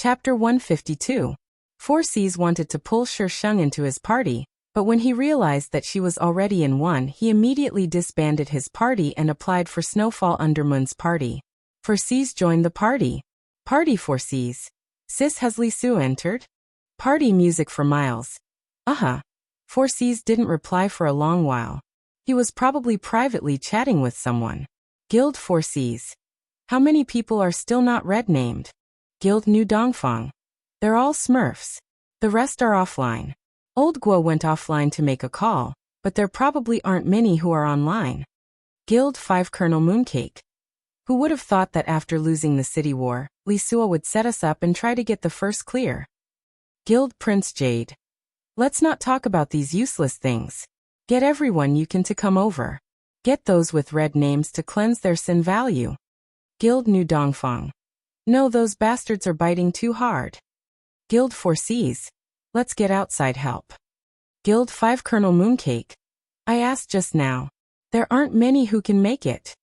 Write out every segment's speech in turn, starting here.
Chapter 152. 4Cs wanted to pull Sheng into his party, but when he realized that she was already in one, he immediately disbanded his party and applied for Snowfall Undermoon's party. 4Cs joined the party. Party 4Cs. Sis, has Li Su entered? Party music for Miles. 4Cs didn't reply for a long while. He was probably privately chatting with someone. Guild 4Cs. How many people are still not red named? Guild New Dongfang. They're all Smurfs. The rest are offline. Old Guo went offline to make a call, but there probably aren't many who are online. Guild 5 Colonel Mooncake. Who would have thought that after losing the city war, Li Sua would set us up and try to get the first clear? Guild Prince Jade. Let's not talk about these useless things. Get everyone you can to come over. Get those with red names to cleanse their sin value. Guild New Dongfang. No, those bastards are biting too hard. Guild 4Cs. Let's get outside help. Guild 5 Colonel Mooncake. I asked just now. There aren't many who can make it.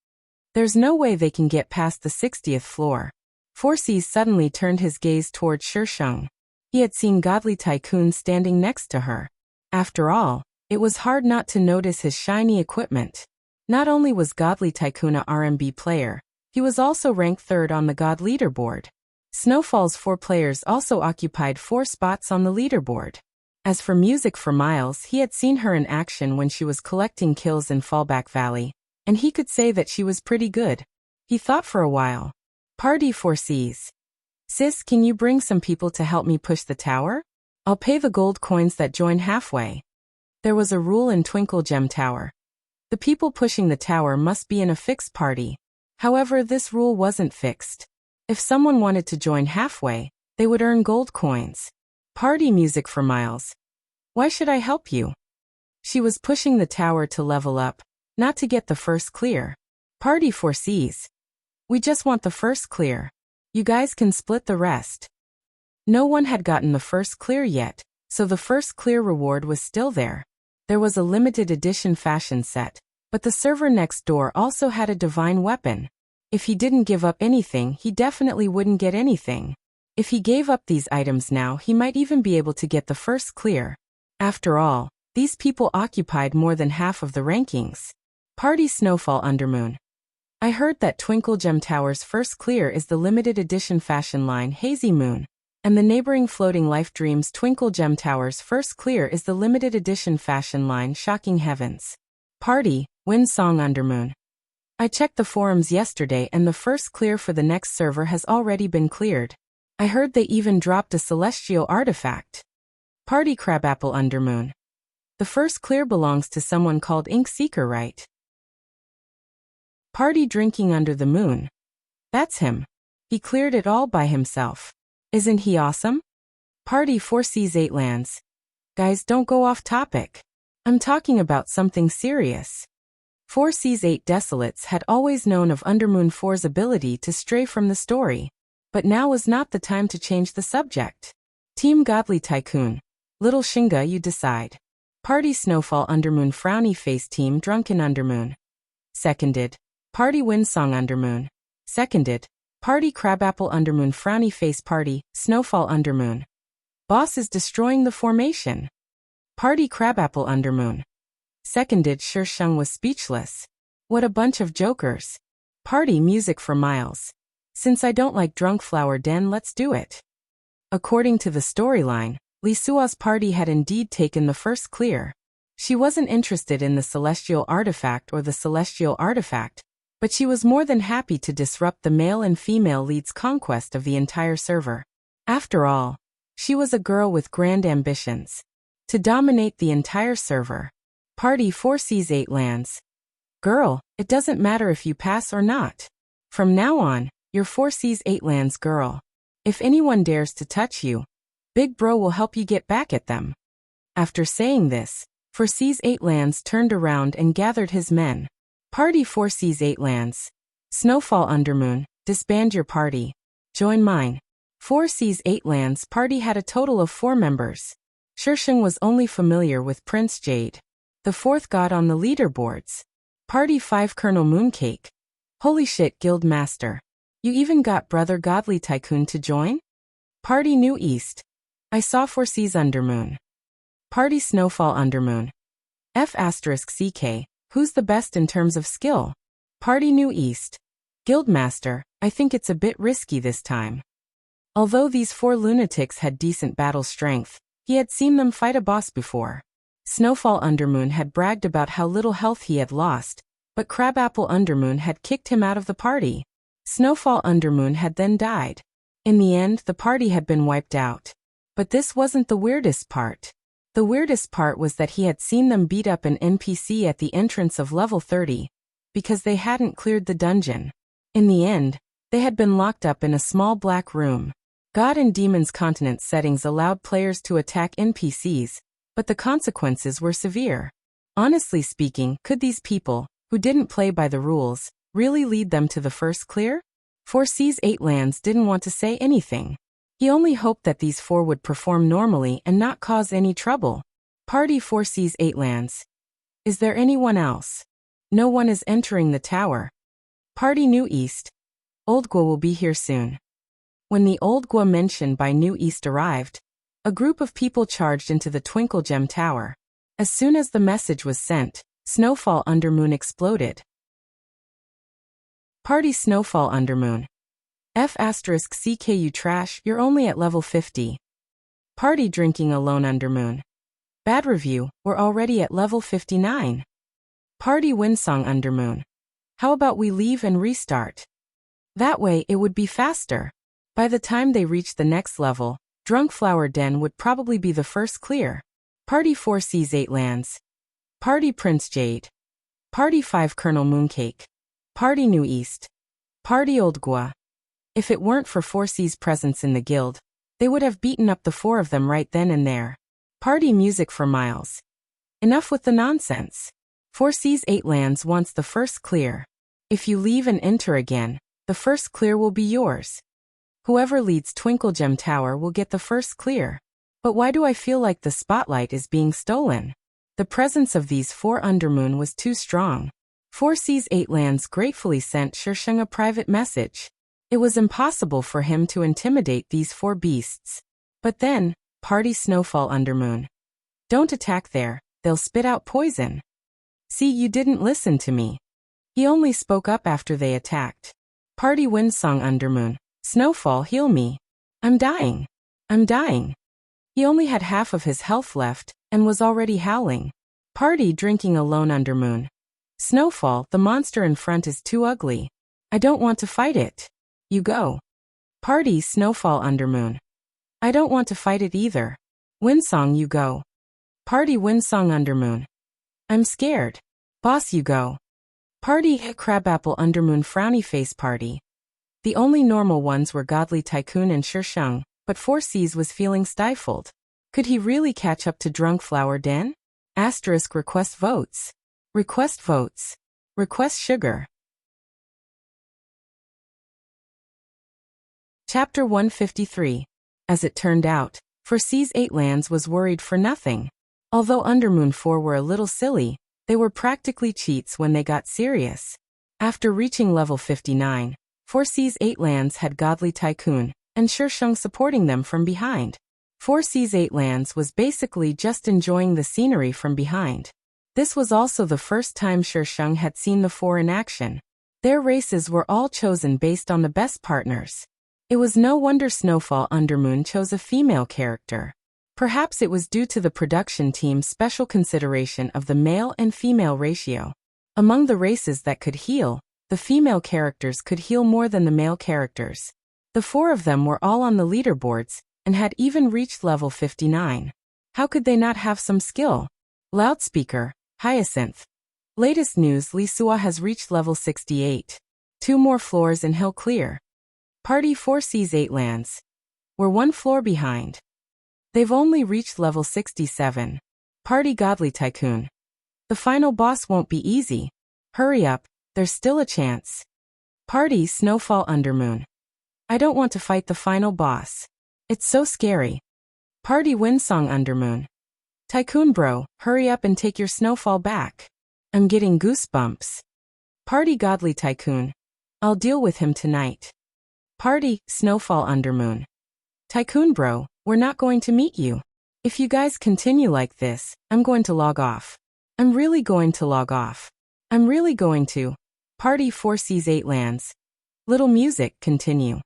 There's no way they can get past the 60th floor. 4Cs suddenly turned his gaze toward Sheng. He had seen Godly Tycoon standing next to her. After all, it was hard not to notice his shiny equipment. Not only was Godly Tycoon a RMB player, he was also ranked 3rd on the God leaderboard. Snowfall's 4 players also occupied 4 spots on the leaderboard. As for Music for Miles, he had seen her in action when she was collecting kills in Fallback Valley, and he could say that she was pretty good. He thought for a while. Party 4Cs. Sis, can you bring some people to help me push the tower? I'll pay the gold coins that join halfway. There was a rule in Twinkle Gem Tower. The people pushing the tower must be in a fixed party. However, this rule wasn't fixed. If someone wanted to join halfway, they would earn gold coins. Party Music for Miles. Why should I help you? She was pushing the tower to level up, not to get the first clear. Party 4Cs. We just want the first clear. You guys can split the rest. No one had gotten the first clear yet, so the first clear reward was still there. There was a limited edition fashion set, but the server next door also had a divine weapon. If he didn't give up anything, he definitely wouldn't get anything. If he gave up these items now, he might even be able to get the first clear. After all, these people occupied more than half of the rankings. Party Snowfall Undermoon. I heard that Twinkle Gem Tower's first clear is the limited edition fashion line Hazy Moon, and the neighboring Floating Life Dreams Twinkle Gem Tower's first clear is the limited edition fashion line Shocking Heavens. Party, Wind Song Undermoon. I checked the forums yesterday and the first clear for the next server has already been cleared. I heard they even dropped a celestial artifact. Party Crabapple Undermoon. The first clear belongs to someone called Ink Seeker, right? Party Drinking Under the Moon. That's him. He cleared it all by himself. Isn't he awesome? Party 4Cs 8 lands. Guys, don't go off topic. I'm talking about something serious. 4Cs 8 Desolates had always known of Undermoon 4's ability to stray from the story, but now was not the time to change the subject. Team Godly Tycoon. Little Shinga, you decide. Party Snowfall Undermoon Frowny Face Team Drunken Undermoon. Seconded. Party Windsong Undermoon. Seconded. Party Crabapple Undermoon Frowny Face Party, Snowfall Undermoon. Boss is destroying the formation. Party Crabapple Undermoon. Seconded. Sheng was speechless. What a bunch of jokers. Party Music for Miles. Since I don't like Drunk Flower Den, let's do it. According to the storyline, Li Sua's party had indeed taken the first clear. She wasn't interested in the celestial artifact or the celestial artifact, but she was more than happy to disrupt the male and female lead's conquest of the entire server. After all, she was a girl with grand ambitions. To dominate the entire server. Party 4Cs 8 lands. Girl, it doesn't matter if you pass or not. From now on, you're 4Cs 8 lands girl. If anyone dares to touch you, Big Bro will help you get back at them. After saying this, 4Cs 8 lands turned around and gathered his men. Party 4Cs 8 lands. Snowfall Undermoon, disband your party. Join mine. 4Cs 8 lands party had a total of 4 members. Sheng was only familiar with Prince Jade, the 4th god on the leaderboards. Party 5 Colonel Mooncake. Holy shit, Guild Master. You even got Brother Godly Tycoon to join? Party New East. I saw 4C's Undermoon. Party Snowfall Undermoon. F*CK. Who's the best in terms of skill? Party New East. Guildmaster, I think it's a bit risky this time. Although these 4 lunatics had decent battle strength, he had seen them fight a boss before. Snowfall Undermoon had bragged about how little health he had lost, but Crabapple Undermoon had kicked him out of the party. Snowfall Undermoon had then died. In the end, the party had been wiped out. But this wasn't the weirdest part. The weirdest part was that he had seen them beat up an NPC at the entrance of level 30, because they hadn't cleared the dungeon. In the end, they had been locked up in a small black room. God and Demons Continent settings allowed players to attack NPCs, but the consequences were severe. Honestly speaking, could these people, who didn't play by the rules, really lead them to the first clear? 4C's 8 lands didn't want to say anything. He only hoped that these 4 would perform normally and not cause any trouble. Party 4C's 8 lands. Is there anyone else? No one is entering the tower. Party New East. Old Gua will be here soon. When the Old Gua mentioned by New East arrived, a group of people charged into the Twinkle Gem Tower. As soon as the message was sent, Snowfall Undermoon exploded. Party Snowfall Undermoon. F*CK. You trash, you're only at level 50. Party Drinking Alone Undermoon. Bad review, we're already at level 59. Party Windsong Undermoon. How about we leave and restart? That way it would be faster. By the time they reach the next level, Drunk Flower Den would probably be the first clear. Party 4C's 8 lands. Party Prince Jade. Party 5 Colonel Mooncake. Party New East. Party Old Gua. If it weren't for 4C's presence in the guild, they would have beaten up the 4 of them right then and there. Party Music for Miles. Enough with the nonsense. 4C's 8 lands wants the first clear. If you leave and enter again, the first clear will be yours. Whoever leads Twinkle Gem Tower will get the first clear. But why do I feel like the spotlight is being stolen? The presence of these 4 Undermoon was too strong. 4C's 8 lands gratefully sent Shisheng a private message. It was impossible for him to intimidate these 4 beasts. But then, Party Snowfall Undermoon. Don't attack there, they'll spit out poison. See, you didn't listen to me. He only spoke up after they attacked. Party Windsong Undermoon. Snowfall, heal me. I'm dying. I'm dying. He only had half of his health left, and was already howling. Party Drinking Alone Undermoon. Snowfall, the monster in front is too ugly. I don't want to fight it. You go. Party Snowfall Undermoon. I don't want to fight it either. Windsong, you go. Party Windsong Undermoon. I'm scared. Boss, you go. Party Crabapple Undermoon Frowny Face Party. The only normal ones were Godly Tycoon and Shisheng, but 4C's was feeling stifled. Could he really catch up to Drunk Flower Den? Asterisk request votes. Request votes. Request sugar. Chapter 153. As it turned out, 4C's 8 lands was worried for nothing. Although Undermoon 4 were a little silly, they were practically cheats when they got serious. After reaching level 59, 4C's 8 lands had Godly Tycoon, and Shisheng supporting them from behind. 4C's 8 lands was basically just enjoying the scenery from behind. This was also the first time Shisheng had seen the 4 in action. Their races were all chosen based on the best partners. It was no wonder Snowfall Undermoon chose a female character. Perhaps it was due to the production team's special consideration of the male and female ratio. Among the races that could heal, the female characters could heal more than the male characters. The 4 of them were all on the leaderboards, and had even reached level 59. How could they not have some skill? Loudspeaker, Hyacinth. Latest news: Lisua has reached level 68. 2 more floors and he'll clear. Party 4C's 8 lands. We're 1 floor behind. They've only reached level 67. Party Godly Tycoon. The final boss won't be easy. Hurry up, there's still a chance. Party Snowfall Undermoon. I don't want to fight the final boss. It's so scary. Party Windsong Undermoon. Tycoon bro, hurry up and take your snowfall back. I'm getting goosebumps. Party Godly Tycoon. I'll deal with him tonight. Party Snowfall Undermoon. Tycoon bro, we're not going to meet you. If you guys continue like this, I'm going to log off. I'm really going to log off. I'm really going to. Party 4 sees 8 lands. Little music, continue.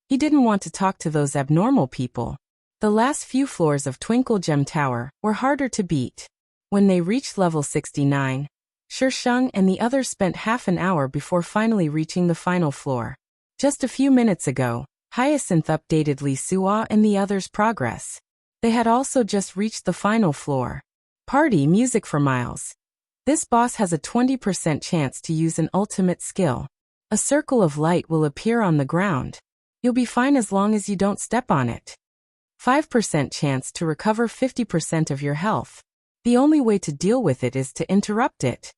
He didn't want to talk to those abnormal people. The last few floors of Twinkle Gem Tower were harder to beat. When they reached level 69, Sheng and the others spent half an hour before finally reaching the final floor. Just a few minutes ago, Hyacinth updated Li Suo and the others' progress. They had also just reached the final floor. Party music for Miles. This boss has a 20% chance to use an ultimate skill. A circle of light will appear on the ground. You'll be fine as long as you don't step on it. 5% chance to recover 50% of your health. The only way to deal with it is to interrupt it.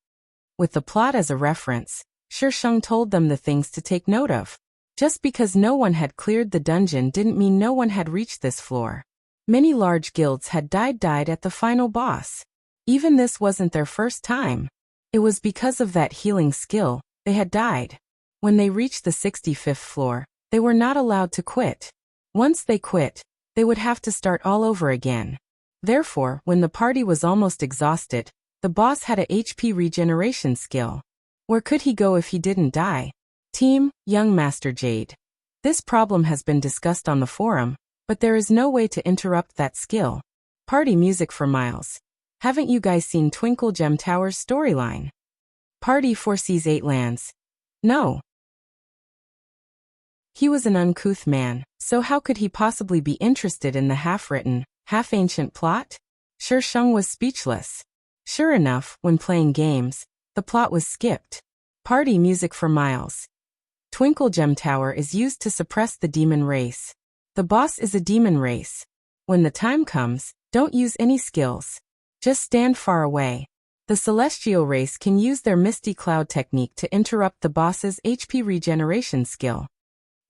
With the plot as a reference, Sheng told them the things to take note of. Just because no one had cleared the dungeon didn't mean no one had reached this floor. Many large guilds had died at the final boss. Even this wasn't their first time. It was because of that healing skill, they had died. When they reached the 65th floor, they were not allowed to quit. Once they quit, they would have to start all over again. Therefore, when the party was almost exhausted, the boss had a HP regeneration skill. Where could he go if he didn't die? Team, Young Master Jade. This problem has been discussed on the forum, but there is no way to interrupt that skill. Party music for Miles. Haven't you guys seen Twinkle Gem Tower's storyline? Party 4 sees 8 lands. No. He was an uncouth man, so how could he possibly be interested in the half-written, half-ancient plot? Sheng was speechless. Sure enough, when playing games, the plot was skipped. Party music for Miles. Twinkle Gem Tower is used to suppress the demon race. The boss is a demon race. When the time comes, don't use any skills. Just stand far away. The celestial race can use their Misty Cloud technique to interrupt the boss's HP regeneration skill.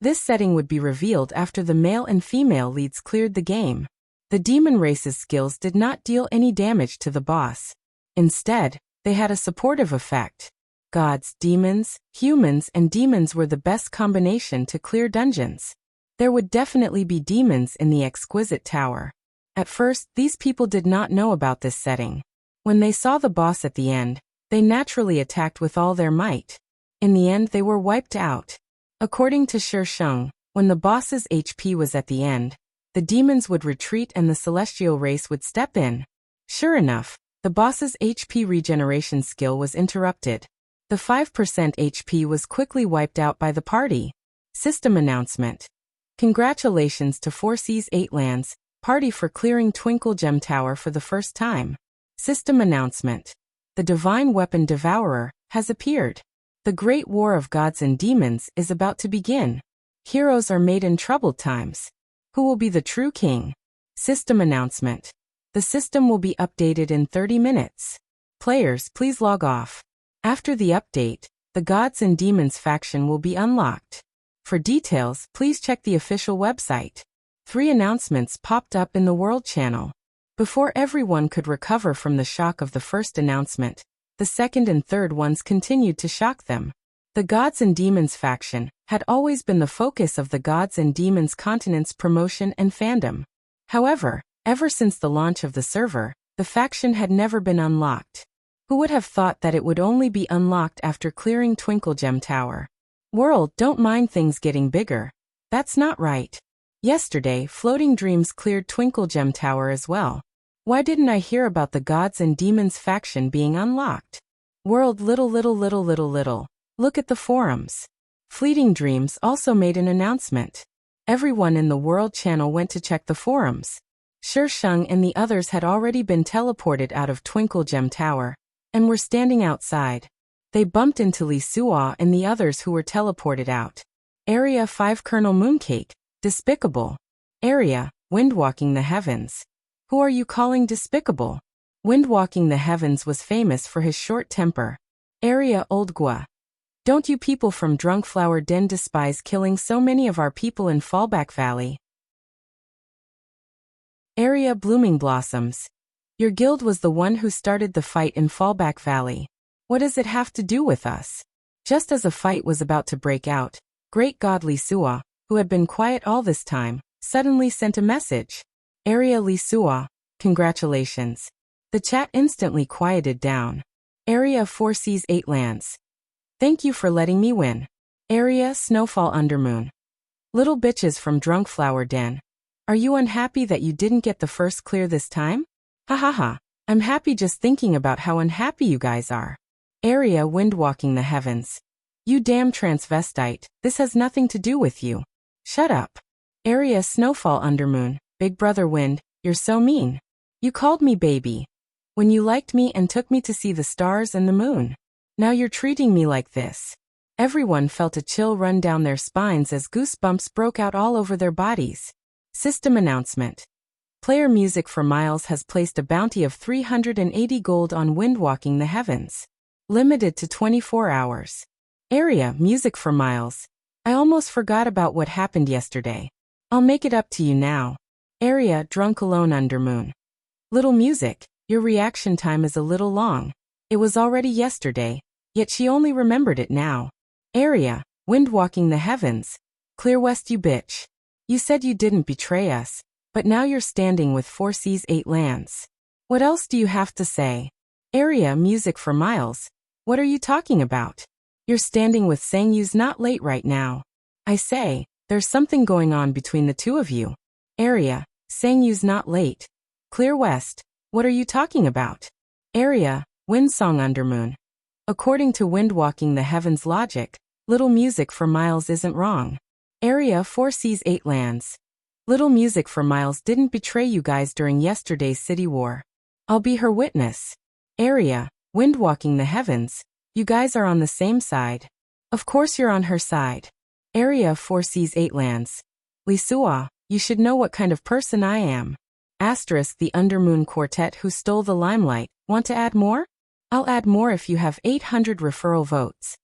This setting would be revealed after the male and female leads cleared the game. The demon race's skills did not deal any damage to the boss. Instead, they had a supportive effect. Gods, demons, humans, and demons were the best combination to clear dungeons. There would definitely be demons in the exquisite tower. At first, these people did not know about this setting. When they saw the boss at the end, they naturally attacked with all their might. In the end, they were wiped out. According to Sheng, when the boss's HP was at the end, the demons would retreat and the celestial race would step in. Sure enough, the boss's HP regeneration skill was interrupted. The 5% HP was quickly wiped out by the party. System announcement. Congratulations to 4 seas 8 lands, party for clearing Twinkle Gem Tower for the first time. System announcement. The Divine Weapon Devourer has appeared. The Great War of Gods and Demons is about to begin. Heroes are made in troubled times. Who will be the true king? System announcement. The system will be updated in 30 minutes. Players, please log off. After the update, the Gods and Demons faction will be unlocked. For details, please check the official website. 3 announcements popped up in the World Channel. Before everyone could recover from the shock of the first announcement, the second and third ones continued to shock them. The Gods and Demons faction had always been the focus of the Gods and Demons continent's promotion and fandom. However, ever since the launch of the server, the faction had never been unlocked. Who would have thought that it would only be unlocked after clearing Twinkle Gem Tower? World, don't mind things getting bigger. That's not right. Yesterday, Floating Dreams cleared Twinkle Gem Tower as well. Why didn't I hear about the Gods and Demons faction being unlocked? World, little. Look at the forums. Fleeting Dreams also made an announcement. Everyone in the World Channel went to check the forums. Sheng and the others had already been teleported out of Twinkle Gem Tower, and were standing outside. They bumped into Li Suo and the others who were teleported out. Area 5 Colonel Mooncake, despicable. Area, Windwalking the Heavens. Who are you calling despicable? Windwalking the Heavens was famous for his short temper. Area Old Gua. Don't you people from Drunk Flower Den despise killing so many of our people in Fallback Valley? Area Blooming Blossoms. Your guild was the one who started the fight in Fallback Valley. What does it have to do with us? Just as a fight was about to break out, Great God Li Suo, who had been quiet all this time, suddenly sent a message. Area Lisua, congratulations. The chat instantly quieted down. Area 4 sees 8 lands. Thank you for letting me win. Area Snowfall Undermoon. Little bitches from Drunk Flower Den. Are you unhappy that you didn't get the first clear this time? Ha ha ha. I'm happy just thinking about how unhappy you guys are. Area Windwalking the Heavens. You damn transvestite, this has nothing to do with you. Shut up. Area Snowfall Undermoon. Big Brother Wind, you're so mean. You called me baby. When you liked me and took me to see the stars and the moon. Now you're treating me like this. Everyone felt a chill run down their spines as goosebumps broke out all over their bodies. System announcement. Player Music for Miles has placed a bounty of 380 gold on Windwalking the Heavens. Limited to 24 hours. Area Music for Miles. I almost forgot about what happened yesterday. I'll make it up to you now. Area Drunk Alone Undermoon. Little Music, your reaction time is a little long. It was already yesterday, yet she only remembered it now. Area Windwalking the Heavens. Clear West you bitch. You said you didn't betray us, but now you're standing with 4 seas 8 lands. What else do you have to say? Area Music for Miles. What are you talking about? You're standing with Sangyu's not late right now. I say, there's something going on between the two of you. Area Sangyu's not late. Clear West. What are you talking about? Area Windsong Undermoon. According to Windwalking the Heavens logic, Little Music for Miles isn't wrong. Area 4 sees 8 lands. Little Music for Miles didn't betray you guys during yesterday's city war. I'll be her witness. Area Windwalking the Heavens. You guys are on the same side. Of course you're on her side. Area 4 sees 8 lands. Lisua, you should know what kind of person I am. Asterisk the Undermoon Quartet who stole the limelight. Want to add more? I'll add more if you have 800 referral votes.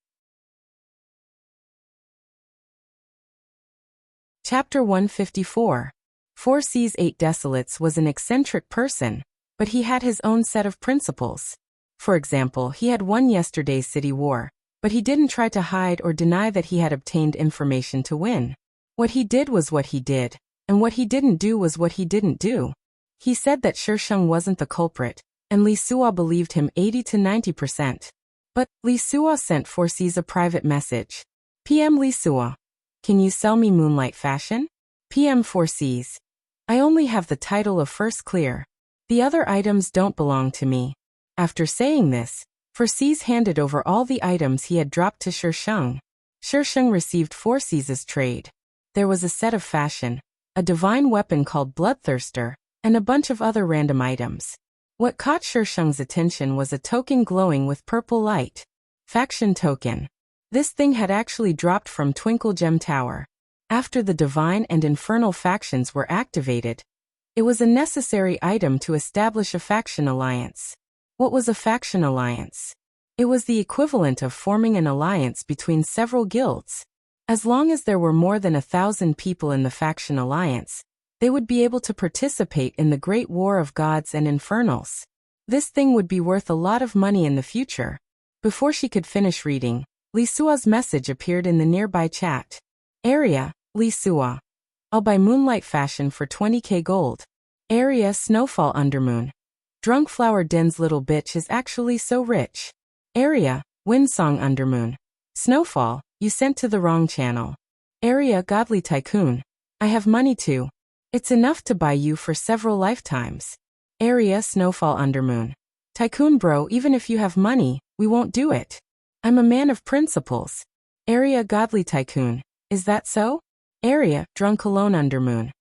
Chapter 154. 4 seas 8 Desolates was an eccentric person, but he had his own set of principles. For example, he had won yesterday's city war, but he didn't try to hide or deny that he had obtained information to win. What he did was what he did, and what he didn't do was what he didn't do. He said that Shisheng wasn't the culprit, and Li Suo believed him 80 to 90%. But Li Suo sent 4 seas a private message. PM Li Suo. Can you sell me Moonlight Fashion? PM 4 seas. I only have the title of First Clear. The other items don't belong to me. After saying this, 4 seas handed over all the items he had dropped to Shisheng. Shisheng received 4 seas as trade. There was a set of fashion, a divine weapon called Bloodthirster, and a bunch of other random items. What caught Shisheng's attention was a token glowing with purple light. Faction token. This thing had actually dropped from Twinkle Gem Tower. After the divine and infernal factions were activated, it was a necessary item to establish a faction alliance. What was a faction alliance? It was the equivalent of forming an alliance between several guilds. As long as there were more than 1,000 people in the faction alliance, they would be able to participate in the Great War of Gods and Infernals. This thing would be worth a lot of money in the future. Before she could finish reading, Li Suo's message appeared in the nearby chat. Area, Li Suo. I'll buy Moonlight Fashion for 20k gold. Area Snowfall Undermoon. Drunk Flower Den's little bitch is actually so rich. Area, Windsong Undermoon. Snowfall, you sent to the wrong channel. Area Godly Tycoon. I have money too. It's enough to buy you for several lifetimes. Area Snowfall Undermoon. Tycoon bro, even if you have money, we won't do it. I'm a man of principles. Area Godly Tycoon. Is that so? Area Drunk Alone Undermoon.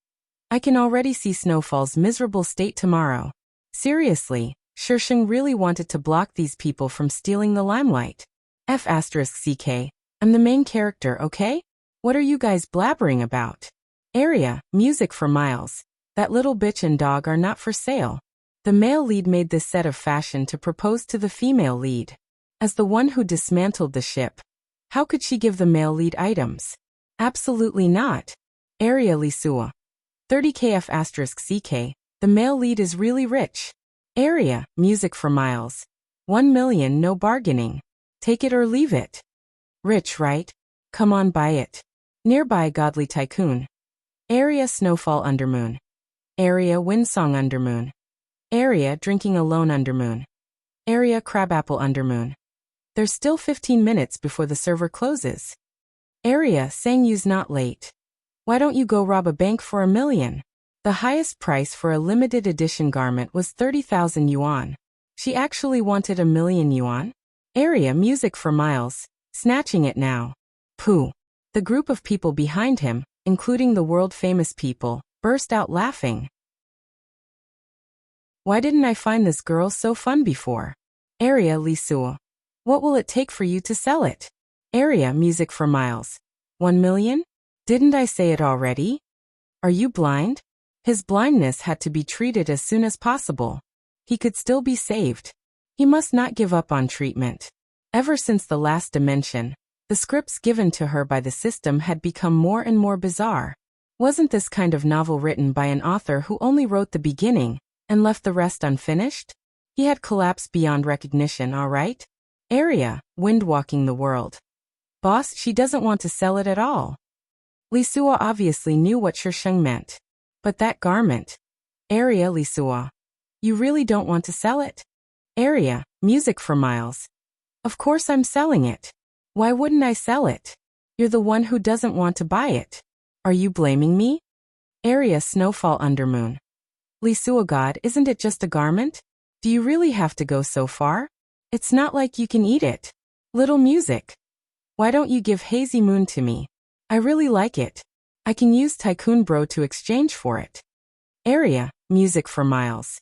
I can already see Snowfall's miserable state tomorrow. Seriously, Shisheng really wanted to block these people from stealing the limelight. F*CK. I'm the main character, okay? What are you guys blabbering about? Area Music for Miles. That little bitch and dog are not for sale. The male lead made this set of fashion to propose to the female lead. As the one who dismantled the ship, how could she give the male lead items? Absolutely not. Area Li Suo. 30k F*CK. The male lead is really rich. Area Music for Miles. 1 million, no bargaining. Take it or leave it. Rich, right? Come on, buy it. Nearby Godly Tycoon. Area Snowfall Undermoon. Area Windsong Undermoon. Area Drinking Alone Undermoon. Area Crabapple Undermoon. There's still 15 minutes before the server closes. Area Sang You's not late. Why don't you go rob a bank for $1 million? The highest price for a limited edition garment was 30,000 yuan. She actually wanted $1 million yuan? Area Music for Miles. Snatching it now. Pooh. The group of people behind him, including the world-famous people, burst out laughing. Why didn't I find this girl so fun before? Area Li Suo. What will it take for you to sell it? Area Music for Miles. 1 million? Didn't I say it already? Are you blind? His blindness had to be treated as soon as possible. He could still be saved. He must not give up on treatment. Ever since the last dimension, the scripts given to her by the system had become more and more bizarre. Wasn't this kind of novel written by an author who only wrote the beginning and left the rest unfinished? He had collapsed beyond recognition, all right? Area, Windwalking the World. Boss, she doesn't want to sell it at all. Li Suo obviously knew what Shisheng meant. But that garment. Area Li Suo. You really don't want to sell it? Area, Music for Miles. Of course I'm selling it. Why wouldn't I sell it? You're the one who doesn't want to buy it. Are you blaming me? Area Snowfall Undermoon. Li Suo God, isn't it just a garment? Do you really have to go so far? It's not like you can eat it. Little Music. Why don't you give Hazy Moon to me? I really like it. I can use Tycoon Bro to exchange for it. Area, Music for Miles.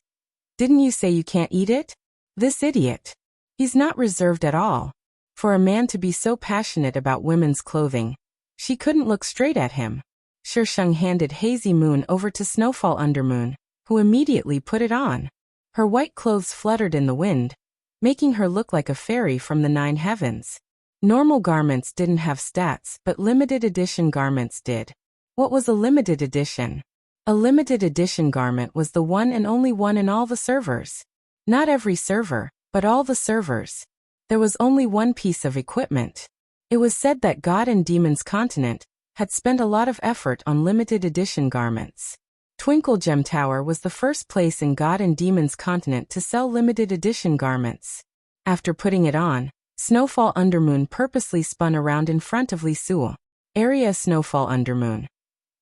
Didn't you say you can't eat it? This idiot. He's not reserved at all. For a man to be so passionate about women's clothing, she couldn't look straight at him. Shisheng handed Hazy Moon over to Snowfall Undermoon, who immediately put it on. Her white clothes fluttered in the wind, making her look like a fairy from the 9 heavens. Normal garments didn't have stats, but limited edition garments did. What was a limited edition? A limited edition garment was the one and only one in all the servers. Not every server, but all the servers. There was only one piece of equipment. It was said that God and Demon's Continent had spent a lot of effort on limited edition garments. Twinkle Gem Tower was the first place in God and Demon's Continent to sell limited edition garments. After putting it on, Snowfall Undermoon purposely spun around in front of Li Suo. Area Snowfall Undermoon.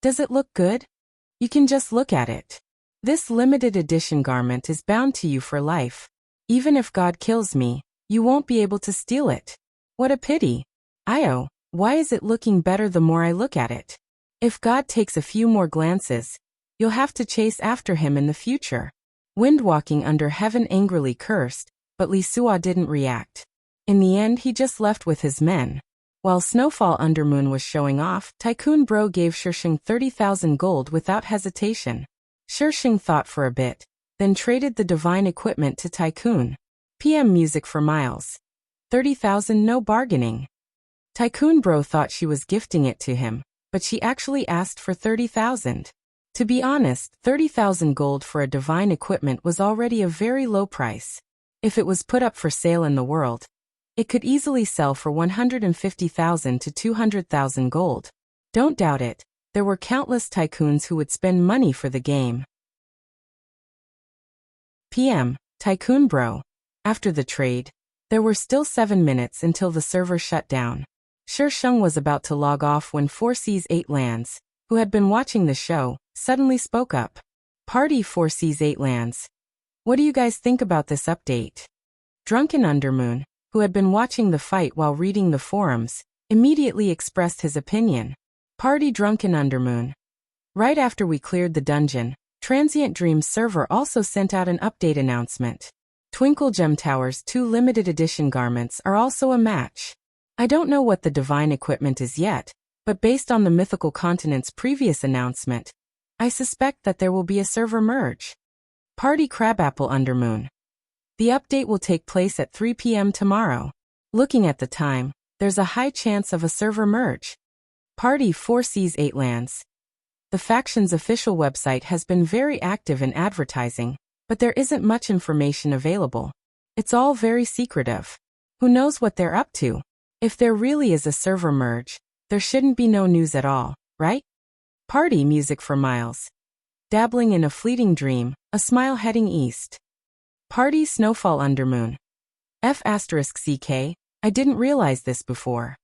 Does it look good? You can just look at it. This limited edition garment is bound to you for life. Even if God kills me, you won't be able to steal it. What a pity. Io, why is it looking better the more I look at it? If God takes a few more glances, you'll have to chase after him in the future. Windwalking Under Heaven angrily cursed, but Li Suo didn't react. In the end, he just left with his men. While Snowfall Undermoon was showing off, Tycoon Bro gave Shisheng 30,000 gold without hesitation. Shisheng thought for a bit, then traded the divine equipment to Tycoon. PM Music for Miles. 30,000, no bargaining. Tycoon Bro thought she was gifting it to him, but she actually asked for 30,000. To be honest, 30,000 gold for a divine equipment was already a very low price. If it was put up for sale in the world, it could easily sell for 150,000 to 200,000 gold. Don't doubt it, there were countless tycoons who would spend money for the game. PM, Tycoon Bro. After the trade, there were still 7 minutes until the server shut down. Shisheng was about to log off when 4 Seas 8 Lands, who had been watching the show, suddenly spoke up. Party 4 Seas 8 Lands. What do you guys think about this update? Drunken Undermoon, who had been watching the fight while reading the forums, immediately expressed his opinion. Party Drunken Undermoon. Right after we cleared the dungeon, Transient Dreams server also sent out an update announcement. Twinkle Gem Tower's 2 limited edition garments are also a match. I don't know what the divine equipment is yet, but based on the Mythical Continent's previous announcement, I suspect that there will be a server merge. Party Crabapple Undermoon. The update will take place at 3 p.m. tomorrow. Looking at the time, there's a high chance of a server merge. Party 4 Seas 8 Lands. The faction's official website has been very active in advertising, but there isn't much information available. It's all very secretive. Who knows what they're up to? If there really is a server merge, there shouldn't be no news at all, right? Party music for miles. Dabbling in a fleeting dream, a smile heading east. Party snowfall undermoon. F*CK, I didn't realize this before.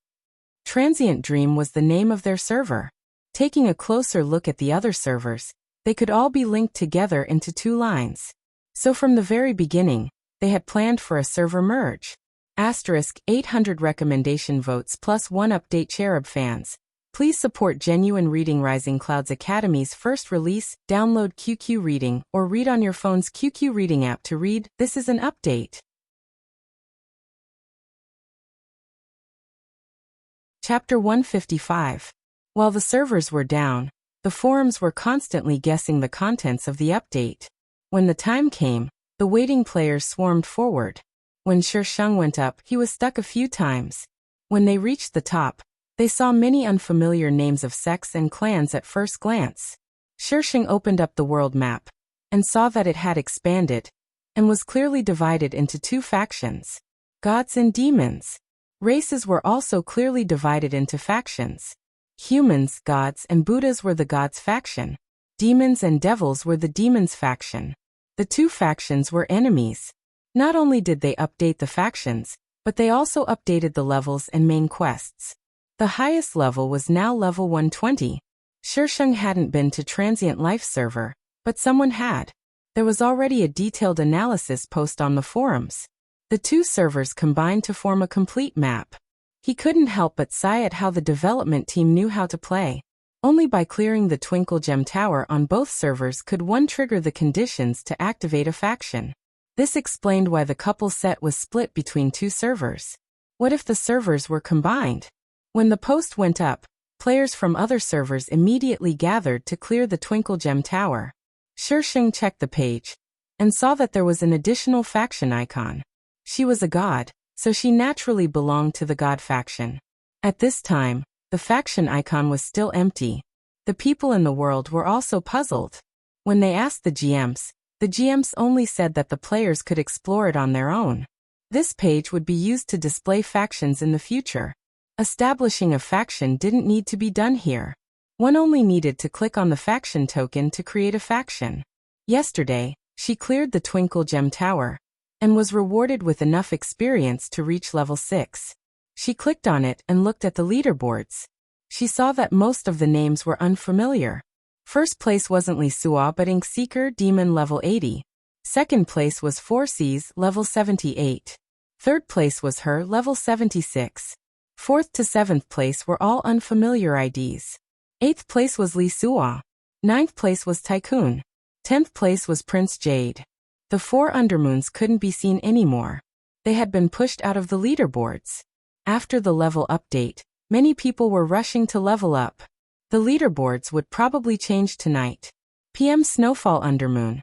Transient Dream was the name of their server. Taking a closer look at the other servers, they could all be linked together into 2 lines. So from the very beginning, they had planned for a server merge. 800 recommendation votes plus 1 update. Cherub fans, please support Genuine Reading. Rising Clouds Academy's first release. Download QQ Reading or read on your phone's QQ Reading app to read. This is an update. Chapter 155. While the servers were down, the forums were constantly guessing the contents of the update. When the time came, the waiting players swarmed forward. When Shisheng went up, he was stuck a few times. When they reached the top, they saw many unfamiliar names of sects and clans at first glance. Shisheng opened up the world map and saw that it had expanded and was clearly divided into 2 factions: gods and demons. Races were also clearly divided into factions. Humans, gods, and Buddhas were the gods faction. Demons and devils were the demons faction. The 2 factions were enemies. Not only did they update the factions, but they also updated the levels and main quests. The highest level was now level 120. Shisheng hadn't been to Transient Life server, but someone had. There was already a detailed analysis post on the forums. The 2 servers combined to form a complete map. He couldn't help but sigh at how the development team knew how to play. Only by clearing the Twinkle Gem Tower on both servers could one trigger the conditions to activate a faction. This explained why the couple set was split between 2 servers. What if the servers were combined? When the post went up, players from other servers immediately gathered to clear the Twinkle Gem Tower. Shisheng checked the page and saw that there was an additional faction icon. She was a god, so she naturally belonged to the god faction. At this time, the faction icon was still empty. The people in the world were also puzzled. When they asked the GMs only said that the players could explore it on their own. This page would be used to display factions in the future. Establishing a faction didn't need to be done here. One only needed to click on the faction token to create a faction. Yesterday, she cleared the Twinkle Gem Tower and was rewarded with enough experience to reach level 6. She clicked on it and looked at the leaderboards. She saw that most of the names were unfamiliar. First place wasn't Li Suo but Inkseeker Demon level 80. Second place was 4Cs level 78. Third place was her level 76. Fourth to 7th place were all unfamiliar IDs. 8th place was Li Suo. 9th place was Tycoon. 10th place was Prince Jade. The 4 undermoons couldn't be seen anymore. They had been pushed out of the leaderboards. After the level update, many people were rushing to level up. The leaderboards would probably change tonight. PM Snowfall Undermoon.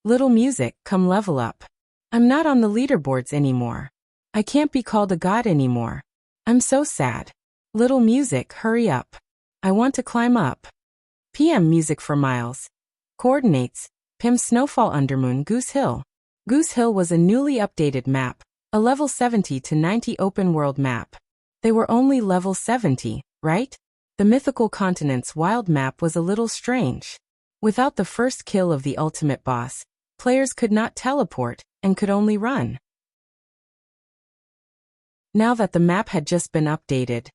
Little Music, come level up. I'm not on the leaderboards anymore. I can't be called a god anymore. I'm so sad. Little Music, hurry up. I want to climb up. PM Music for miles. Coordinates, PM Snowfall Undermoon Goose Hill. Goose Hill was a newly updated map, a level 70 to 90 open world map. They were only level 70, right? The Mythical Continent's wild map was a little strange. Without the first kill of the ultimate boss, players could not teleport and could only run. Now that the map had just been updated,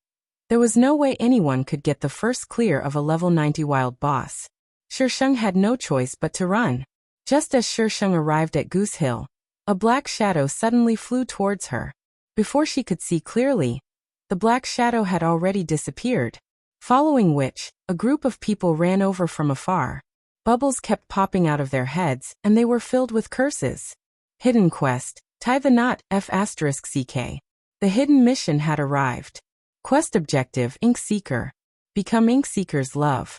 there was no way anyone could get the first clear of a level 90 wild boss. Shisheng had no choice but to run. Just as Shisheng arrived at Goose Hill, a black shadow suddenly flew towards her. Before she could see clearly, the black shadow had already disappeared. Following which, a group of people ran over from afar. Bubbles kept popping out of their heads, and they were filled with curses. Hidden quest, tie the knot, F*CK. The hidden mission had arrived. Quest objective, Inkseeker. Become Inkseeker's love.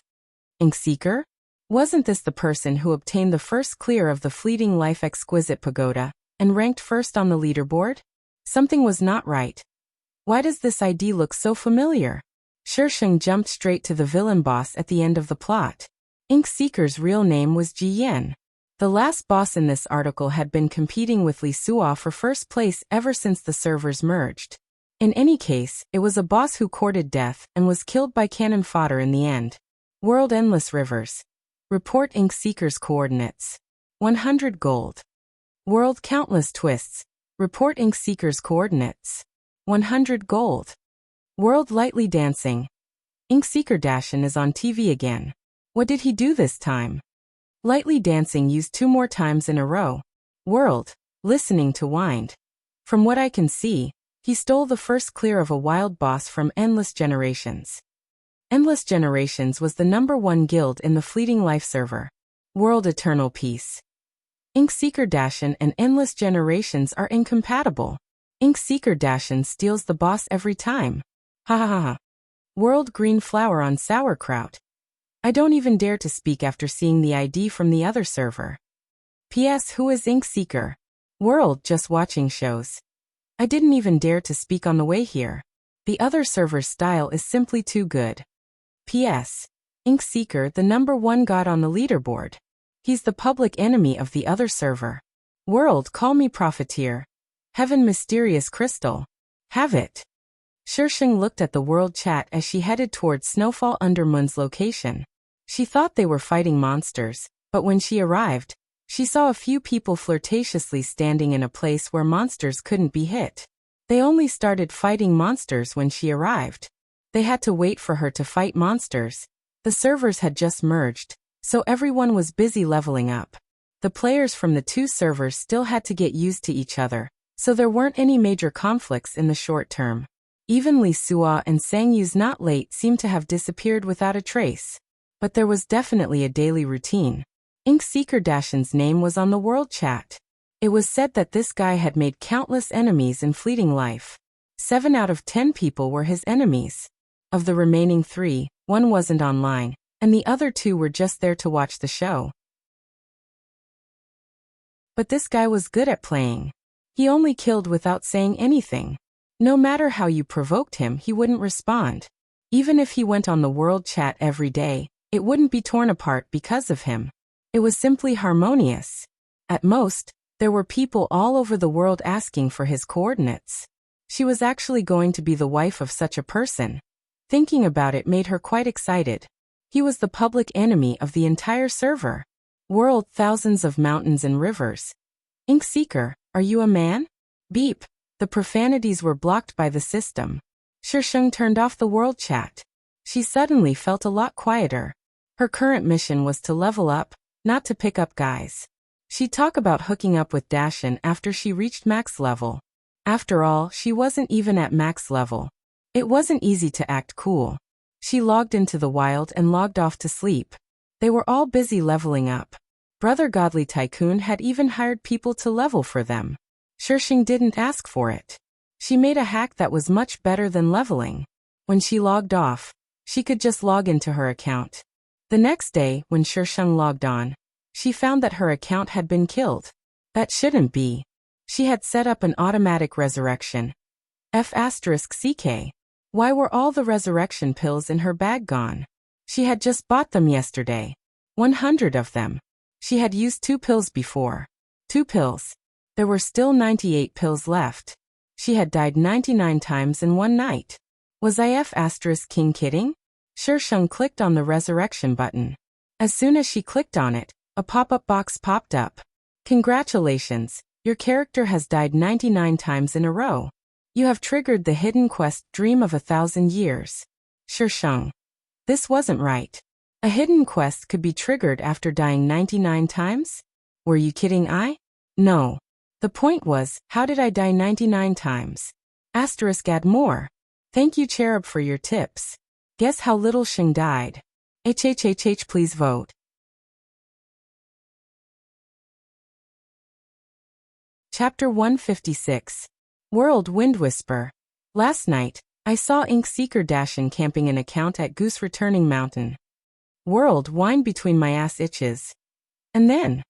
Inkseeker? Wasn't this the person who obtained the first clear of the Fleeting Life Exquisite Pagoda, and ranked first on the leaderboard? Something was not right. Why does this ID look so familiar? Shisheng jumped straight to the villain boss at the end of the plot. Inkseeker's real name was Ji Yen. The last boss in this article had been competing with Li Suo for first place ever since the servers merged. In any case, it was a boss who courted death and was killed by cannon fodder in the end. World endless rivers. Report ink seeker's coordinates. 100 gold. World countless twists. Report ink seeker's coordinates. 100 gold. World lightly dancing. Ink seeker Dashin is on TV again. What did he do this time? Lightly dancing used 2 more times in a row. World listening to wind. From what I can see, he stole the first clear of a wild boss from Endless Generations. Endless Generations was the #1 guild in the Fleeting Life server. World Eternal Peace. Ink Seeker Dashin and Endless Generations are incompatible. Ink Seeker Dashin steals the boss every time. Ha ha ha ha. World Green Flower on Sauerkraut. I don't even dare to speak after seeing the ID from the other server. P.S. Who is Ink Seeker? World just watching shows. I didn't even dare to speak on the way here. The other server's style is simply too good. P.S. Ink Seeker, the #1 god on the leaderboard. He's the public enemy of the other server. World, call me Profiteer. Heaven Mysterious Crystal. Have it. Shisheng looked at the world chat as she headed towards Snowfall Undermoon's location. She thought they were fighting monsters, but when she arrived, she saw a few people flirtatiously standing in a place where monsters couldn't be hit. They only started fighting monsters when she arrived. They had to wait for her to fight monsters. The servers had just merged, so everyone was busy leveling up. The players from the 2 servers still had to get used to each other, so there weren't any major conflicts in the short term. Even Li Sua and Sangyu's Not Late seemed to have disappeared without a trace. But there was definitely a daily routine. Ink Seeker Dashin's name was on the world chat. It was said that this guy had made countless enemies in Fleeting Life. 7 out of 10 people were his enemies. Of the remaining 3, 1 wasn't online, and the other 2 were just there to watch the show. But this guy was good at playing. He only killed without saying anything. No matter how you provoked him, he wouldn't respond. Even if he went on the world chat every day, it wouldn't be torn apart because of him. It was simply harmonious. At most, there were people all over the world asking for his coordinates. She was actually going to be the wife of such a person. Thinking about it made her quite excited. He was the public enemy of the entire server. World thousands of mountains and rivers. Ink Seeker, are you a man? Beep. The profanities were blocked by the system. Shisheng turned off the world chat. She suddenly felt a lot quieter. Her current mission was to level up, not to pick up guys. She'd talk about hooking up with Dashin after she reached max level. After all, she wasn't even at max level. It wasn't easy to act cool. She logged into the wild and logged off to sleep. They were all busy leveling up. Brother Godly Tycoon had even hired people to level for them. Shisheng didn't ask for it. She made a hack that was much better than leveling. When she logged off, she could just log into her account. The next day, when Shisheng logged on, she found that her account had been killed. That shouldn't be. She had set up an automatic resurrection. F***CK. Why were all the resurrection pills in her bag gone? She had just bought them yesterday. 100 of them. She had used 2 pills before. 2 pills. There were still 98 pills left. She had died 99 times in one night. Was I F***king kidding? Shisheng clicked on the resurrection button. As soon as she clicked on it, a pop-up box popped up. Congratulations, your character has died 99 times in a row. You have triggered the hidden quest Dream of 1,000 Years. Shisheng. This wasn't right. A hidden quest could be triggered after dying 99 times? Were you kidding? No. The point was, how did I die 99 times? Add more. Thank you Cherub for your tips. Guess how little Shing died. HHHH please vote. Chapter 156. World Wind Whisper. Last night, I saw Ink Seeker Dashin camping an account at Goose Returning Mountain. World whined between my ass itches. And then.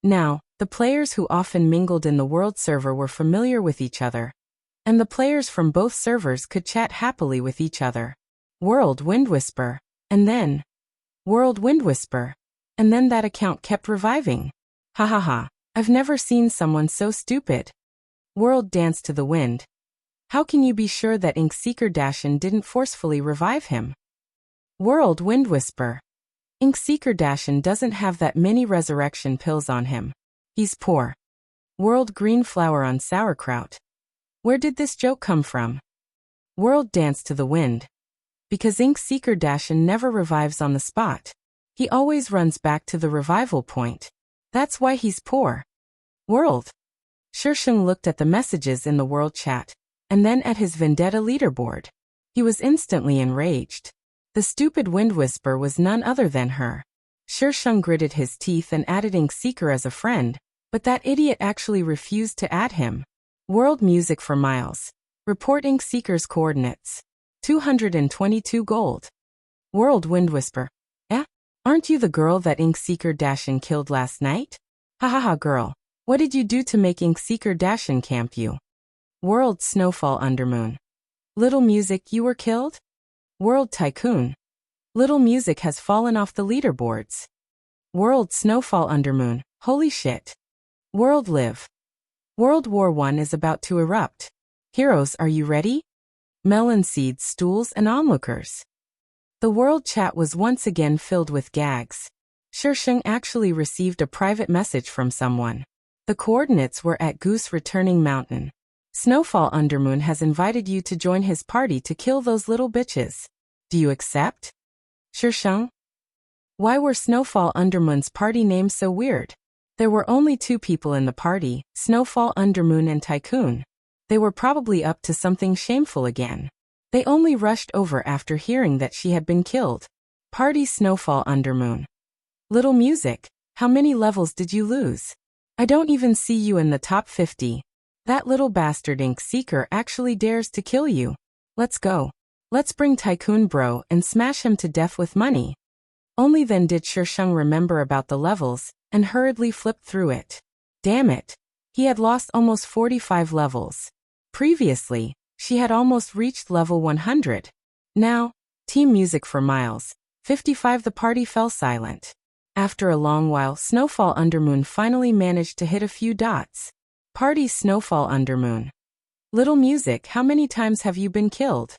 Now, the players who often mingled in the world server were familiar with each other. And the players from both servers could chat happily with each other. World Wind Whisper. And then. World Wind Whisper. And then that account kept reviving. Ha ha ha. I've never seen someone so stupid. World Dance to the Wind. How can you be sure that Ink Seeker Dashin didn't forcefully revive him? World Wind Whisper. Inkseeker Dashin doesn't have that many resurrection pills on him. He's poor. World green flour on sauerkraut. Where did this joke come from? World dance to the wind. Because Inkseeker Dashin never revives on the spot. He always runs back to the revival point. That's why he's poor. World. Shursheng looked at the messages in the world chat, and then at his vendetta leaderboard. He was instantly enraged. The stupid wind whisper was none other than her. Shursheng gritted his teeth and added Inkseeker as a friend, but that idiot actually refused to add him. World music for miles. Report Inkseeker's coordinates. 222 gold. World wind whisper. Eh? Aren't you the girl that Inkseeker Dashin killed last night? Hahaha girl. What did you do to make Inkseeker Dashin camp you? World snowfall undermoon. Little music, you were killed? World tycoon. Little music has fallen off the leaderboards. World snowfall undermoon. Holy shit. World live. World War I is about to erupt. Heroes, are you ready? Melon seeds, stools, and onlookers. The world chat was once again filled with gags. Shursheng actually received a private message from someone. The coordinates were at Goose Returning Mountain. Snowfall Undermoon has invited you to join his party to kill those little bitches. Do you accept? Shursheng? Why were Snowfall Undermoon's party names so weird? There were only 2 people in the party, Snowfall Undermoon and Tycoon. They were probably up to something shameful again. They only rushed over after hearing that she had been killed. Party Snowfall Undermoon. Little music, how many levels did you lose? I don't even see you in the top 50. That little bastard Inkseeker actually dares to kill you. Let's go. Let's bring Tycoon Bro and smash him to death with money. Only then did Shursheng remember about the levels, and hurriedly flipped through it. Damn it. He had lost almost 45 levels. Previously, she had almost reached level 100. Now, team music for miles. 55 The party fell silent. After a long while, Snowfall Undermoon finally managed to hit a few dots. Party Snowfall Undermoon. Little music, how many times have you been killed?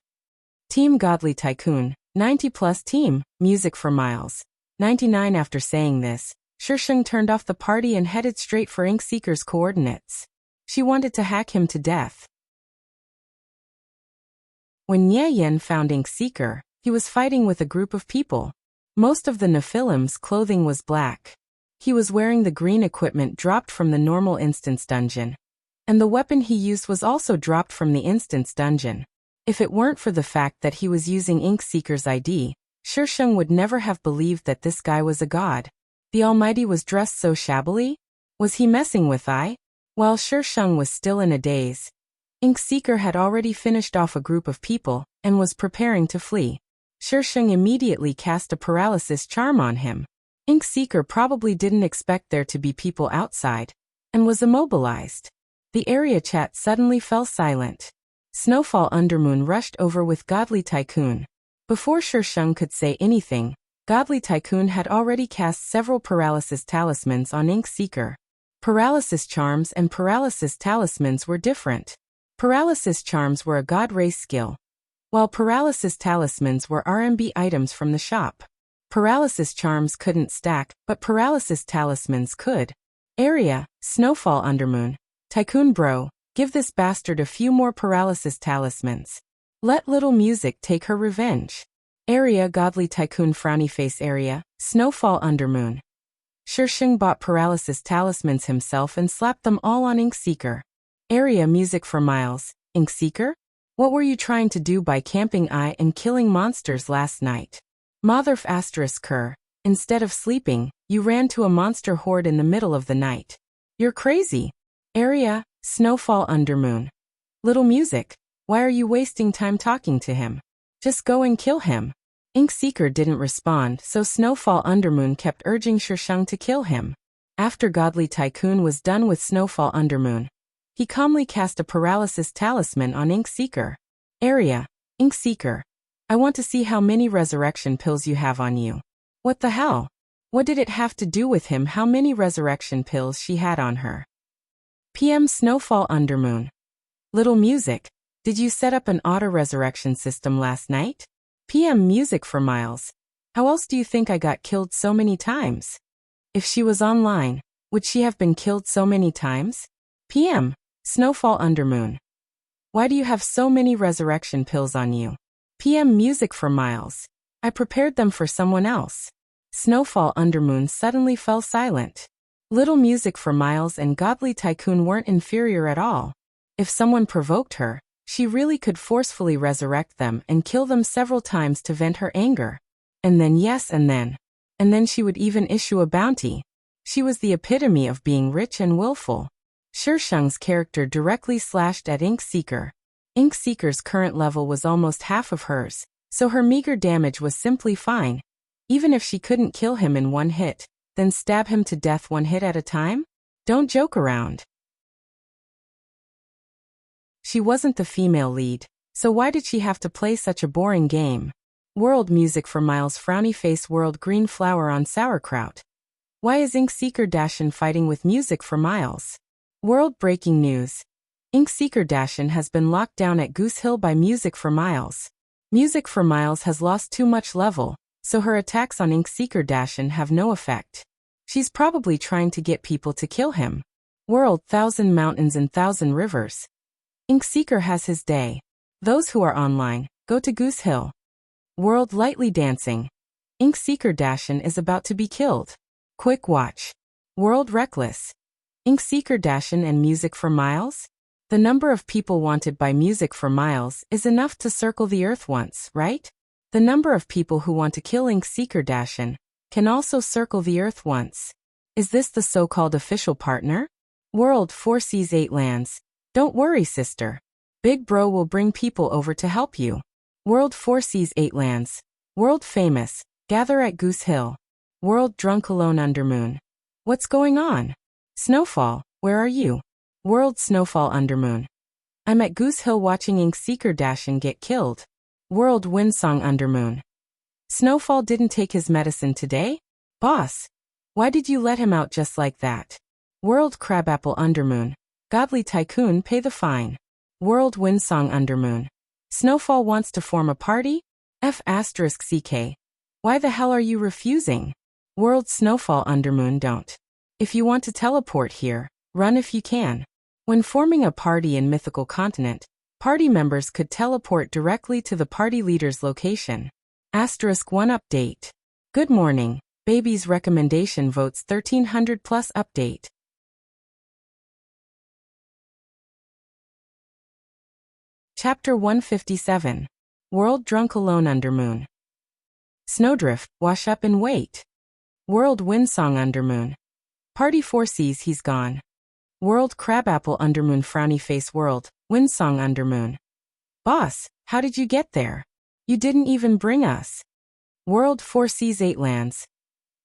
Team Godly Tycoon, 90 plus team, music for miles. 99 After saying this, Shursheng turned off the party and headed straight for Inkseeker's coordinates. She wanted to hack him to death. When Nye Yen found Inkseeker, he was fighting with a group of people. Most of the Nephilim's clothing was black. He was wearing the green equipment dropped from the normal instance dungeon. And the weapon he used was also dropped from the instance dungeon. If it weren't for the fact that he was using Inkseeker's ID, Shursheng would never have believed that this guy was a god. The Almighty was dressed so shabbily? Was he messing with I? While Shursheng was still in a daze, Inkseeker had already finished off a group of people and was preparing to flee. Shursheng immediately cast a paralysis charm on him. Inkseeker probably didn't expect there to be people outside, and was immobilized. The area chat suddenly fell silent. Snowfall Undermoon rushed over with Godly Tycoon. Before Shursheng could say anything, Godly Tycoon had already cast several paralysis talismans on Inkseeker. Paralysis charms and paralysis talismans were different. Paralysis charms were a god race skill, while paralysis talismans were RMB items from the shop. Paralysis charms couldn't stack, but paralysis talismans could. Area, Snowfall Undermoon. Tycoon Bro, give this bastard a few more paralysis talismans. Let Little Music take her revenge. Area Godly Tycoon Frowny Face Area, Snowfall Undermoon. Shursheng bought paralysis talismans himself and slapped them all on Inkseeker. Area Music for miles. Inkseeker? What were you trying to do by camping I and killing monsters last night? Motherf asterisk Kerr, instead of sleeping, you ran to a monster horde in the middle of the night. You're crazy. Area, Snowfall Undermoon. Little Music, why are you wasting time talking to him? Just go and kill him. Inkseeker didn't respond, so Snowfall Undermoon kept urging Shursheng to kill him. After Godly Tycoon was done with Snowfall Undermoon, he calmly cast a paralysis talisman on Inkseeker. Area, Inkseeker, I want to see how many resurrection pills you have on you. What the hell? What did it have to do with him how many resurrection pills she had on her? PM Snowfall Undermoon. Little Music, did you set up an auto-resurrection system last night? PM Music for miles. How else do you think I got killed so many times? If she was online, would she have been killed so many times? PM. Snowfall Undermoon. Why do you have so many resurrection pills on you? PM. Music for Miles. I prepared them for someone else. Snowfall Undermoon suddenly fell silent. Little Music for Miles and Godly Tycoon weren't inferior at all. If someone provoked her, she really could forcefully resurrect them and kill them several times to vent her anger. And then and then she would even issue a bounty. She was the epitome of being rich and willful. Shisheng's character directly slashed at Ink Seeker. Ink Seeker's current level was almost half of hers, so her meager damage was simply fine. Even if she couldn't kill him in one hit, then stab him to death one hit at a time? Don't joke around. She wasn't the female lead, so why did she have to play such a boring game? World Music for Miles. Frowny Face. World Green Flower on Sauerkraut. Why is Ink Seeker Dashin fighting with Music for Miles? World Breaking News. Ink Seeker Dashin has been locked down at Goose Hill by Music for Miles. Music for Miles has lost too much level, so her attacks on Ink Seeker Dashin have no effect. She's probably trying to get people to kill him. World 1000 Mountains and 1000 Rivers. Ink Seeker has his day. Those who are online, go to Goose Hill. World Lightly Dancing. Ink Seeker Dashin is about to be killed. Quick watch. World Reckless. Ink Seeker Dashin and Music for Miles? The number of people wanted by Music for Miles is enough to circle the earth once, right? The number of people who want to kill Ink Seeker Dashin can also circle the earth once. Is this the so-called official partner? World 4 Seas 8 Lands. Don't worry, sister. Big Bro will bring people over to help you. World 4 Seas 8 Lands. World Famous. Gather at Goose Hill. World Drunk Alone Undermoon. What's going on? Snowfall, where are you? World Snowfall Undermoon. I'm at Goose Hill watching Ink Seeker Dashin get killed. World Windsong Undermoon. Snowfall didn't take his medicine today? Boss, why did you let him out just like that? World Crabapple Undermoon. Godly Tycoon, pay the fine. World Windsong Undermoon. Snowfall wants to form a party? F***CK. Why the hell are you refusing? World Snowfall Undermoon. Don't. If you want to teleport here, run if you can. When forming a party in Mythical Continent, party members could teleport directly to the party leader's location. *1 update. Good morning. Baby's recommendation votes 1300 plus update. Chapter 157. World Drunk Alone Undermoon. Snowdrift, wash up and wait. World Windsong Undermoon. Party 4 sees he's gone. World Crabapple Undermoon. Frowny Face. World Windsong Undermoon. Boss, how did you get there? You didn't even bring us. World 4 Seas 8 Lands.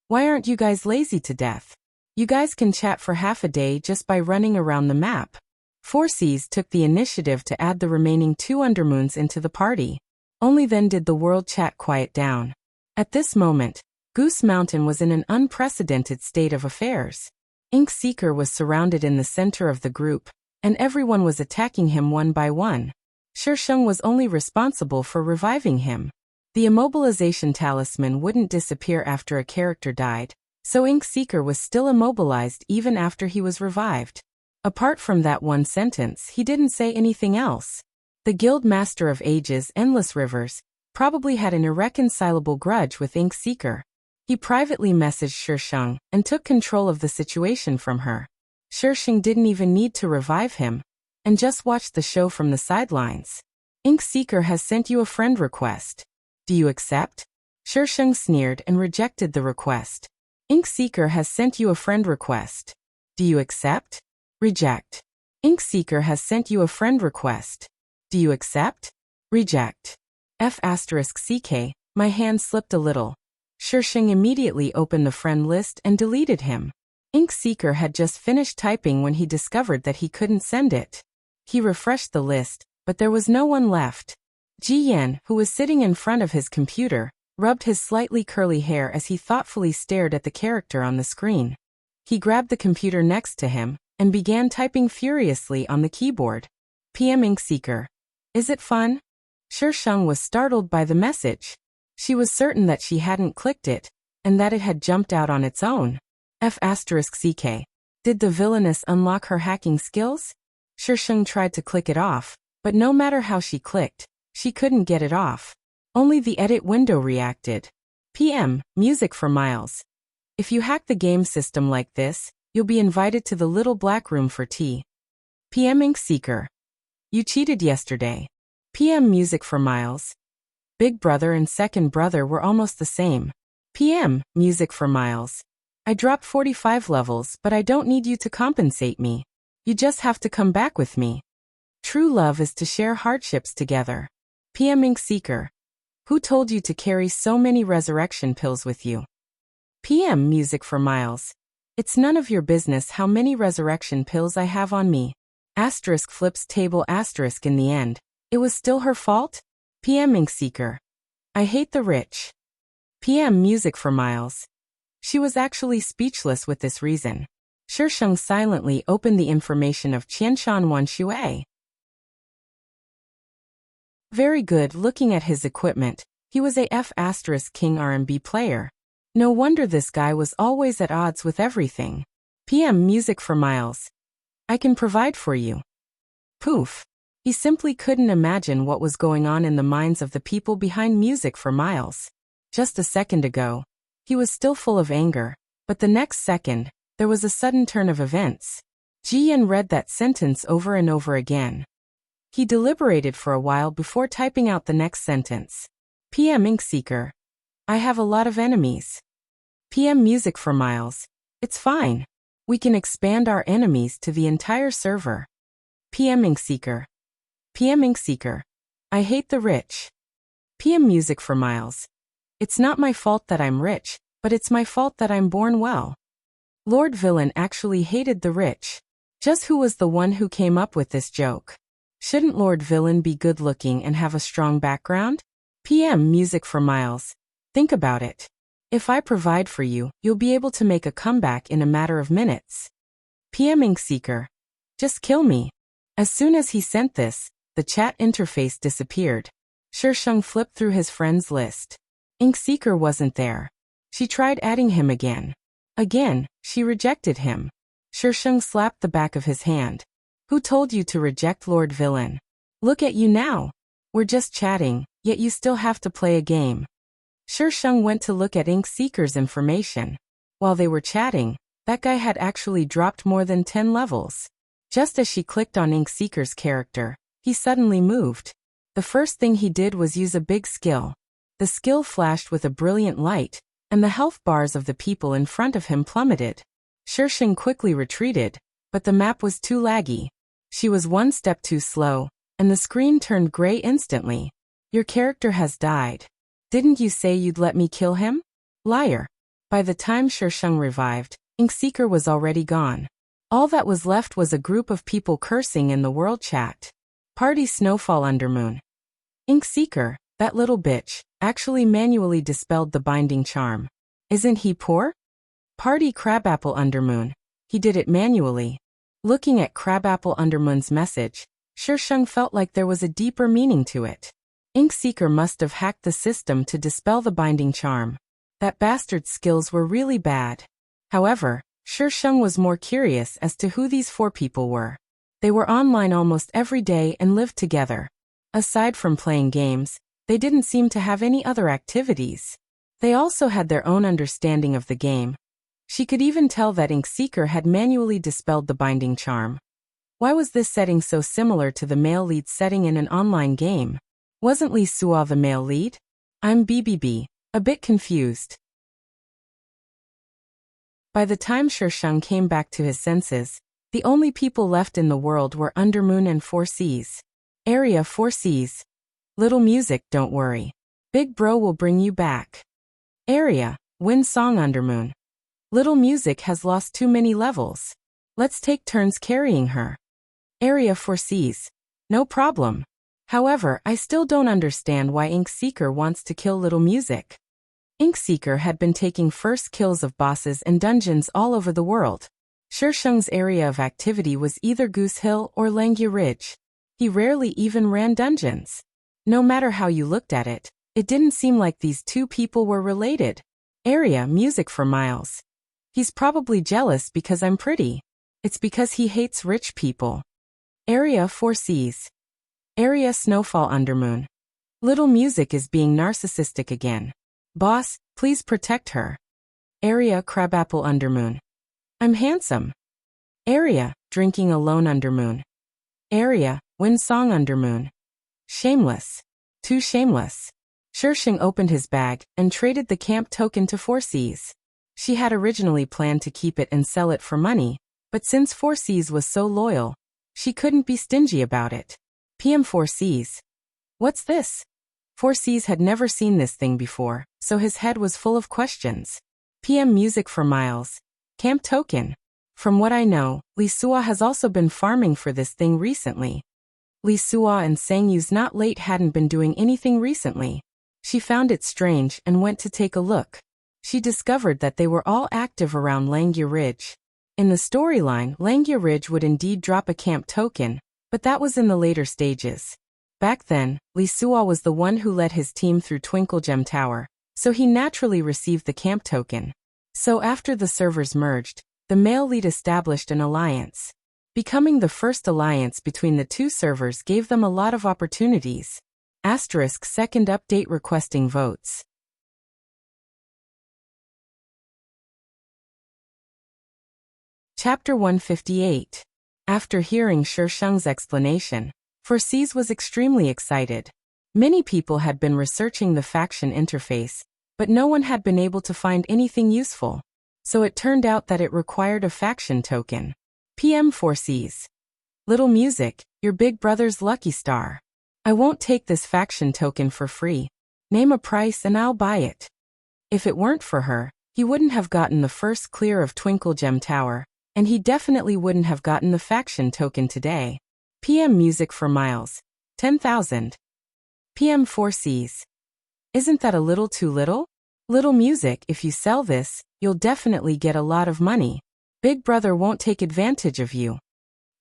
Why aren't you guys lazy to death? You guys can chat for half a day just by running around the map. 4 Seas took the initiative to add the remaining 2 Undermoons into the party. Only then did the world chat quiet down. At this moment, Goose Mountain was in an unprecedented state of affairs. Ink Seeker was surrounded in the center of the group, and everyone was attacking him one by one. Shisheng was only responsible for reviving him. The immobilization talisman wouldn't disappear after a character died, so Ink Seeker was still immobilized even after he was revived. Apart from that one sentence, he didn't say anything else. The Guild Master of Ages, Endless Rivers, probably had an irreconcilable grudge with Ink Seeker. He privately messaged Shisheng and took control of the situation from her. Shisheng didn't even need to revive him, and just watched the show from the sidelines. Ink Seeker has sent you a friend request. Do you accept? Shisheng sneered and rejected the request. Ink Seeker has sent you a friend request. Do you accept? Reject. Ink Seeker has sent you a friend request. Do you accept? Reject. F***CK, my hand slipped a little. Shisheng immediately opened the friend list and deleted him. Ink Seeker had just finished typing when he discovered that he couldn't send it. He refreshed the list, but there was no one left. Ji Yan, who was sitting in front of his computer, rubbed his slightly curly hair as he thoughtfully stared at the character on the screen. He grabbed the computer next to him and began typing furiously on the keyboard. PM Ink Seeker. Is it fun? Shisheng was startled by the message. She was certain that she hadn't clicked it, and that it had jumped out on its own. F***ck. Did the villainess unlock her hacking skills? Shisheng tried to click it off, but no matter how she clicked, she couldn't get it off. Only the edit window reacted. PM, music for Miles. If you hack the game system like this, you'll be invited to the little black room for tea. PM Ink Seeker. You cheated yesterday. PM music for Miles. Big brother and second brother were almost the same. PM music for Miles. I dropped 45 levels, but I don't need you to compensate me. You just have to come back with me. True love is to share hardships together. PM Ink Seeker. Who told you to carry so many resurrection pills with you? PM music for Miles. It's none of your business how many resurrection pills I have on me. Asterisk flips table asterisk in the end. It was still her fault? PM Ink Seeker. I hate the rich. PM music for Miles. She was actually speechless with this reason. Shisheng silently opened the information of Qianshan Wanshui. Very good. Looking at his equipment, he was a F***king R&B player. No wonder this guy was always at odds with everything. PM music for Miles. I can provide for you. Poof. He simply couldn't imagine what was going on in the minds of the people behind music for Miles. Just a second ago, he was still full of anger, but the next second, there was a sudden turn of events. Jian read that sentence over and over again. He deliberated for a while before typing out the next sentence. PM Ink Seeker. I have a lot of enemies. PM music for Miles. It's fine. We can expand our enemies to the entire server. PM Ink Seeker. PM Ink Seeker. I hate the rich. PM music for Miles. It's not my fault that I'm rich, but it's my fault that I'm born well. Lord Villain actually hated the rich. Just who was the one who came up with this joke? Shouldn't Lord Villain be good-looking and have a strong background? PM music for Miles. Think about it. If I provide for you, you'll be able to make a comeback in a matter of minutes. PM Ink Seeker. Just kill me. As soon as he sent this, the chat interface disappeared. Shisheng flipped through his friends list. Ink Seeker wasn't there. She tried adding him again. Again, she rejected him. Shisheng slapped the back of his hand. Who told you to reject Lord Villain? Look at you now. We're just chatting, yet you still have to play a game. Shisheng went to look at Ink Seeker's information. While they were chatting, that guy had actually dropped more than 10 levels. Just as she clicked on Ink Seeker's character, he suddenly moved. The first thing he did was use a big skill. The skill flashed with a brilliant light, and the health bars of the people in front of him plummeted. Shisheng quickly retreated, but the map was too laggy. She was one step too slow, and the screen turned gray instantly. Your character has died. Didn't you say you'd let me kill him? Liar. By the time Shisheng revived, Ink Seeker was already gone. All that was left was a group of people cursing in the world chat. Party Snowfall Undermoon. Ink Seeker, that little bitch, actually manually dispelled the binding charm. Isn't he poor? Party Crabapple Undermoon. He did it manually. Looking at Crabapple Undermoon's message, Shisheng felt like there was a deeper meaning to it. Ink Seeker must have hacked the system to dispel the binding charm. That bastard's skills were really bad. However, Shisheng was more curious as to who these 4 people were. They were online almost every day and lived together. Aside from playing games, they didn't seem to have any other activities. They also had their own understanding of the game. She could even tell that Ink Seeker had manually dispelled the binding charm. Why was this setting so similar to the male lead setting in an online game? Wasn't Lee Suo the male lead? I'm BBB, a bit confused. By the time Shisheng came back to his senses, the only people left in the world were Undermoon and 4Cs. Area 4Cs. Little music, don't worry. Big bro will bring you back. Area, win song Undermoon. Little music has lost too many levels. Let's take turns carrying her. Area 4Cs. No problem. However, I still don't understand why Ink Seeker wants to kill Little Music. Ink Seeker had been taking first kills of bosses and dungeons all over the world. Shisheng's area of activity was either Goose Hill or Langya Ridge. He rarely even ran dungeons. No matter how you looked at it, It didn't seem like these two people were related. Area music for Miles. He's probably jealous because I'm pretty. It's because he hates rich people. Area 4Cs. Area Snowfall Undermoon. Little Music is being narcissistic again. Boss, please protect her. Area Crabapple Undermoon. I'm handsome. Area Drinking Alone Undermoon. Area Wind Song Undermoon. Shameless. Too shameless. Shirsheng opened his bag and traded the camp token to 4Cs. She had originally planned to keep it and sell it for money, but since 4Cs was so loyal, she couldn't be stingy about it. PM 4Cs. What's this? 4Cs had never seen this thing before, so his head was full of questions. PM music for Miles. Camp token. From what I know, Li Sua has also been farming for this thing recently. Li Sua and Sang Yu's not late hadn't been doing anything recently. She found it strange and went to take a look. She discovered that they were all active around Langya Ridge. In the storyline, Langya Ridge would indeed drop a camp token, but that was in the later stages. Back then, Li Sua was the one who led his team through Twinkle Gem Tower, so he naturally received the camp token. So after the servers merged, the male lead established an alliance. Becoming the first alliance between the two servers gave them a lot of opportunities. Asterisk second update requesting votes. Chapter 158. After hearing Shirsheng's explanation, 4Cs was extremely excited. Many people had been researching the faction interface, but no one had been able to find anything useful. So it turned out that it required a faction token. PM 4Cs. Little Music, your big brother's lucky star. I won't take this faction token for free. Name a price and I'll buy it. If it weren't for her, he wouldn't have gotten the first clear of Twinkle Gem Tower, and he definitely wouldn't have gotten the faction token today. PM music for Miles. 10,000. PM 4Cs. Isn't that a little too little? Little Music, if you sell this, you'll definitely get a lot of money. Big brother won't take advantage of you.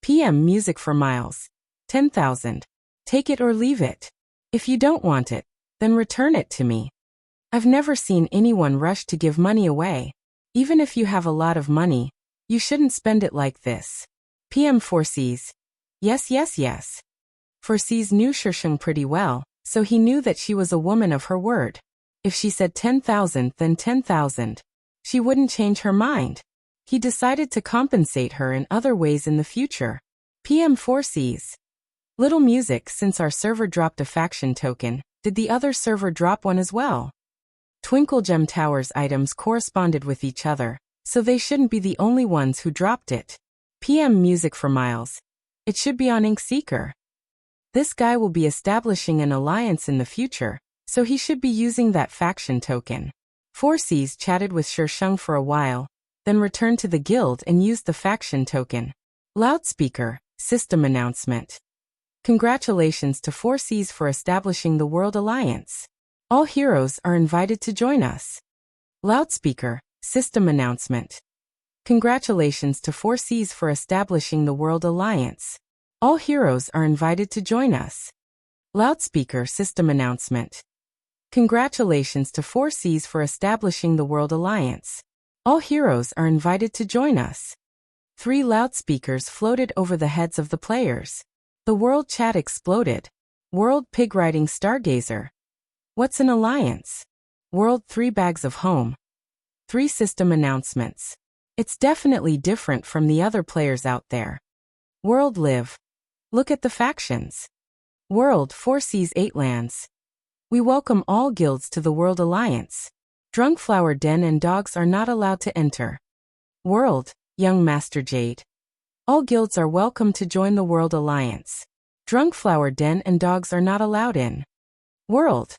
PM music for Miles. 10,000. Take it or leave it. If you don't want it, then return it to me. I've never seen anyone rush to give money away. Even if you have a lot of money, you shouldn't spend it like this. PM 4Cs. Yes, yes, yes. 4Cs knew Shirsheng pretty well, so he knew that she was a woman of her word. If she said 10,000, then 10,000. She wouldn't change her mind. He decided to compensate her in other ways in the future. PM 4Cs. Little Music, since our server dropped a faction token, did the other server drop one as well? Twinkle Gem Tower's items corresponded with each other, so they shouldn't be the only ones who dropped it. PM music for Miles. It should be on Ink Seeker. This guy will be establishing an alliance in the future, so he should be using that faction token. 4Cs chatted with Shirsheng for a while, then returned to the guild and used the faction token. Loudspeaker, system announcement. Congratulations to 4Cs for establishing the World Alliance. All heroes are invited to join us. Loudspeaker, system announcement. Congratulations to 4Cs for establishing the World Alliance. All heroes are invited to join us. Loudspeaker, system announcement. Congratulations to 4Cs for establishing the World Alliance. All heroes are invited to join us. 3 loudspeakers floated over the heads of the players. The world chat exploded. World Pig Riding Stargazer. What's an alliance? World 3 Bags of Home. 3 system announcements. It's definitely different from the other players out there. World Live. Look at the factions. World 4Cs 8 lands. We welcome all guilds to the World Alliance. Drunkflower Den and dogs are not allowed to enter. World, Young Master Jade. All guilds are welcome to join the World Alliance. Drunkflower Den and dogs are not allowed in. World.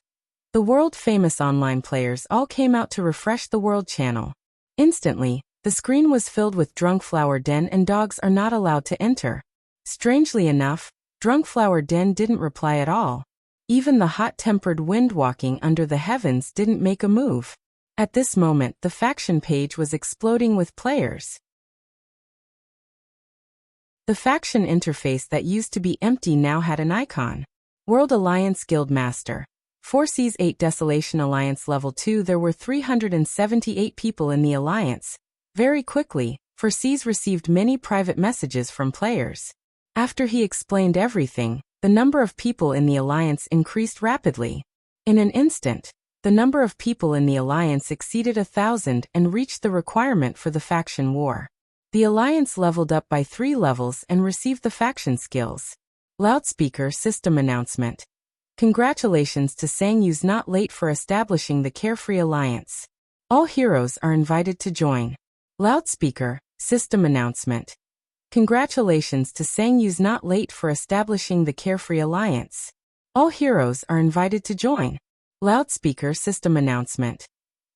The world-famous online players all came out to refresh the World channel. Instantly, the screen was filled with Drunkflower Den and dogs are not allowed to enter. Strangely enough, Drunkflower Den didn't reply at all. Even the hot-tempered wind walking under the heavens didn't make a move. At this moment, the faction page was exploding with players. The faction interface that used to be empty now had an icon. World Alliance Guild Master. 4C's 8 Desolation Alliance Level 2. There were 378 people in the alliance. Very quickly, 4C's received many private messages from players. After he explained everything, the number of people in the alliance increased rapidly. In an instant, the number of people in the alliance exceeded 1,000 and reached the requirement for the faction war. The alliance leveled up by 3 levels and received the faction skills. Loudspeaker system announcement. Congratulations to Sangyu's not late for establishing the Carefree Alliance. All heroes are invited to join. Loudspeaker system announcement. Congratulations to Sangyu's not late for establishing the Carefree Alliance. All heroes are invited to join. Loudspeaker system announcement.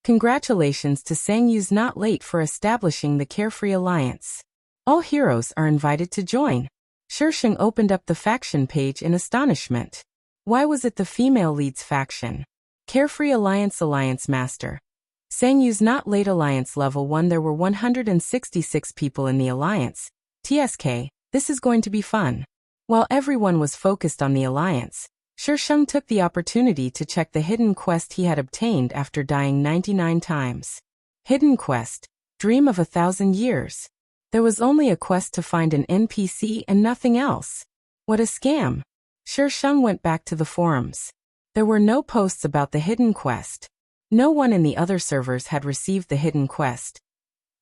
Congratulations to Sangyu's not late for establishing the Carefree Alliance. All heroes are invited to join. Shisheng opened up the faction page in astonishment. Why was it the female leads faction? Carefree Alliance Master. Sangyu's not late Alliance Level 1. There were 166 people in the alliance. TSK, this is going to be fun. While everyone was focused on the alliance, Shisheng took the opportunity to check the hidden quest he had obtained after dying 99 times. Hidden quest, Dream of 1,000 Years. There was only a quest to find an NPC and nothing else. What a scam. Shisheng went back to the forums. There were no posts about the hidden quest. No one in the other servers had received the hidden quest.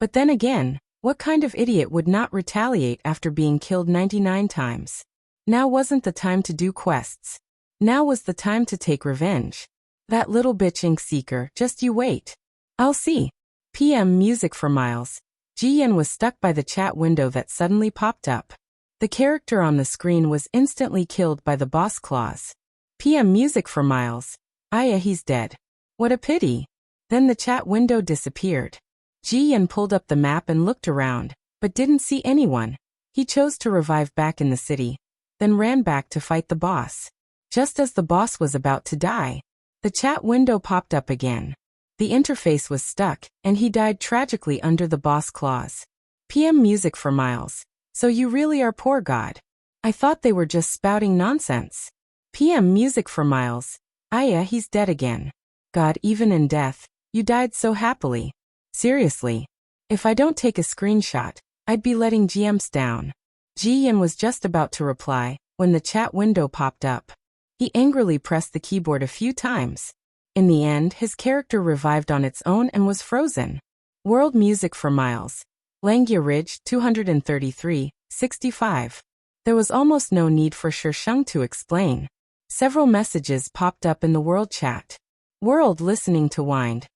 But then again, what kind of idiot would not retaliate after being killed 99 times? Now wasn't the time to do quests. Now was the time to take revenge. That little bitch Ink Seeker, just you wait. I'll see. PM Music for Miles. Jiyan was stuck by the chat window that suddenly popped up. The character on the screen was instantly killed by the boss claws. PM Music for Miles. Yeah, he's dead. What a pity. Then the chat window disappeared. Jiyan pulled up the map and looked around, but didn't see anyone. He chose to revive back in the city, then ran back to fight the boss. Just as the boss was about to die, the chat window popped up again. The interface was stuck, and he died tragically under the boss claws. PM Music for Miles. So you really are poor God. I thought they were just spouting nonsense. PM Music for Miles. Yeah, he's dead again. God, even in death, you died so happily. Seriously. If I don't take a screenshot, I'd be letting GMs down. Jiyan was just about to reply, when the chat window popped up. He angrily pressed the keyboard a few times. In the end, his character revived on its own and was frozen. World Music for Miles. Langya Ridge, 233, 65. There was almost no need for Shisheng to explain. Several messages popped up in the world chat. World listening to wind.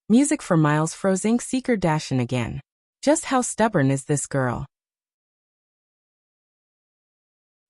Music for Miles froze Ink Seeker Dashin again. Just how stubborn is this girl?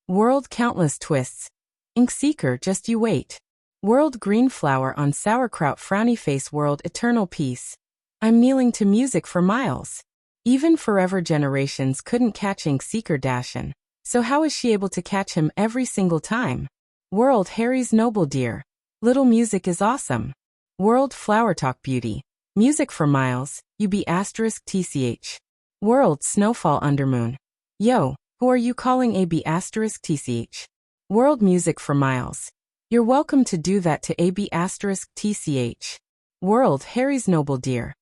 World Countless Twists. Ink Seeker, just you wait. World Green Flower on Sauerkraut Frowny Face. World Eternal Peace. I'm kneeling to Music for Miles. Even Forever Generations couldn't catch Ink Seeker Dashin, so how is she able to catch him every single time? World Harry's Noble Deer. Little Music is awesome. World Flower Talk Beauty. Music for Miles, UB *TCH. World Snowfall Undermoon. Yo, who are you calling AB *TCH? World Music for Miles. You're welcome to do that to AB *TCH. World Harry's Noble Deer.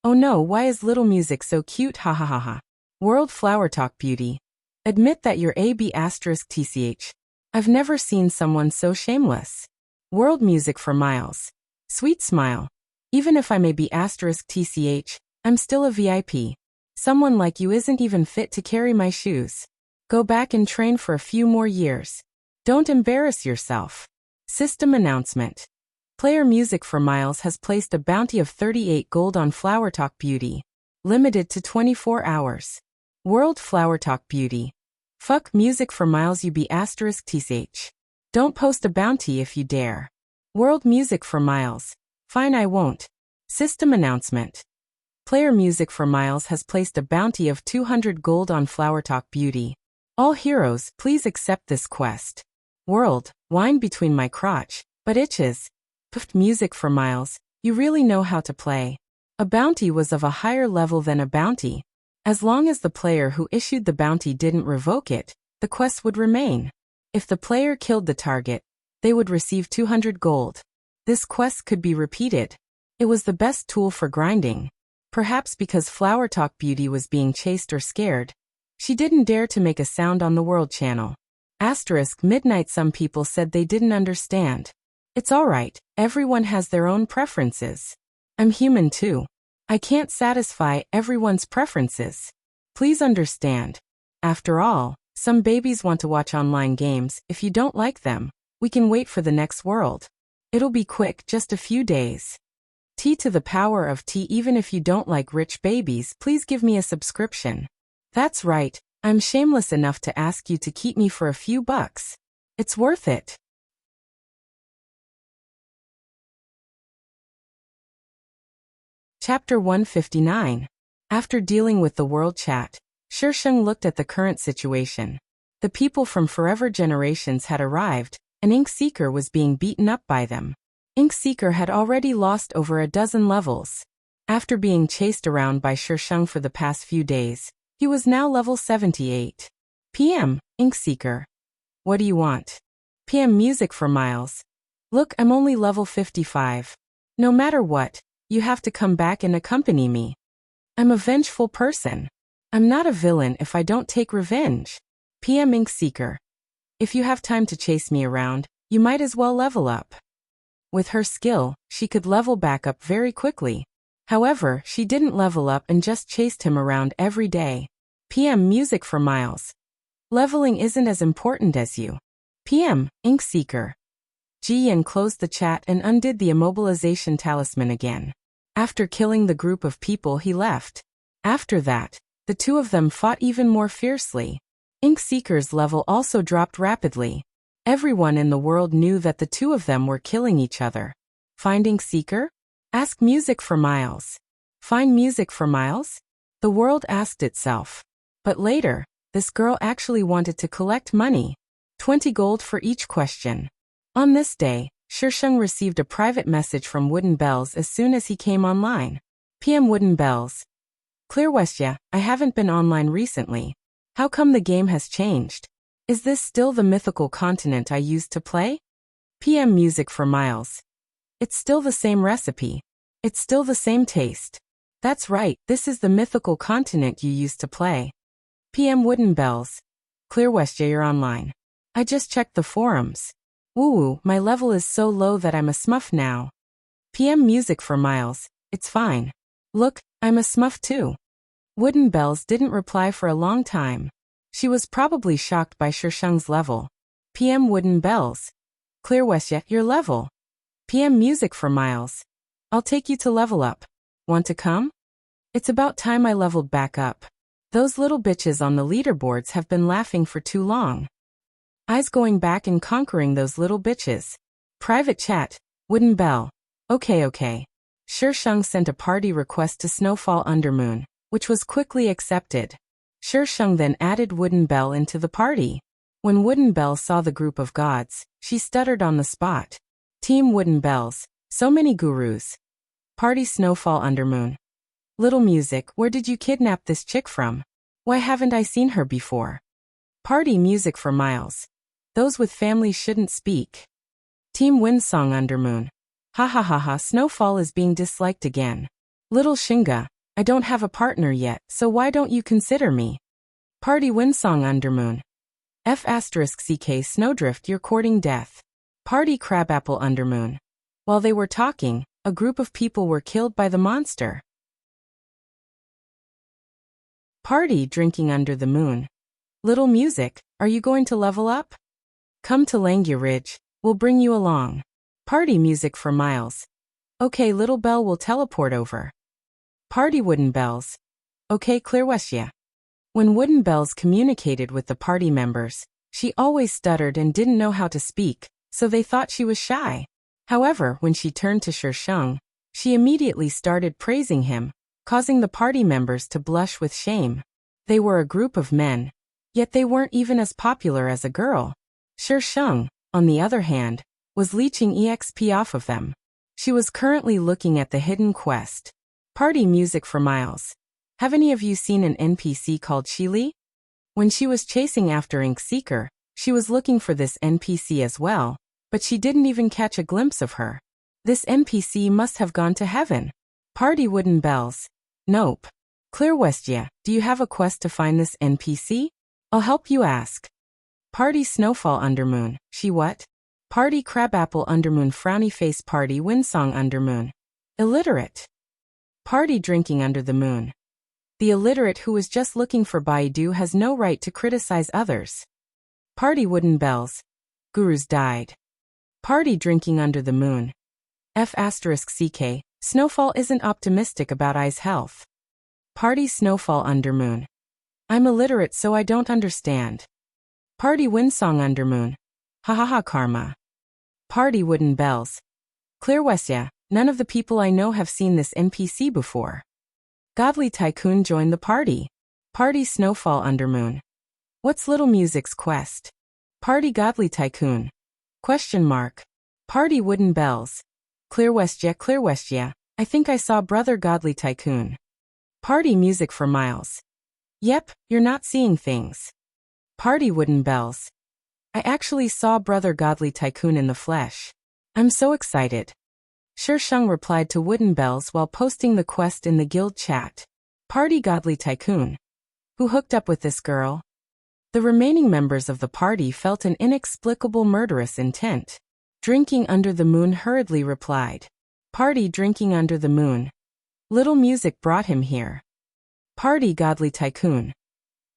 Oh no, why is Little Music so cute, ha ha ha ha. World Flower Talk Beauty. Admit that you're AB *TCH. I've never seen someone so shameless. World Music for Miles. Sweet smile. Even if I may be *TCH, I'm still a VIP. Someone like you isn't even fit to carry my shoes. Go back and train for a few more years. Don't embarrass yourself. System announcement. Player Music for Miles has placed a bounty of 38 gold on Flower Talk Beauty. Limited to 24 hours. World Flower Talk Beauty. Fuck Music for Miles UB *TCH. Don't post a bounty if you dare. World Music for Miles. Fine, I won't. System announcement. Player Music for Miles has placed a bounty of 200 gold on Flower Talk Beauty. All heroes, please accept this quest. World, wine between my crotch, but itches. Puffed Music for Miles, you really know how to play. A bounty was of a higher level than a bounty. As long as the player who issued the bounty didn't revoke it, the quest would remain. If the player killed the target, they would receive 200 gold. This quest could be repeated. It was the best tool for grinding. Perhaps because Flower Talk Beauty was being chased or scared, she didn't dare to make a sound on the World Channel. Midnight. Some people said they didn't understand. It's alright, everyone has their own preferences. I'm human too. I can't satisfy everyone's preferences. Please understand. After all, some babies want to watch online games. If you don't like them, we can wait for the next world. It'll be quick, just a few days. T to the power of T. Even if you don't like rich babies, please give me a subscription. That's right, I'm shameless enough to ask you to keep me for a few bucks. It's worth it. Chapter 159. After dealing with the world chat, Shisheng looked at the current situation. The people from forever generations had arrived, and Ink Seeker was being beaten up by them. Ink Seeker had already lost over a dozen levels. After being chased around by Shisheng for the past few days, he was now level 78. PM, Ink Seeker. What do you want? PM music for Miles. Look, I'm only level 55. No matter what, you have to come back and accompany me. I'm a vengeful person. I'm not a villain if I don't take revenge. PM Ink Seeker. If you have time to chase me around, you might as well level up. With her skill, she could level back up very quickly. However, she didn't level up and just chased him around every day. PM music for Miles. Leveling isn't as important as you. PM, Ink Seeker. Ji-Yen closed the chat and undid the immobilization talisman again. After killing the group of people, he left. After that, the two of them fought even more fiercely. Ink Seeker's level also dropped rapidly. Everyone in the world knew that the two of them were killing each other. Find Ink Seeker? Ask music for Miles. Find music for Miles? The world asked itself. But later, this girl actually wanted to collect money. 20 gold for each question. On this day, Shisheng received a private message from Wooden Bells as soon as he came online. PM Wooden Bells. Clear Westya, I haven't been online recently. How come the game has changed? Is this still the mythical continent I used to play? PM music for Miles. It's still the same recipe. It's still the same taste. That's right, this is the mythical continent you used to play. PM Wooden Bells. Clear Westya, you're online. I just checked the forums. Woo-woo, my level is so low that I'm a smurf now. PM music for Miles. It's fine. Look, I'm a smurf too. Wooden Bells didn't reply for a long time. She was probably shocked by Shisheng's level. PM Wooden Bells. Clear Westya, your level. PM music for Miles. I'll take you to level up. Want to come? It's about time I leveled back up. Those little bitches on the leaderboards have been laughing for too long. I's going back and conquering those little bitches. Private chat. Wooden Bell. Okay. Shisheng sent a party request to Snowfall Undermoon, which was quickly accepted. Shisheng then added Wooden Bell into the party. When Wooden Bell saw the group of gods, she stuttered on the spot. Team Wooden Bells. So many gurus. Party Snowfall Undermoon. Little music, where did you kidnap this chick from? Why haven't I seen her before? Party music for Miles. Those with families shouldn't speak. Team Windsong Undermoon. Ha, Snowfall is being disliked again. Little Shinga, I don't have a partner yet, so why don't you consider me? Party Windsong Undermoon. F*CK Snowdrift, you're courting death. Party Crabapple Undermoon. While they were talking, a group of people were killed by the monster. Party Drinking Under the Moon. Little music, are you going to level up? Come to Langya Ridge, we'll bring you along. Party music for Miles. Okay, Little Bell will teleport over. Party Wooden Bells. Okay, Clear Westya. When Wooden Bells communicated with the party members, she always stuttered and didn't know how to speak, so they thought she was shy. However, when she turned to Shisheng, she immediately started praising him, causing the party members to blush with shame. They were a group of men, yet they weren't even as popular as a girl. Shisheng, on the other hand, was leeching EXP off of them. She was currently looking at the hidden quest. Party music for Miles. Have any of you seen an NPC called Shili? When she was chasing after Ink Seeker, she was looking for this NPC as well, but she didn't even catch a glimpse of her. This NPC must have gone to heaven. Party wooden bells. Nope. Clear Westia, do you have a quest to find this NPC? I'll help you ask. Party snowfall undermoon. She what? Party crabapple undermoon frowny face party windsong undermoon. Illiterate. Party drinking under the moon. The illiterate who was just looking for Baidu has no right to criticize others. Party wooden bells. Gurus died. Party drinking under the moon. F*CK, snowfall isn't optimistic about I's health. Party snowfall undermoon. I'm illiterate so I don't understand. Party windsong undermoon. Hahaha karma. Party wooden bells. Clear Westia, none of the people I know have seen this NPC before. Godly Tycoon joined the party. Party snowfall undermoon. What's Little Music's quest? Party Godly Tycoon. Question mark. Party wooden bells. Clear Westia, I think I saw Brother Godly Tycoon. Party music for miles. Yep, you're not seeing things. Party wooden bells. I actually saw Brother Godly Tycoon in the flesh. I'm so excited. Sheng replied to Wooden Bells while posting the quest in the guild chat. Party Godly Tycoon. Who hooked up with this girl? The remaining members of the party felt an inexplicable murderous intent. Drinking under the moon hurriedly replied. Party drinking under the moon. Little music brought him here. Party Godly Tycoon.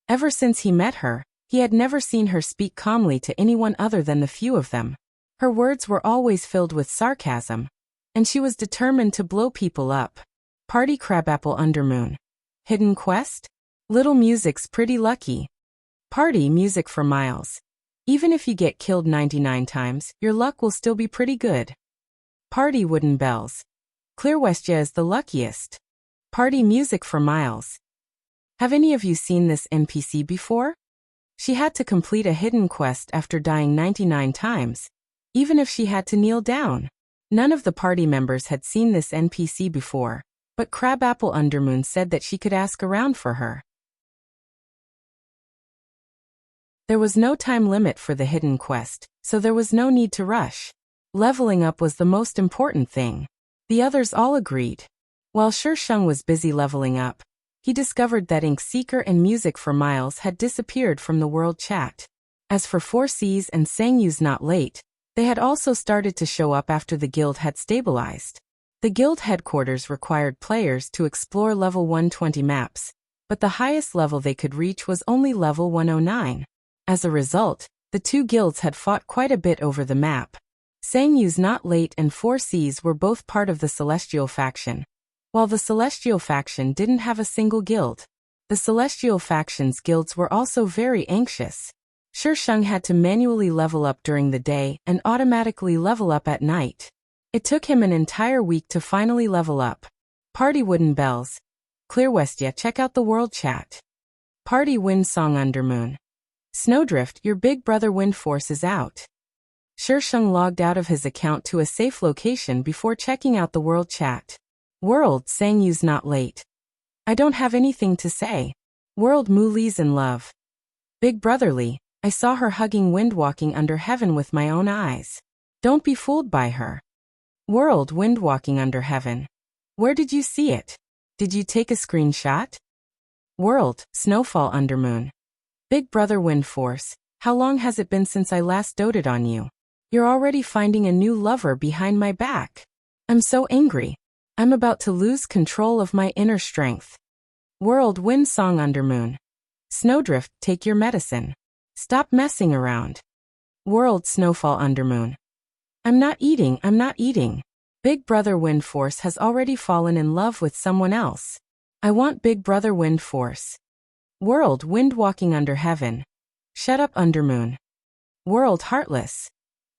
Ever since he met her, he had never seen her speak calmly to anyone other than the few of them. Her words were always filled with sarcasm, and she was determined to blow people up. Party Crabapple Undermoon. Hidden quest? Little music's pretty lucky. Party music for miles. Even if you get killed 99 times, your luck will still be pretty good. Party wooden bells. Clear Westia is the luckiest. Party music for miles. Have any of you seen this NPC before? She had to complete a hidden quest after dying 99 times, even if she had to kneel down. None of the party members had seen this NPC before, but Crabapple Undermoon said that she could ask around for her. There was no time limit for the hidden quest, so there was no need to rush. Leveling up was the most important thing. The others all agreed. While Sheng was busy leveling up, he discovered that Ink Seeker and Music for Miles had disappeared from the world chat. As for 4C's and Sangyu's Not Late, they had also started to show up after the guild had stabilized. The guild headquarters required players to explore level 120 maps, but the highest level they could reach was only level 109. As a result, the two guilds had fought quite a bit over the map. Sangyu's Not Late and 4C's were both part of the Celestial faction. While the Celestial faction didn't have a single guild, the Celestial faction's guilds were also very anxious. Sheng had to manually level up during the day and automatically level up at night. It took him an entire week to finally level up. Party Wooden Bells. Clear Westia, check out the world chat. Party Wind Song Undermoon. Snowdrift, your big brother Wind Force is out. Sheng logged out of his account to a safe location before checking out the world chat. World, Sangyu's Not Late. I don't have anything to say. World, Muli's in love. Big Brotherly, I saw her hugging Wind walking under heaven with my own eyes. Don't be fooled by her. World, Wind walking under heaven. Where did you see it? Did you take a screenshot? World, Snowfall Undermoon. Big Brother Wind Force, how long has it been since I last doted on you? You're already finding a new lover behind my back. I'm so angry. I'm about to lose control of my inner strength. World Wind Song Undermoon. Snowdrift, take your medicine. Stop messing around. World Snowfall Undermoon. I'm not eating. Big Brother Wind Force has already fallen in love with someone else. I want Big Brother Wind Force. World Wind Walking Under Heaven. Shut up Undermoon. World Heartless.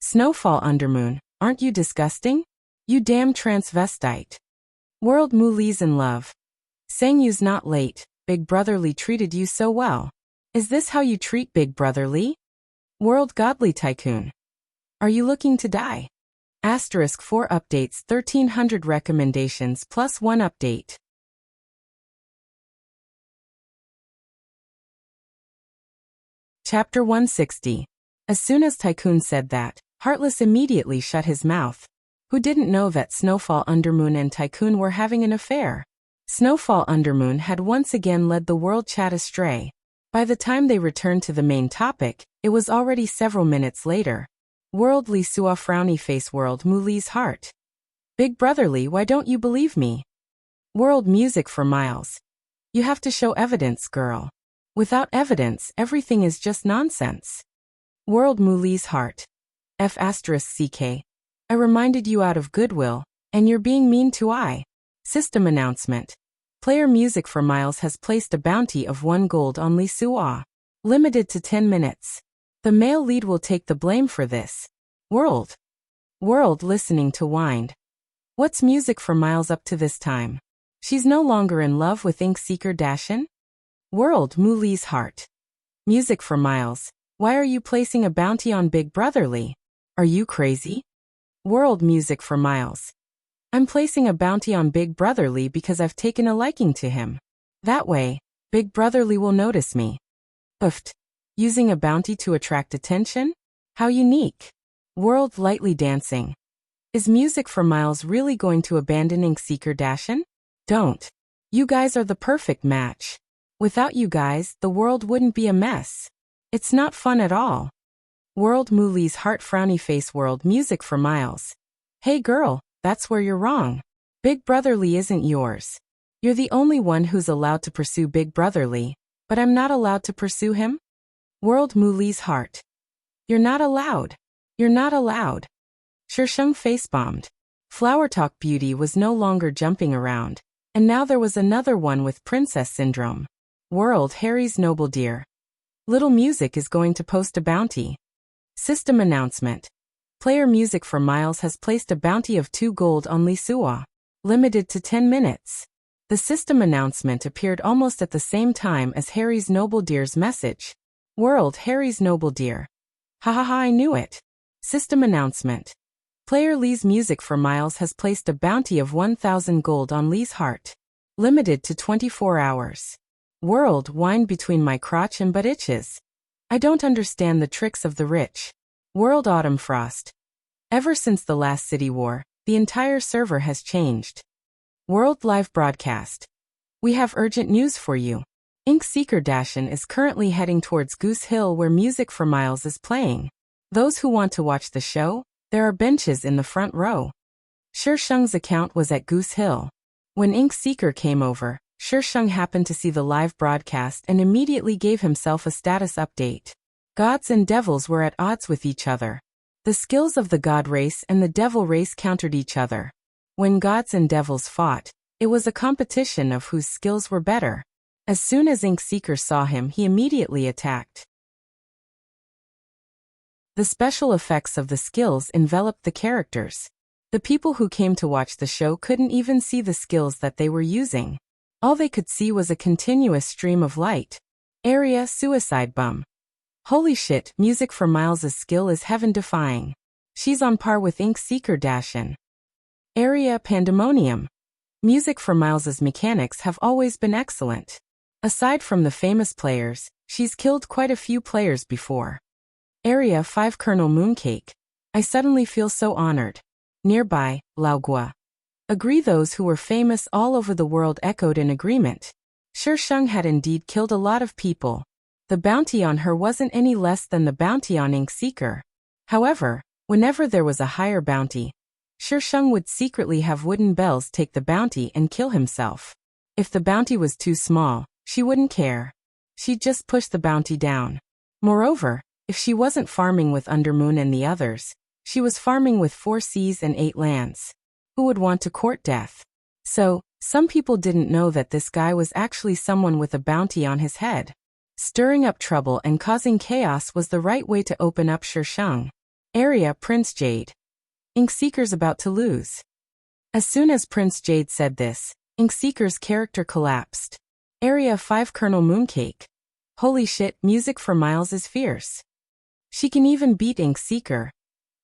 Snowfall Undermoon, aren't you disgusting? You damn transvestite. World Muli's in love. Sangyu's Not Late, Big Brotherly treated you so well. Is this how you treat Big Brotherly? World Godly Tycoon. Are you looking to die? Asterisk 4 updates 1300 recommendations plus 1 update. Chapter 160. As soon as Tycoon said that, Heartless immediately shut his mouth. Who didn't know that Snowfall Undermoon and Tycoon were having an affair? Snowfall Undermoon had once again led the world chat astray. By the time they returned to the main topic, it was already several minutes later. World Li Sua Frowny Face World Mu Li's Heart. Big Brotherly, why don't you believe me? World Music for Miles. You have to show evidence, girl. Without evidence, everything is just nonsense. World Mu Li's Heart. F*CK. I reminded you out of goodwill, and you're being mean to I. System announcement. Player Music for Miles has placed a bounty of 1 gold on Li Sua. Limited to 10 minutes. The male lead will take the blame for this. World listening to Wind. What's Music for Miles up to this time? She's no longer in love with Ink Seeker Dashin? World Mu Li's Heart. Music for Miles. Why are you placing a bounty on Big Brotherly? Are you crazy? World Music for Miles. I'm placing a bounty on Big Brotherly because I've taken a liking to him. That way, Big Brotherly will notice me. Oofed. Using a bounty to attract attention? How unique. World Lightly Dancing. Is Music for Miles really going to abandon Ink Seeker Dashin? Don't. You guys are the perfect match. Without you guys, the world wouldn't be a mess. It's not fun at all. World Mu Li's Heart Frowny Face World Music for Miles. Hey girl, that's where you're wrong. Big Brotherly isn't yours. You're the only one who's allowed to pursue Big Brotherly, but I'm not allowed to pursue him? World Mu Li's Heart. You're not allowed. You're not allowed. Shisheng face-bombed. Flower Talk Beauty was no longer jumping around, and now there was another one with Princess Syndrome. World Harry's Noble Dear. Little Music is going to post a bounty. System announcement. Player Music for Miles has placed a bounty of 2 gold on Li Sua. Limited to 10 minutes. The system announcement appeared almost at the same time as Harry's Noble Dear's message. World Harry's Noble Dear. Hahaha, I knew it. System announcement. Player Li's Music for Miles has placed a bounty of 1,000 gold on Li's heart. Limited to 24 hours. World Wine between my crotch and butt itches. I don't understand the tricks of the rich. World Autumn Frost. Ever since the last city war, the entire server has changed. World Live Broadcast. We have urgent news for you. Ink Seeker Dashin is currently heading towards Goose Hill where Music for Miles is playing. Those who want to watch the show, there are benches in the front row. Shisheng's account was at Goose Hill. When Ink Seeker came over, Shisheng happened to see the live broadcast and immediately gave himself a status update. Gods and devils were at odds with each other. The skills of the god race and the devil race countered each other. When gods and devils fought, it was a competition of whose skills were better. As soon as Ink Seeker saw him, he immediately attacked. The special effects of the skills enveloped the characters. The people who came to watch the show couldn't even see the skills that they were using. All they could see was a continuous stream of light. Area Suicide Bum. Holy shit, Music for Miles' skill is heaven-defying. She's on par with Ink Seeker Dashin. Area Pandemonium. Music for Miles' mechanics have always been excellent. Aside from the famous players, she's killed quite a few players before. Area 5 Colonel Mooncake. I suddenly feel so honored. Nearby, Laogua. Agree, those who were famous all over the world echoed in agreement. Shisheng had indeed killed a lot of people. The bounty on her wasn't any less than the bounty on Ink Seeker. However, whenever there was a higher bounty, Shisheng would secretly have Wooden Bells take the bounty and kill himself. If the bounty was too small, she wouldn't care. She'd just push the bounty down. Moreover, if she wasn't farming with Undermoon and the others, she was farming with 4 seas and 8 lands. Who would want to court death? So, some people didn't know that this guy was actually someone with a bounty on his head. Stirring up trouble and causing chaos was the right way to open up Shisheng. Area Prince Jade. Ink Seeker's about to lose. As soon as Prince Jade said this, Ink Seeker's character collapsed. Area 5 Colonel Mooncake. Holy shit, Music for Miles is fierce. She can even beat Ink Seeker.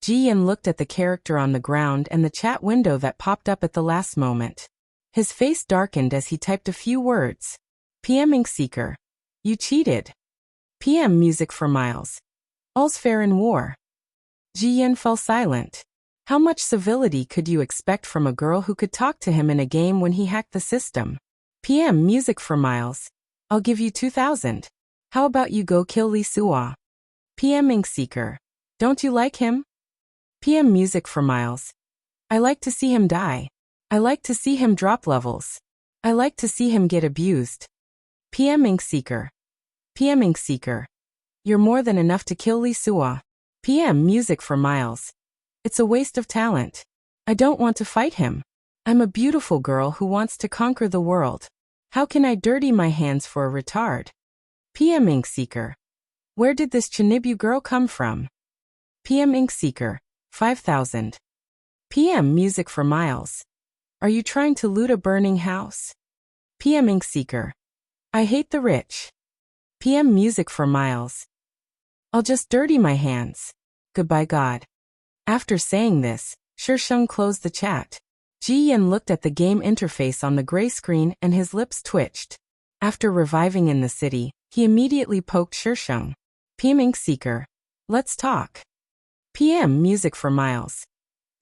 Jian looked at the character on the ground and the chat window that popped up at the last moment. His face darkened as he typed a few words. PM Ink Seeker. You cheated. PM Music for Miles. All's fair in war. Jian fell silent. How much civility could you expect from a girl who could talk to him in a game when he hacked the system? PM music for Miles. I'll give you 2,000. How about you go kill Lee Suwa? PM Ink Seeker. Don't you like him? PM music for Miles. I like to see him die. I like to see him drop levels. I like to see him get abused. PM Ink Seeker. PM Ink Seeker. You're more than enough to kill Lee Suwa. PM music for Miles. It's a waste of talent. I don't want to fight him. I'm a beautiful girl who wants to conquer the world. How can I dirty my hands for a retard? PM Ink Seeker. Where did this Chinibu girl come from? PM Ink Seeker. 5,000. PM music for Miles. Are you trying to loot a burning house? PM Ink Seeker. I hate the rich. PM music for Miles. I'll just dirty my hands. Goodbye God. After saying this, Shisheng closed the chat. Ji Yan looked at the game interface on the gray screen and his lips twitched. After reviving in the city, he immediately poked Shisheng. PM Ink Seeker. Let's talk. PM music for Miles.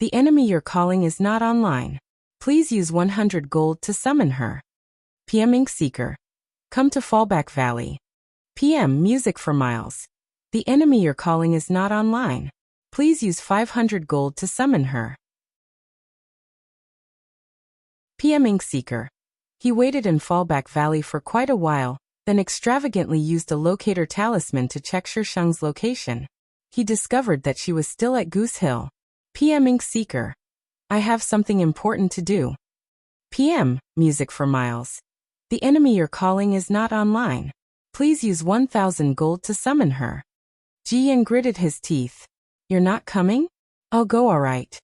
The enemy you're calling is not online. Please use 100 gold to summon her. PM Ink Seeker. Come to Fallback Valley. PM music for Miles. The enemy you're calling is not online. Please use 500 gold to summon her. PM Ink Seeker. He waited in Fallback Valley for quite a while, then extravagantly used a locator talisman to check Shisheng's location. He discovered that she was still at Goose Hill. PM Ink Seeker. I have something important to do. PM music for Miles. The enemy you're calling is not online. Please use 1,000 gold to summon her. Ji Yan gritted his teeth. You're not coming? I'll go alright.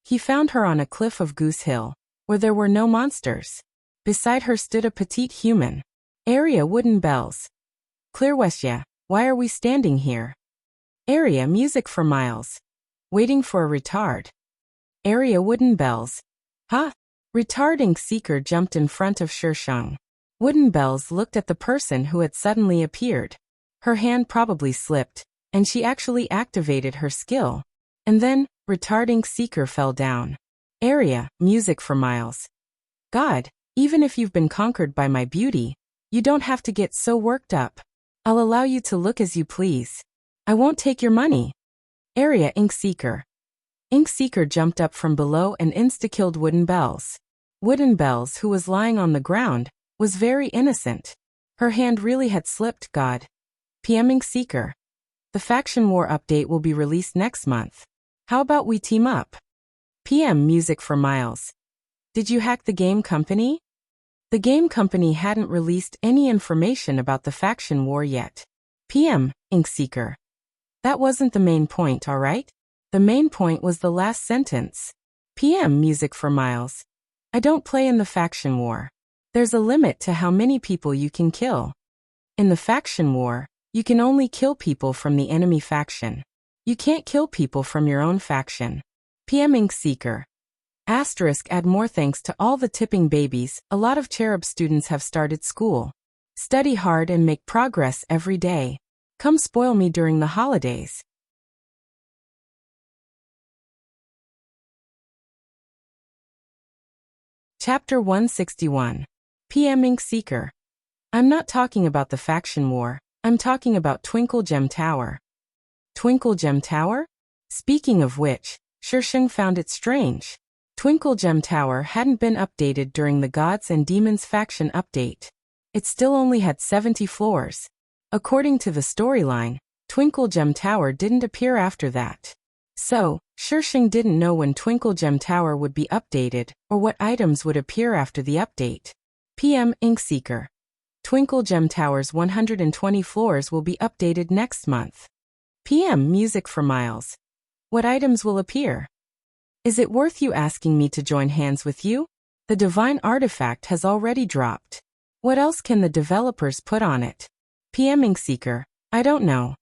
He found her on a cliff of Goose Hill, where there were no monsters. Beside her stood a petite human. Area wooden bells. Clearwestya, why are we standing here? Area music for Miles. Waiting for a retard. Area wooden bells. Huh? Retard Ink Seeker jumped in front of Shisheng. Wooden bells looked at the person who had suddenly appeared. Her hand probably slipped, and she actually activated her skill. And then, Retard Ink Seeker fell down. Area music for Miles. God, even if you've been conquered by my beauty, you don't have to get so worked up. I'll allow you to look as you please. I won't take your money. Area Ink Seeker. Ink Seeker jumped up from below and insta-killed Wooden Bells. Wooden Bells, who was lying on the ground, was very innocent. Her hand really had slipped. God. PM Ink Seeker. The Faction War update will be released next month. How about we team up? PM music for Miles. Did you hack the game company? The game company hadn't released any information about the Faction War yet. PM Ink Seeker. That wasn't the main point, alright? The main point was the last sentence. PM music for Miles. I don't play in the Faction War. There's a limit to how many people you can kill. In the Faction War, you can only kill people from the enemy faction. You can't kill people from your own faction. PM Ink Seeker. Asterisk add more thanks to all the tipping babies, a lot of Cherub students have started school. Study hard and make progress every day. Come spoil me during the holidays. Chapter 161. PM Ink Seeker. I'm not talking about the Faction War, I'm talking about Twinkle Gem Tower. Twinkle Gem Tower? Speaking of which, Shisheng found it strange. Twinkle Gem Tower hadn't been updated during the Gods and Demons faction update. It still only had 70 floors. According to the storyline, Twinkle Gem Tower didn't appear after that. So, Shisheng didn't know when Twinkle Gem Tower would be updated, or what items would appear after the update. PM Ink Seeker. Twinkle Gem Tower's 120 floors will be updated next month. PM music for Miles. What items will appear? Is it worth you asking me to join hands with you? The divine artifact has already dropped. What else can the developers put on it? PM Ink Seeker. I don't know.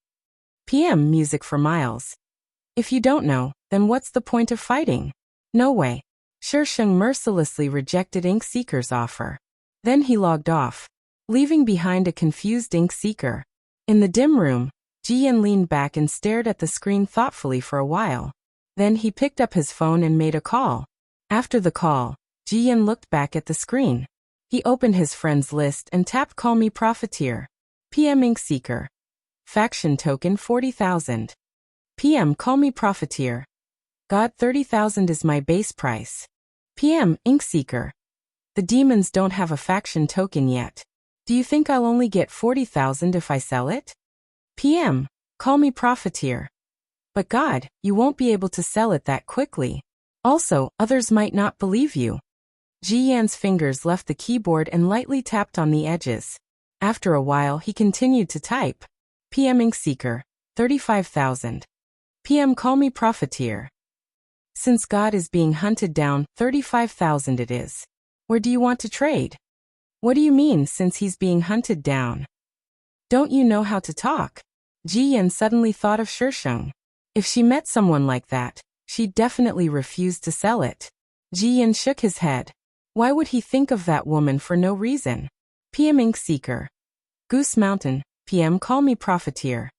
PM music for Miles. If you don't know, then what's the point of fighting? No way. Shisheng mercilessly rejected Ink Seeker's offer. Then he logged off, leaving behind a confused Ink Seeker. In the dim room, Ji Yan leaned back and stared at the screen thoughtfully for a while. Then he picked up his phone and made a call. After the call, Jiyan looked back at the screen. He opened his friends list and tapped Call Me Profiteer. PM Ink Seeker. Faction token 40,000. PM Call Me Profiteer. God 30,000 is my base price. PM Ink Seeker. The demons don't have a faction token yet. Do you think I'll only get 40,000 if I sell it? PM Call Me Profiteer. But God, you won't be able to sell it that quickly. Also, others might not believe you. Ji Yan's fingers left the keyboard and lightly tapped on the edges. After a while he continued to type. PM Ink Seeker, 35,000. PM Call Me Profiteer. Since God is being hunted down, 35,000 it is. Where do you want to trade? What do you mean since he's being hunted down? Don't you know how to talk? Ji Yan suddenly thought of Shisheng. If she met someone like that, she'd definitely refuse to sell it. Ji Yan shook his head. Why would he think of that woman for no reason? PM Ink Seeker. Goose Mountain, PM Call Me Profiteer.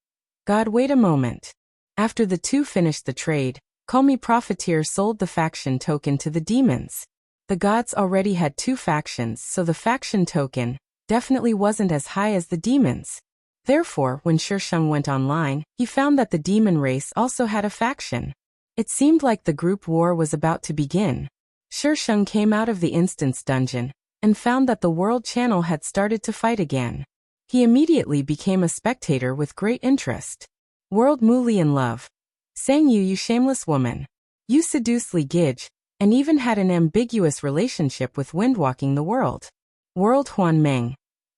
God, wait a moment. After the two finished the trade, Call Me Profiteer sold the faction token to the demons. The gods already had two factions, so the faction token definitely wasn't as high as the demons. Therefore, when Shisheng went online, he found that the demon race also had a faction. It seemed like the group war was about to begin. Shisheng came out of the instance dungeon and found that the world channel had started to fight again. He immediately became a spectator with great interest. World Muli in love. Sang you shameless woman. You seduced Li Gij, and even had an ambiguous relationship with Windwalking the World. World Huan Meng.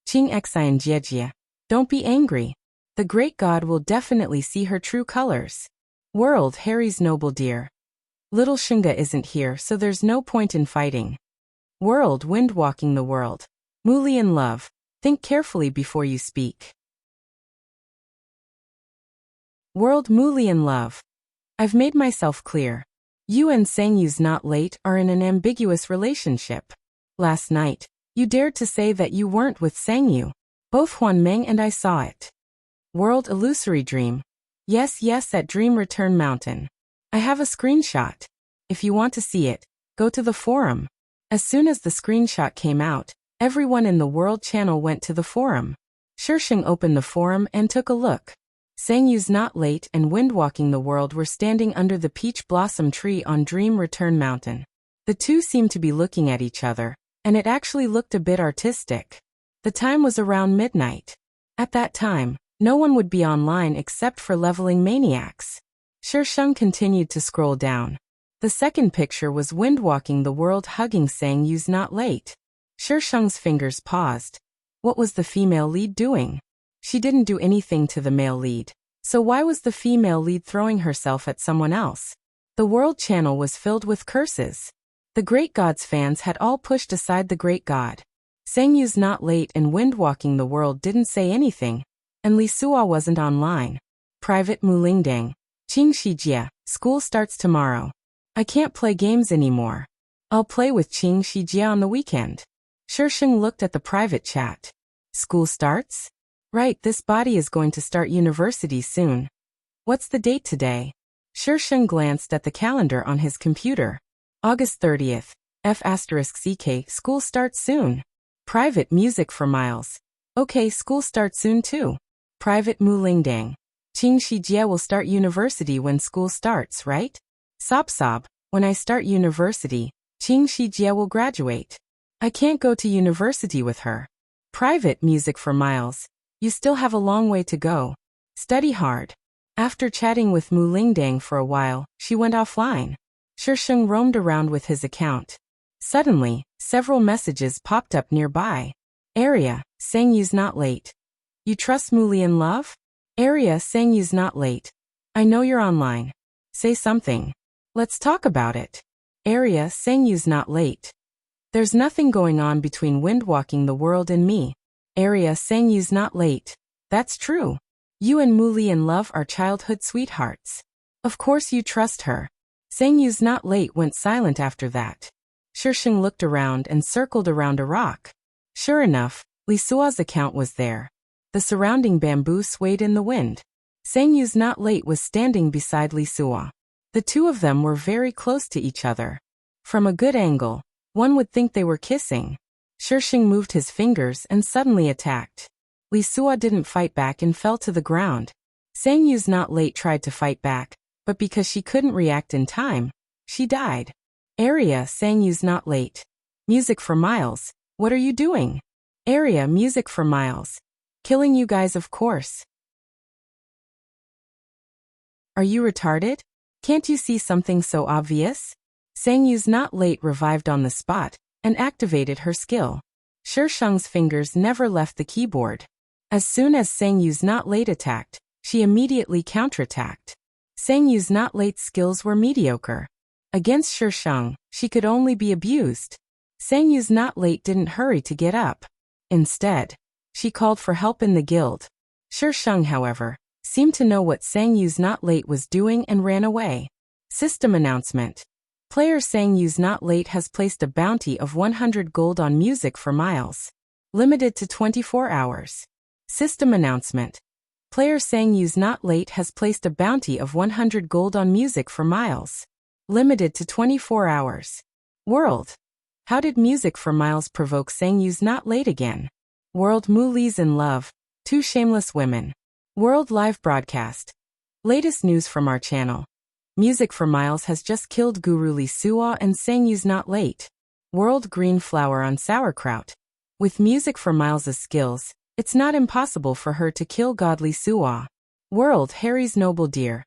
Qing Xian Jiejia. Don't be angry. The great god will definitely see her true colors. World Harry's noble dear. Little Shunga isn't here, so there's no point in fighting. World Windwalking the World. Muli in love. Think carefully before you speak. World Muli in love. I've made myself clear. You and Sangyu's not late are in an ambiguous relationship. Last night, you dared to say that you weren't with Sangyu. Both Huan Meng and I saw it. World Illusory Dream. Yes, at Dream Return Mountain. I have a screenshot. If you want to see it, go to the forum. As soon as the screenshot came out, everyone in the World Channel went to the forum. Shisheng opened the forum and took a look. Sangyu's Not Late and Windwalking the World were standing under the peach blossom tree on Dream Return Mountain. The two seemed to be looking at each other, and it actually looked a bit artistic. The time was around midnight. At that time, no one would be online except for leveling maniacs. Shisheng continued to scroll down. The second picture was Windwalking the World hugging Sangyu's Not Late. Shisheng's fingers paused. What was the female lead doing? She didn't do anything to the male lead. So why was the female lead throwing herself at someone else? The World Channel was filled with curses. The Great God's fans had all pushed aside the Great God. Sangyu's Not Late and Windwalking the World didn't say anything, and Li Suo wasn't online. Private Mulingdang. Qing Shijia, school starts tomorrow. I can't play games anymore. I'll play with Qing Shijia on the weekend. Shisheng looked at the private chat. School starts? Right, this body is going to start university soon. What's the date today? Shisheng glanced at the calendar on his computer. August 30th. F*CK, school starts soon. Private Music for Miles. Okay, school starts soon too. Private Mulingdang. Qing Shijie will start university when school starts, right? Sob, when I start university, Qing Shijie will graduate. I can't go to university with her. Private Music for Miles. You still have a long way to go. Study hard. After chatting with Mulingdang for a while, she went offline. Shisheng roamed around with his account. Suddenly, several messages popped up nearby. Area, Sangyu's Not Late. You trust Muli in love? Area, Sangyu's Not Late. I know you're online. Say something. Let's talk about it. Area, Sangyu's Not Late. There's nothing going on between Windwalking the World and me. Area, Sangyu's Not Late. That's true. You and Muli in love are childhood sweethearts. Of course you trust her. Sangyu's Not Late went silent after that. Shisheng looked around and circled around a rock. Sure enough, Li Suo's account was there. The surrounding bamboo swayed in the wind. Sangyu's Not Late was standing beside Li Suo. The two of them were very close to each other. From a good angle, one would think they were kissing. Shisheng moved his fingers and suddenly attacked. Li Suo didn't fight back and fell to the ground. Sang Yu's not late tried to fight back, but because she couldn't react in time, she died. Area Sang Yu's not late. Music for Miles. What are you doing? Area Music for Miles. Killing you guys, of course. Are you retarded? Can't you see something so obvious? Sang Yu's not late revived on the spot and activated her skill. Shisheng's fingers never left the keyboard. As soon as Sang Yu's not late attacked, she immediately counterattacked. Sang Yu's not late skills were mediocre. Against Shisheng, she could only be abused. Sang Yu's not late didn't hurry to get up. Instead, she called for help in the guild. Shisheng, however, seemed to know what Sang Yu's not late was doing and ran away. System announcement. Player Sang Yu's not late has placed a bounty of 100 gold on Music for Miles. Limited to 24 hours. System announcement. Player Sang Yu's not late has placed a bounty of 100 gold on Music for Miles. Limited to 24 hours. World. How did Music for Miles provoke Sang Yu's not late again? World Mu Li's in love. Two shameless women. World live broadcast. Latest news from our channel. Music for Miles has just killed Guru Li Suo and Sang Yu's not late. World green flower on sauerkraut. With Music for Miles' skills, it's not impossible for her to kill God Li Suo. World Harry's noble deer.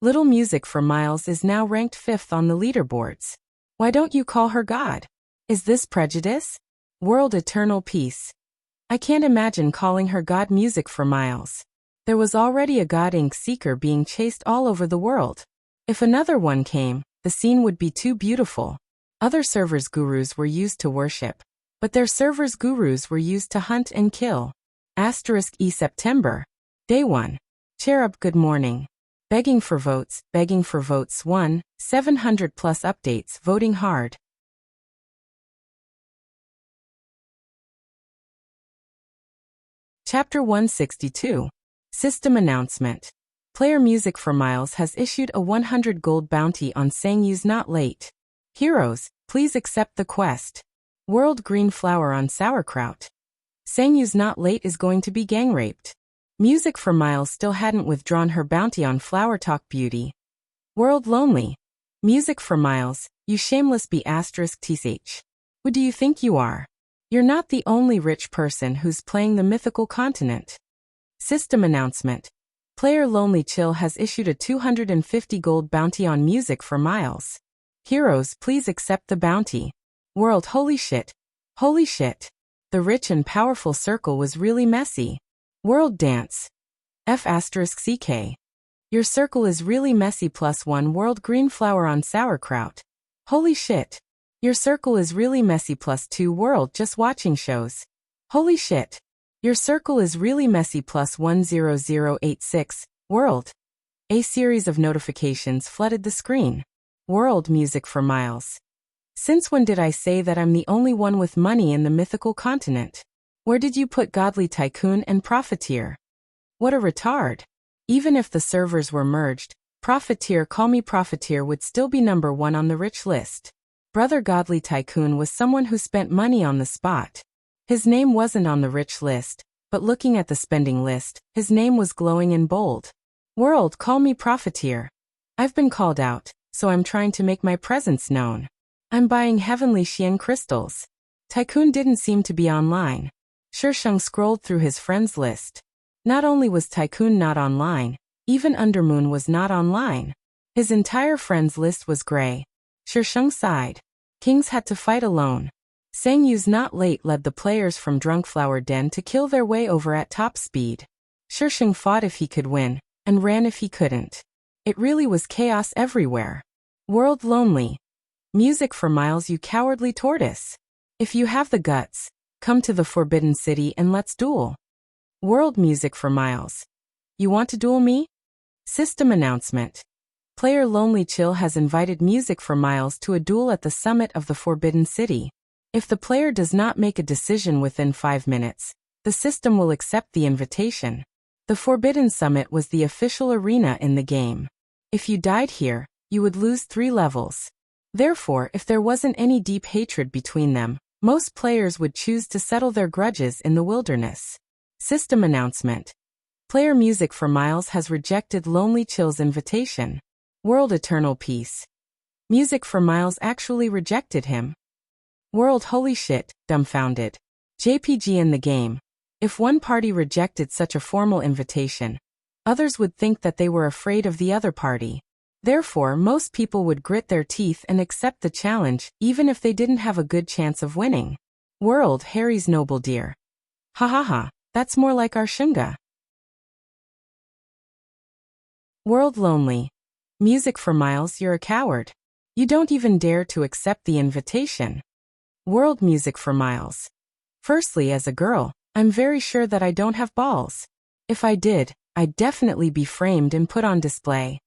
Little Music for Miles is now ranked 5th on the leaderboards. Why don't you call her God? Is this prejudice? World eternal peace. I can't imagine calling her God. Music for Miles. There was already a God Ink Seeker being chased all over the world. If another one came, the scene would be too beautiful. Other servers' gurus were used to worship, but their servers' gurus were used to hunt and kill. Asterisk E September. Day 1. Cherub good morning. Begging for votes 1, 700 plus updates voting hard. Chapter 162. System announcement. Player Music for Miles has issued a 100 gold bounty on Sang Yu's not late. Heroes, please accept the quest. World green flower on sauerkraut. Sang Yu's not late is going to be gang raped. Music for Miles still hadn't withdrawn her bounty on Flower Talk Beauty. World lonely. Music for Miles, you shameless be asterisk tsh. Who do you think you are? You're not the only rich person who's playing the mythical continent. System announcement. Player Lonely Chill has issued a 250 gold bounty on Music for Miles. Heroes, please accept the bounty. World holy shit. Holy shit. The rich and powerful circle was really messy. World dance. F asterisk CK. Your circle is really messy +1 world green flower on sauerkraut. Holy shit. Your circle is really messy +2 world just watching shows. Holy shit. Your circle is really messy +10086, world. A series of notifications flooded the screen. World Music for Miles. Since when did I say that I'm the only one with money in the mythical continent? Where did you put Godly Tycoon and Profiteer? What a retard. Even if the servers were merged, Profiteer Call Me Profiteer would still be number 1 on the rich list. Brother Godly Tycoon was someone who spent money on the spot. His name wasn't on the rich list, but looking at the spending list, his name was glowing in bold. World Call Me Profiteer. I've been called out, so I'm trying to make my presence known. I'm buying Heavenly Xian crystals. Tycoon didn't seem to be online. Shisheng scrolled through his friends list. Not only was Tycoon not online, even Undermoon was not online. His entire friends list was gray. Shisheng sighed. Kings had to fight alone. Sang Yu's not late led the players from Drunkflower Den to kill their way over at top speed. Shisheng fought if he could win, and ran if he couldn't. It really was chaos everywhere. World lonely. Music for Miles, you cowardly tortoise. If you have the guts, come to the Forbidden City and let's duel. World Music for Miles. You want to duel me? System announcement. Player Lonely Chill has invited Music for Miles to a duel at the summit of the Forbidden City. If the player does not make a decision within 5 minutes, the system will accept the invitation. The Forbidden Summit was the official arena in the game. If you died here, you would lose 3 levels. Therefore, if there wasn't any deep hatred between them, most players would choose to settle their grudges in the wilderness. System announcement. Player Music for Miles has rejected Lonely Chill's invitation. World Eternal Peace. Music for Miles actually rejected him. World Holy shit, dumbfounded. JPG in the game. If one party rejected such a formal invitation, others would think that they were afraid of the other party. Therefore, most people would grit their teeth and accept the challenge, even if they didn't have a good chance of winning. World Harry's Noble Deer. Ha ha ha, that's more like our Shunga. World Lonely. Music for Miles, you're a coward. You don't even dare to accept the invitation. World Music for Miles. Firstly, as a girl, I'm very sure that I don't have balls. If I did, I'd definitely be framed and put on display.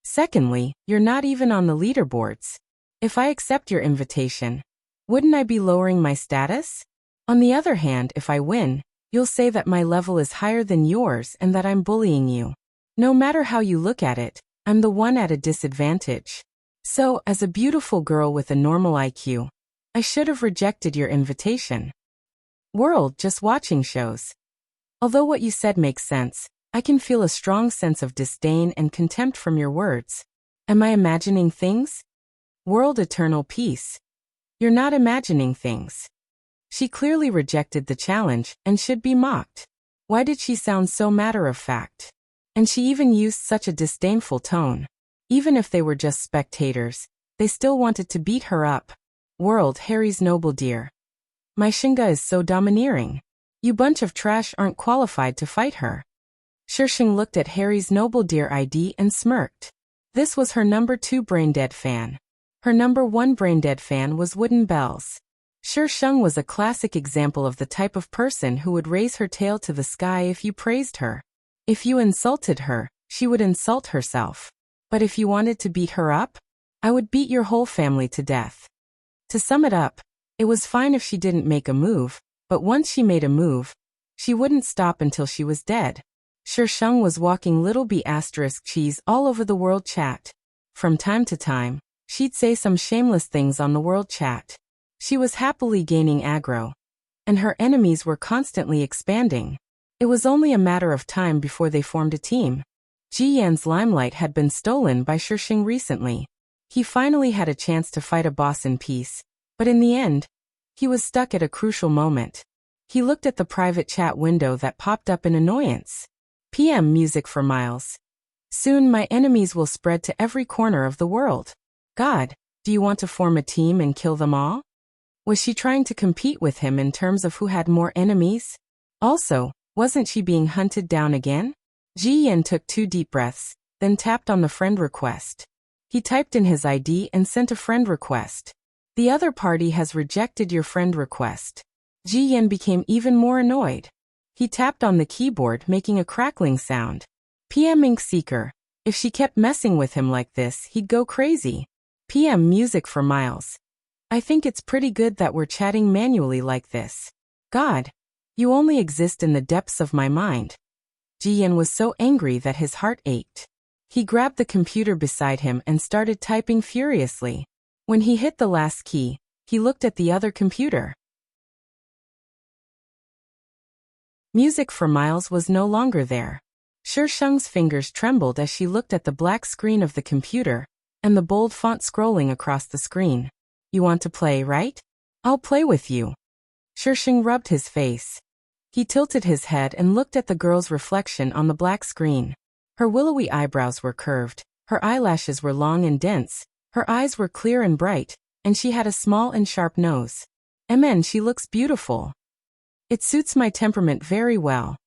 Secondly, you're not even on the leaderboards. If I accept your invitation, wouldn't I be lowering my status? On the other hand, if I win, you'll say that my level is higher than yours and that I'm bullying you. No matter how you look at it, I'm the one at a disadvantage. So, as a beautiful girl with a normal IQ, I should have rejected your invitation. World Just Watching Shows. Although what you said makes sense, I can feel a strong sense of disdain and contempt from your words. Am I imagining things? World Eternal Peace. You're not imagining things. She clearly rejected the challenge and should be mocked. Why did she sound so matter-of-fact? And she even used such a disdainful tone. Even if they were just spectators, they still wanted to beat her up. World Harry's Noble Deer. My Shinga is so domineering. You bunch of trash aren't qualified to fight her. Shirshing looked at Harry's Noble Deer ID and smirked. This was her number 2 brain-dead fan. Her number 1 brain-dead fan was Wooden Bells. Shirsheng was a classic example of the type of person who would raise her tail to the sky if you praised her. If you insulted her, she would insult herself. But if you wanted to beat her up, I would beat your whole family to death. To sum it up, it was fine if she didn't make a move, but once she made a move, she wouldn't stop until she was dead. Shirsheng was walking little b** cheese all over the world chat. From time to time, she'd say some shameless things on the world chat. She was happily gaining aggro, and her enemies were constantly expanding. It was only a matter of time before they formed a team. Ji Yan's limelight had been stolen by Shirsheng recently. He finally had a chance to fight a boss in peace, but in the end, he was stuck at a crucial moment. He looked at the private chat window that popped up in annoyance. PM Music for Miles. Soon my enemies will spread to every corner of the world. God, do you want to form a team and kill them all? Was she trying to compete with him in terms of who had more enemies? Also, wasn't she being hunted down again? Ji Yan took 2 deep breaths, then tapped on the friend request. He typed in his ID and sent a friend request. The other party has rejected your friend request. Ji Yan became even more annoyed. He tapped on the keyboard, making a crackling sound. PM Ink Seeker. If she kept messing with him like this, he'd go crazy. PM Music for Miles. I think it's pretty good that we're chatting manually like this. God, you only exist in the depths of my mind. Ji Yan was so angry that his heart ached. He grabbed the computer beside him and started typing furiously. When he hit the last key, he looked at the other computer. Music for Miles was no longer there. Shirsheng's fingers trembled as she looked at the black screen of the computer, and the bold font scrolling across the screen. You want to play, right? I'll play with you. Shirsheng rubbed his face. He tilted his head and looked at the girl's reflection on the black screen. Her willowy eyebrows were curved, her eyelashes were long and dense, her eyes were clear and bright, and she had a small and sharp nose. Amen, she looks beautiful. It suits my temperament very well.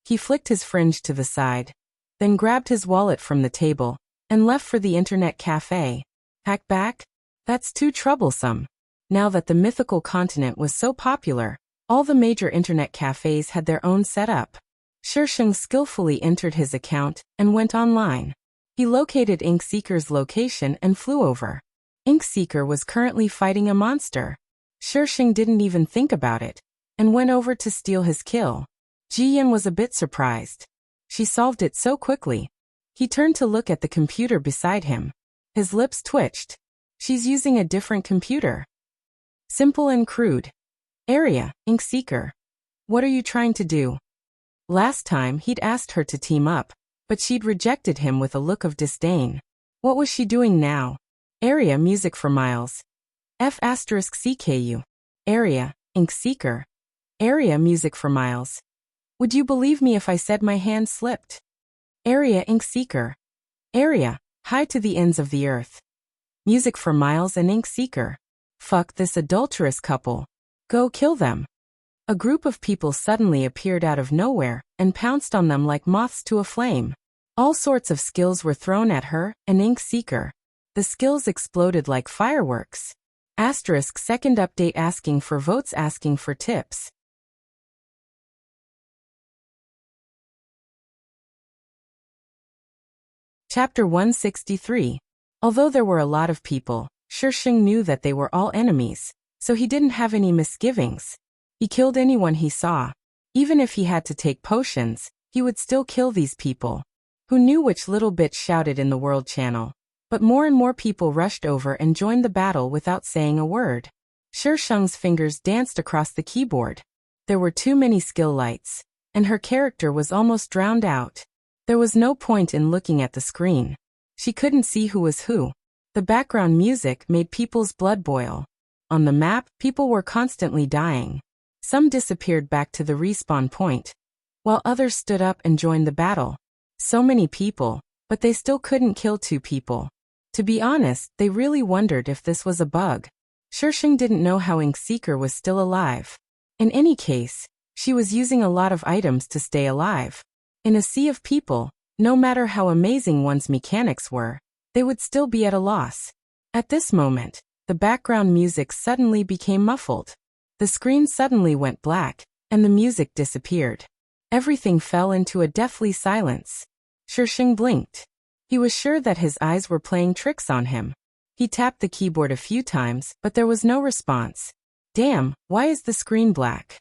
He flicked his fringe to the side, then grabbed his wallet from the table, and left for the internet cafe. Hack back? That's too troublesome. Now that the mythical continent was so popular, all the major internet cafes had their own setup. Shirsheng skillfully entered his account and went online. He located Inkseeker's location and flew over. Inkseeker was currently fighting a monster. Shirsheng didn't even think about it, and went over to steal his kill. Ji Yan was a bit surprised. She solved it so quickly. He turned to look at the computer beside him. His lips twitched. She's using a different computer. Simple and crude. Area, ink seeker. What are you trying to do? Last time he'd asked her to team up, but she'd rejected him with a look of disdain. What was she doing now? Area music for Miles. F*CKU. Area, ink seeker. Area music for Miles. Would you believe me if I said my hand slipped? Area ink seeker. Area, high to the ends of the earth. Music for Miles and ink seeker. Fuck this adulterous couple. Go kill them. A group of people suddenly appeared out of nowhere and pounced on them like moths to a flame. All sorts of skills were thrown at her and ink seeker. The skills exploded like fireworks. Second update asking for votes, asking for tips. Chapter 163. Although there were a lot of people, Shisheng knew that they were all enemies, so he didn't have any misgivings. He killed anyone he saw. Even if he had to take potions, he would still kill these people. Who knew which little bitch shouted in the World Channel? But more and more people rushed over and joined the battle without saying a word. Shisheng's fingers danced across the keyboard. There were too many skill lights, and her character was almost drowned out. There was no point in looking at the screen. She couldn't see who was who. The background music made people's blood boil. On the map, people were constantly dying. Some disappeared back to the respawn point, while others stood up and joined the battle. So many people, but they still couldn't kill 2 people. To be honest, they really wondered if this was a bug. Shisheng didn't know how Ink Seeker was still alive. In any case, she was using a lot of items to stay alive. In a sea of people, no matter how amazing one's mechanics were, they would still be at a loss. At this moment, the background music suddenly became muffled. The screen suddenly went black, and the music disappeared. Everything fell into a deathly silence. Shisheng blinked. He was sure that his eyes were playing tricks on him. He tapped the keyboard a few times, but there was no response. Damn, why is the screen black?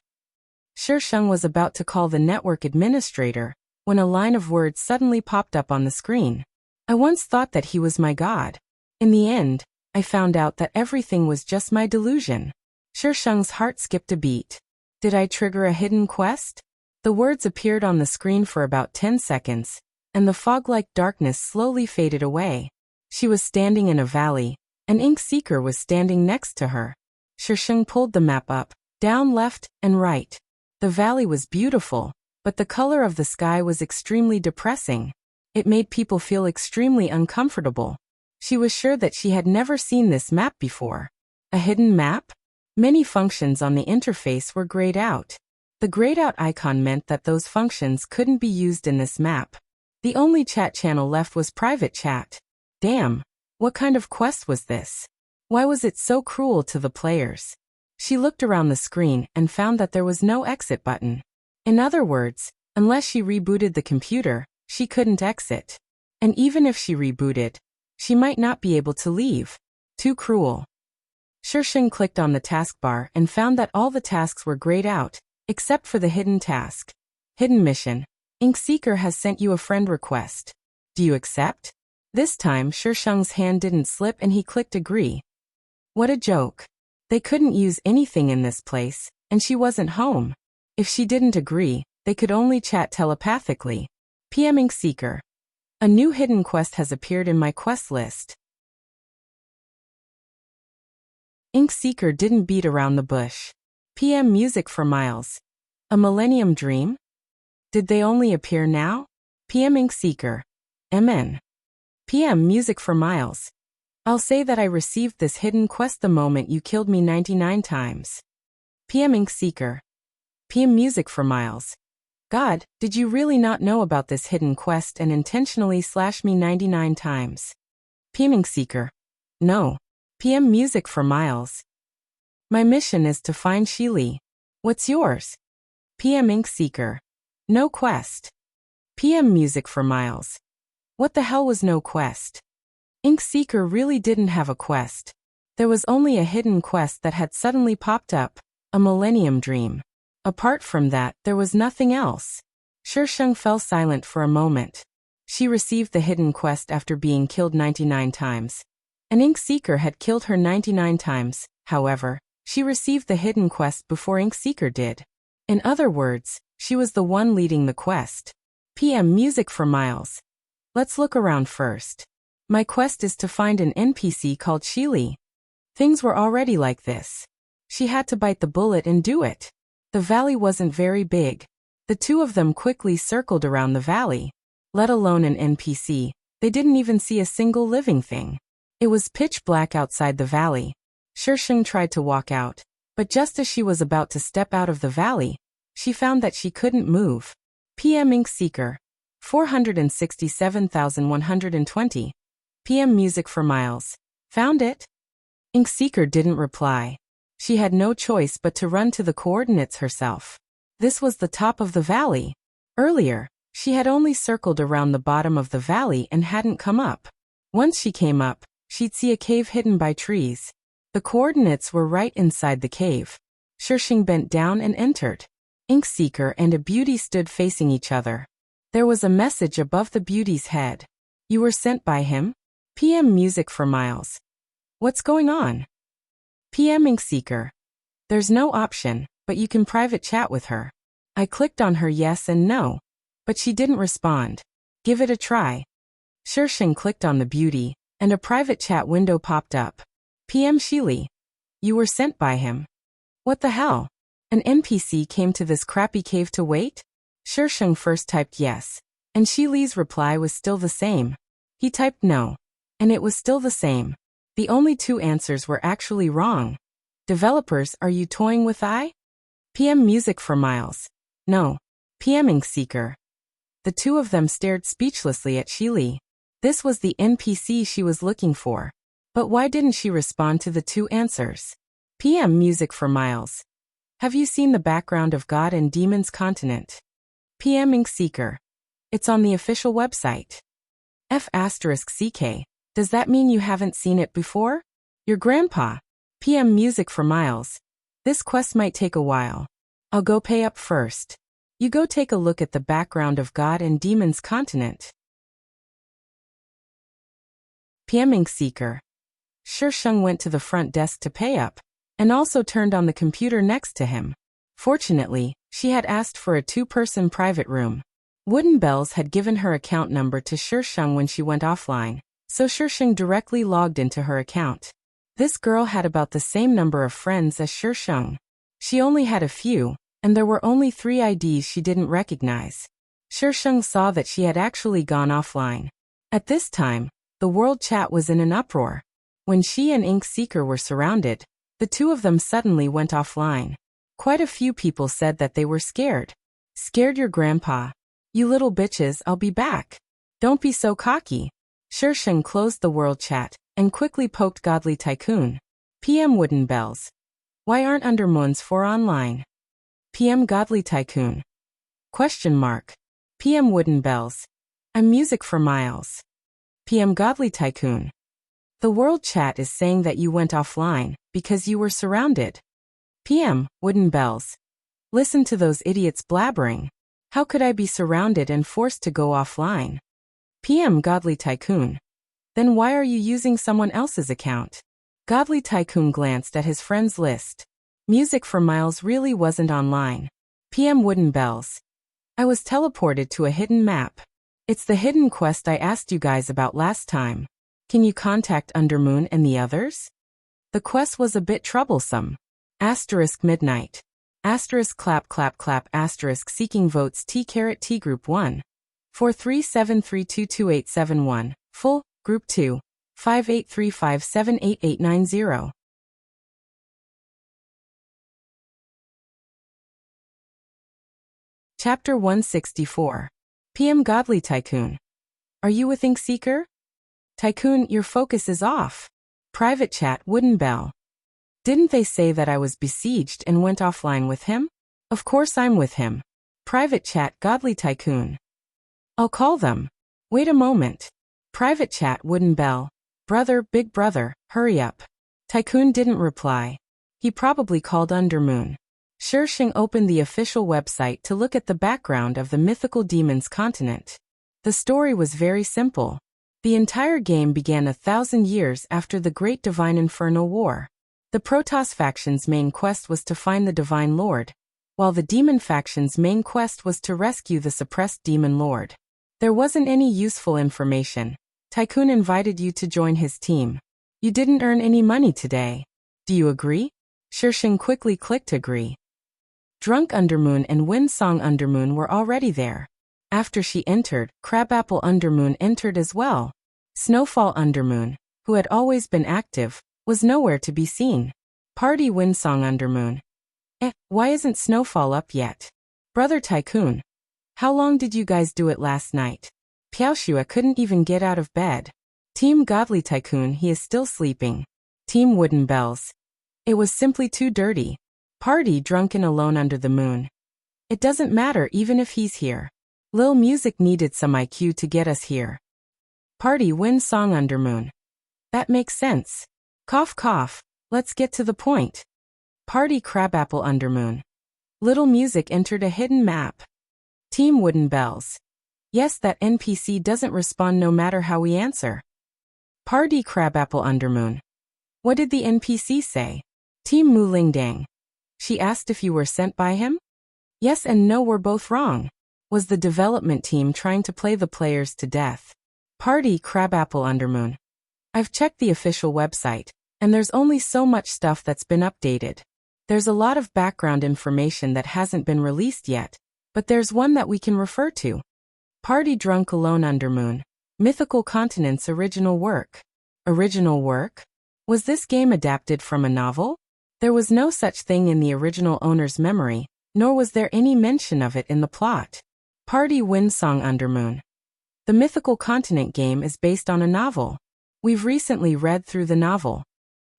Shisheng was about to call the network administrator, when a line of words suddenly popped up on the screen. I once thought that he was my god. In the end, I found out that everything was just my delusion. Shisheng's heart skipped a beat. Did I trigger a hidden quest? The words appeared on the screen for about 10 seconds, and the fog-like darkness slowly faded away. She was standing in a valley, and Ink Seeker was standing next to her. Shisheng pulled the map up, down, left, and right. The valley was beautiful, but the color of the sky was extremely depressing. It made people feel extremely uncomfortable. She was sure that she had never seen this map before. A hidden map? Many functions on the interface were grayed out. The grayed out icon meant that those functions couldn't be used in this map. The only chat channel left was private chat. Damn, what kind of quest was this? Why was it so cruel to the players? She looked around the screen and found that there was no exit button. In other words, unless she rebooted the computer, she couldn't exit. And even if she rebooted, she might not be able to leave. Too cruel. Shisheng clicked on the taskbar and found that all the tasks were grayed out, except for the hidden task. Hidden mission. Ink Seeker has sent you a friend request. Do you accept? This time Shisheng's hand didn't slip and he clicked agree. What a joke. They couldn't use anything in this place, and she wasn't home. If she didn't agree, they could only chat telepathically. PM Ink Seeker. A new hidden quest has appeared in my quest list. Ink Seeker didn't beat around the bush. PM music for Miles. A Millennium Dream? Did they only appear now? PM Ink Seeker. MN. PM music for Miles. I'll say that I received this hidden quest the moment you killed me 99 times. PM Ink Seeker. PM music for Miles. God, did you really not know about this hidden quest and intentionally slash me 99 times? PM Ink Seeker. No. PM music for Miles. My mission is to find Sheely. What's yours? PM Ink Seeker. No quest. PM music for Miles. What the hell was no quest? Ink Seeker really didn't have a quest. There was only a hidden quest that had suddenly popped up, a Millennium Dream. Apart from that, there was nothing else. Shisheng fell silent for a moment. She received the hidden quest after being killed 99 times. An ink seeker had killed her 99 times, however, she received the hidden quest before ink seeker did. In other words, she was the one leading the quest. PM music for Miles. Let's look around first. My quest is to find an NPC called Sheely. Things were already like this. She had to bite the bullet and do it. The valley wasn't very big. The two of them quickly circled around the valley. Let alone an NPC, they didn't even see a single living thing. It was pitch black outside the valley. Shisheng tried to walk out, but just as she was about to step out of the valley, she found that she couldn't move. PM Ink Seeker. 467,120. PM Music for Miles. Found it? Ink Seeker didn't reply. She had no choice but to run to the coordinates herself. This was the top of the valley. Earlier, she had only circled around the bottom of the valley and hadn't come up. Once she came up, she'd see a cave hidden by trees. The coordinates were right inside the cave. Shisheng bent down and entered. Ink Seeker and a beauty stood facing each other. There was a message above the beauty's head. You were sent by him? PM Music for Miles. What's going on? PM Ink Seeker. There's no option, but you can private chat with her. I clicked on her yes and no, but she didn't respond. Give it a try. Shisheng clicked on the beauty, and a private chat window popped up. PM Sheely. You were sent by him. What the hell? An NPC came to this crappy cave to wait? Shisheng first typed yes, and Sheely's reply was still the same. He typed no, and it was still the same. The only two answers were actually wrong. Developers, are you toying with I? PM Music for Miles. No. PM Ink Seeker. The two of them stared speechlessly at Sheely. This was the NPC she was looking for. But why didn't she respond to the two answers? PM Music for Miles. Have you seen the background of God and Demons Continent? PM Ink Seeker. It's on the official website. F*CK. Does that mean you haven't seen it before? Your grandpa. PM Music for Miles. This quest might take a while. I'll go pay up first. You go take a look at the background of God and Demons Continent. PM Ink Seeker. Shisheng went to the front desk to pay up, and also turned on the computer next to him. Fortunately, she had asked for a two-person private room. Wooden Bells had given her account number to Shisheng when she went offline, so Shisheng directly logged into her account. This girl had about the same number of friends as Shisheng. She only had a few, and there were only 3 IDs she didn't recognize. Shisheng saw that she had actually gone offline. At this time, the world chat was in an uproar. When she and Ink Seeker were surrounded, the two of them suddenly went offline. Quite a few people said that they were scared. Scared your grandpa. You little bitches, I'll be back. Don't be so cocky. Shisheng closed the world chat and quickly poked Godly Tycoon. PM Wooden Bells. Why aren't Undermoons 4 online? PM Godly Tycoon. Question mark. PM Wooden Bells. I'm Music for Miles. PM Godly Tycoon. The world chat is saying that you went offline because you were surrounded. PM Wooden Bells. Listen to those idiots blabbering. How could I be surrounded and forced to go offline? PM Godly Tycoon. Then why are you using someone else's account? Godly Tycoon glanced at his friends list. Music for Miles really wasn't online. PM Wooden Bells. I was teleported to a hidden map. It's the hidden quest I asked you guys about last time. Can you contact Undermoon and the others? The quest was a bit troublesome. Asterisk midnight. Asterisk clap clap clap asterisk seeking votes T Group 1. 437322871. Full, Group 2. 5835788890. Chapter 164. PM Godly Tycoon. Are you with Ink Seeker? Tycoon, your focus is off. Private chat Wooden Bell. Didn't they say that I was besieged and went offline with him? Of course I'm with him. Private chat Godly Tycoon. I'll call them. Wait a moment. Private chat Wooden Bell. Brother, big brother, hurry up. Tycoon didn't reply. He probably called Undermoon. Shisheng opened the official website to look at the background of the mythical demons continent. The story was very simple. The entire game began 1,000 years after the Great Divine Infernal War. The Protoss faction's main quest was to find the Divine Lord, while the Demon faction's main quest was to rescue the suppressed Demon Lord. There wasn't any useful information. Tycoon invited you to join his team. You didn't earn any money today. Do you agree? Shisheng quickly clicked agree. Drunk Undermoon and Windsong Undermoon were already there. After she entered, Crabapple Undermoon entered as well. Snowfall Undermoon, who had always been active, was nowhere to be seen. Party Windsong Undermoon. Why isn't Snowfall up yet? Brother Tycoon. How long did you guys do it last night? Piaoshua couldn't even get out of bed. Team Godly Tycoon, he is still sleeping. Team Wooden Bells. It was simply too dirty. Party Drunken Alone Under the Moon. It doesn't matter even if he's here. Lil Music needed some IQ to get us here. Party Windsong Undermoon. That makes sense. Cough cough, let's get to the point. Party Crabapple Undermoon. Little Music entered a hidden map. Team Wooden Bells. Yes, that NPC doesn't respond no matter how we answer. Party Crabapple Undermoon. What did the NPC say? Team Mulingdang. She asked if you were sent by him? Yes and no were both wrong. Was the development team trying to play the players to death? Party Crabapple Undermoon. I've checked the official website, and there's only so much stuff that's been updated. There's a lot of background information that hasn't been released yet, but there's one that we can refer to. Party Drunk Alone Undermoon. Mythical Continent's original work. Original work? Was this game adapted from a novel? There was no such thing in the original owner's memory, nor was there any mention of it in the plot. Party Windsong Undermoon. The Mythical Continent game is based on a novel. We've recently read through the novel.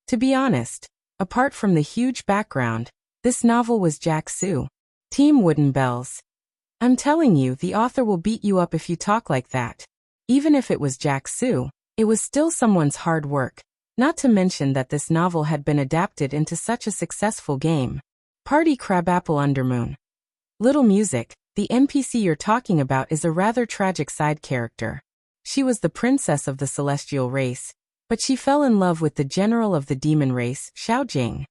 To be honest, apart from the huge background, this novel was Jack Sue. Team Wooden Bells. I'm telling you, the author will beat you up if you talk like that. Even if it was Jack Sue, it was still someone's hard work, not to mention that this novel had been adapted into such a successful game. Party Crabapple Undermoon. Little Music, the NPC you're talking about is a rather tragic side character. She was the princess of the celestial race, but she fell in love with the general of the demon race, Xiaojing.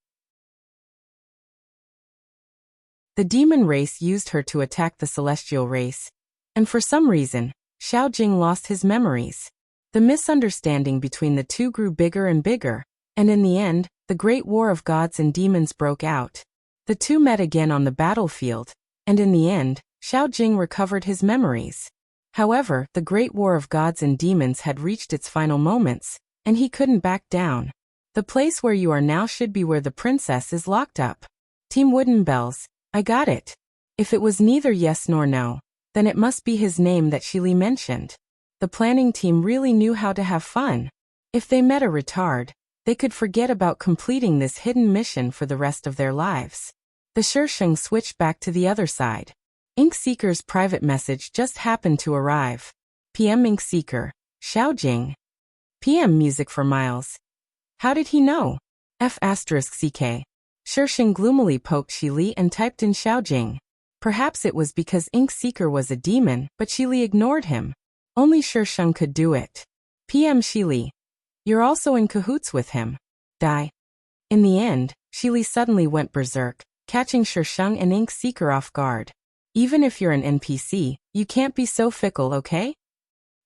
The demon race used her to attack the celestial race, and for some reason, Xiaojing lost his memories. The misunderstanding between the two grew bigger and bigger, and in the end, the great war of gods and demons broke out. The two met again on the battlefield, and in the end, Xiaojing recovered his memories. However, the great war of gods and demons had reached its final moments, and he couldn't back down. The place where you are now should be where the princess is locked up. Team Wooden Bells. I got it. If it was neither yes nor no, then it must be his name that Shili mentioned. The planning team really knew how to have fun. If they met a retard, they could forget about completing this hidden mission for the rest of their lives. The Shisheng switched back to the other side. Ink Seeker's private message just happened to arrive. PM Ink Seeker. Xiaojing. PM Music for Miles. How did he know? F***CK. Shisheng gloomily poked Shili and typed in Xiaojing. Perhaps it was because Ink Seeker was a demon, but Shili ignored him. Only Shisheng could do it. PM Shili. You're also in cahoots with him. Die. In the end, Shili suddenly went berserk, catching Shisheng and Ink Seeker off guard. Even if you're an NPC, you can't be so fickle, okay?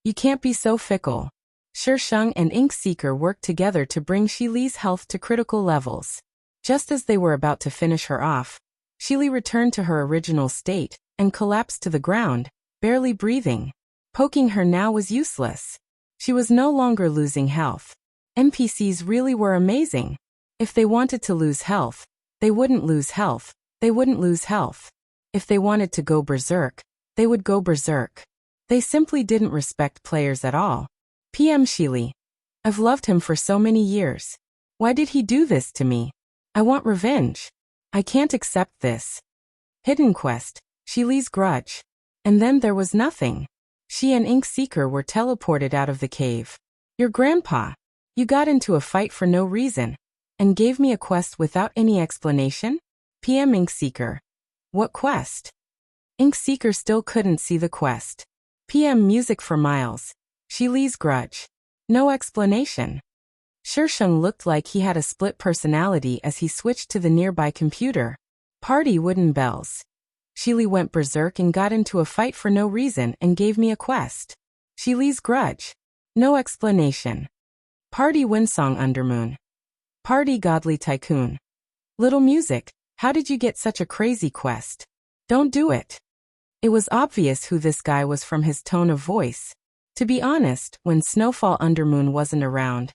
You can't be so fickle. Shisheng and Ink Seeker worked together to bring Shili's health to critical levels. Just as they were about to finish her off, Shili returned to her original state and collapsed to the ground, barely breathing. Poking her now was useless. She was no longer losing health. NPCs really were amazing. If they wanted to lose health, they wouldn't lose health. They wouldn't lose health. If they wanted to go berserk, they would go berserk. They simply didn't respect players at all. PM Shili. I've loved him for so many years. Why did he do this to me? I want revenge. I can't accept this. Hidden quest, Shili's grudge. And then there was nothing. She and Ink Seeker were teleported out of the cave. Your grandpa. You got into a fight for no reason, and gave me a quest without any explanation? PM Ink Seeker. What quest? Ink Seeker still couldn't see the quest. PM music for miles. Shili's grudge. No explanation. Shirsheng looked like he had a split personality as he switched to the nearby computer. Party wooden bells. Shili went berserk and got into a fight for no reason and gave me a quest. Shili's grudge. No explanation. Party windsong undermoon. Party godly tycoon. Little music, how did you get such a crazy quest? Don't do it. It was obvious who this guy was from his tone of voice. To be honest, when Snowfall Undermoon wasn't around,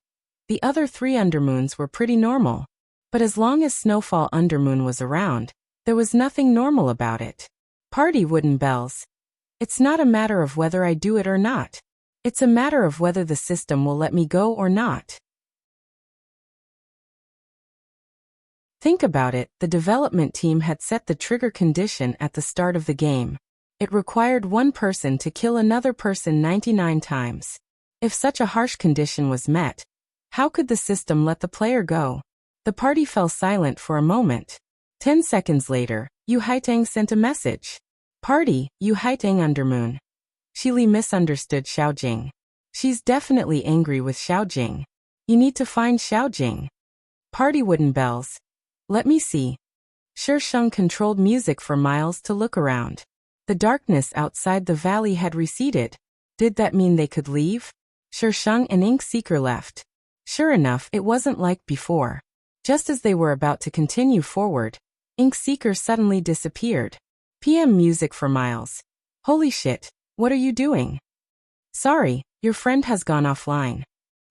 the other 3 undermoons were pretty normal. But as long as Snowfall Undermoon was around, there was nothing normal about it. Party wooden bells. It's not a matter of whether I do it or not. It's a matter of whether the system will let me go or not. Think about it, the development team had set the trigger condition at the start of the game. It required one person to kill another person 99 times. If such a harsh condition was met, how could the system let the player go? The party fell silent for a moment. 10 seconds later, Yu Haitang sent a message. Party, Yu Haitang Undermoon. Shili misunderstood Xiaojing. She's definitely angry with Xiaojing. You need to find Xiaojing. Party wooden bells. Let me see. Shirsheng controlled music for miles to look around. The darkness outside the valley had receded. Did that mean they could leave? Shirsheng and Ink Seeker left. Sure enough, it wasn't like before. Just as they were about to continue forward, Ink Seeker suddenly disappeared. PM music for miles. Holy shit, what are you doing? Sorry, your friend has gone offline.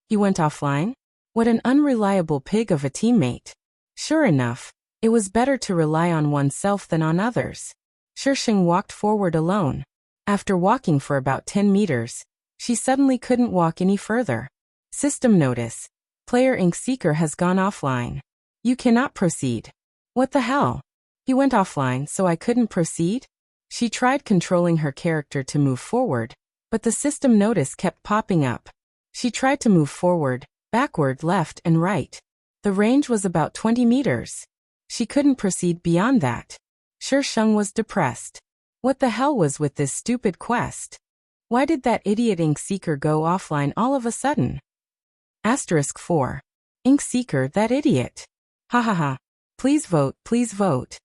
He went offline? What an unreliable pig of a teammate. Sure enough, it was better to rely on oneself than on others. Shirsheng walked forward alone. After walking for about 10 meters, she suddenly couldn't walk any further. System notice. Player Ink Seeker has gone offline. You cannot proceed. What the hell? He went offline so I couldn't proceed? She tried controlling her character to move forward, but the system notice kept popping up. She tried to move forward, backward, left, and right. The range was about 20 meters. She couldn't proceed beyond that. Shirsheng was depressed. What the hell was with this stupid quest? Why did that idiot Ink Seeker go offline all of a sudden? Asterisk 4. Ink Seeker, that idiot. Ha ha ha. Please vote, please vote.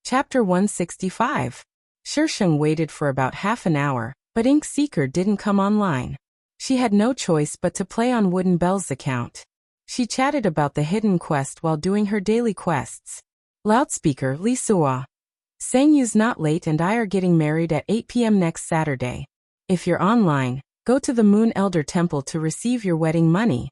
Chapter 165. Shirsheng waited for about half an hour, but Ink Seeker didn't come online. She had no choice but to play on Wooden Bell's account. She chatted about the hidden quest while doing her daily quests. Loudspeaker, Li Suo. Sangyu's not late and I are getting married at 8 p.m. next Saturday. If you're online, go to the Moon Elder Temple to receive your wedding money.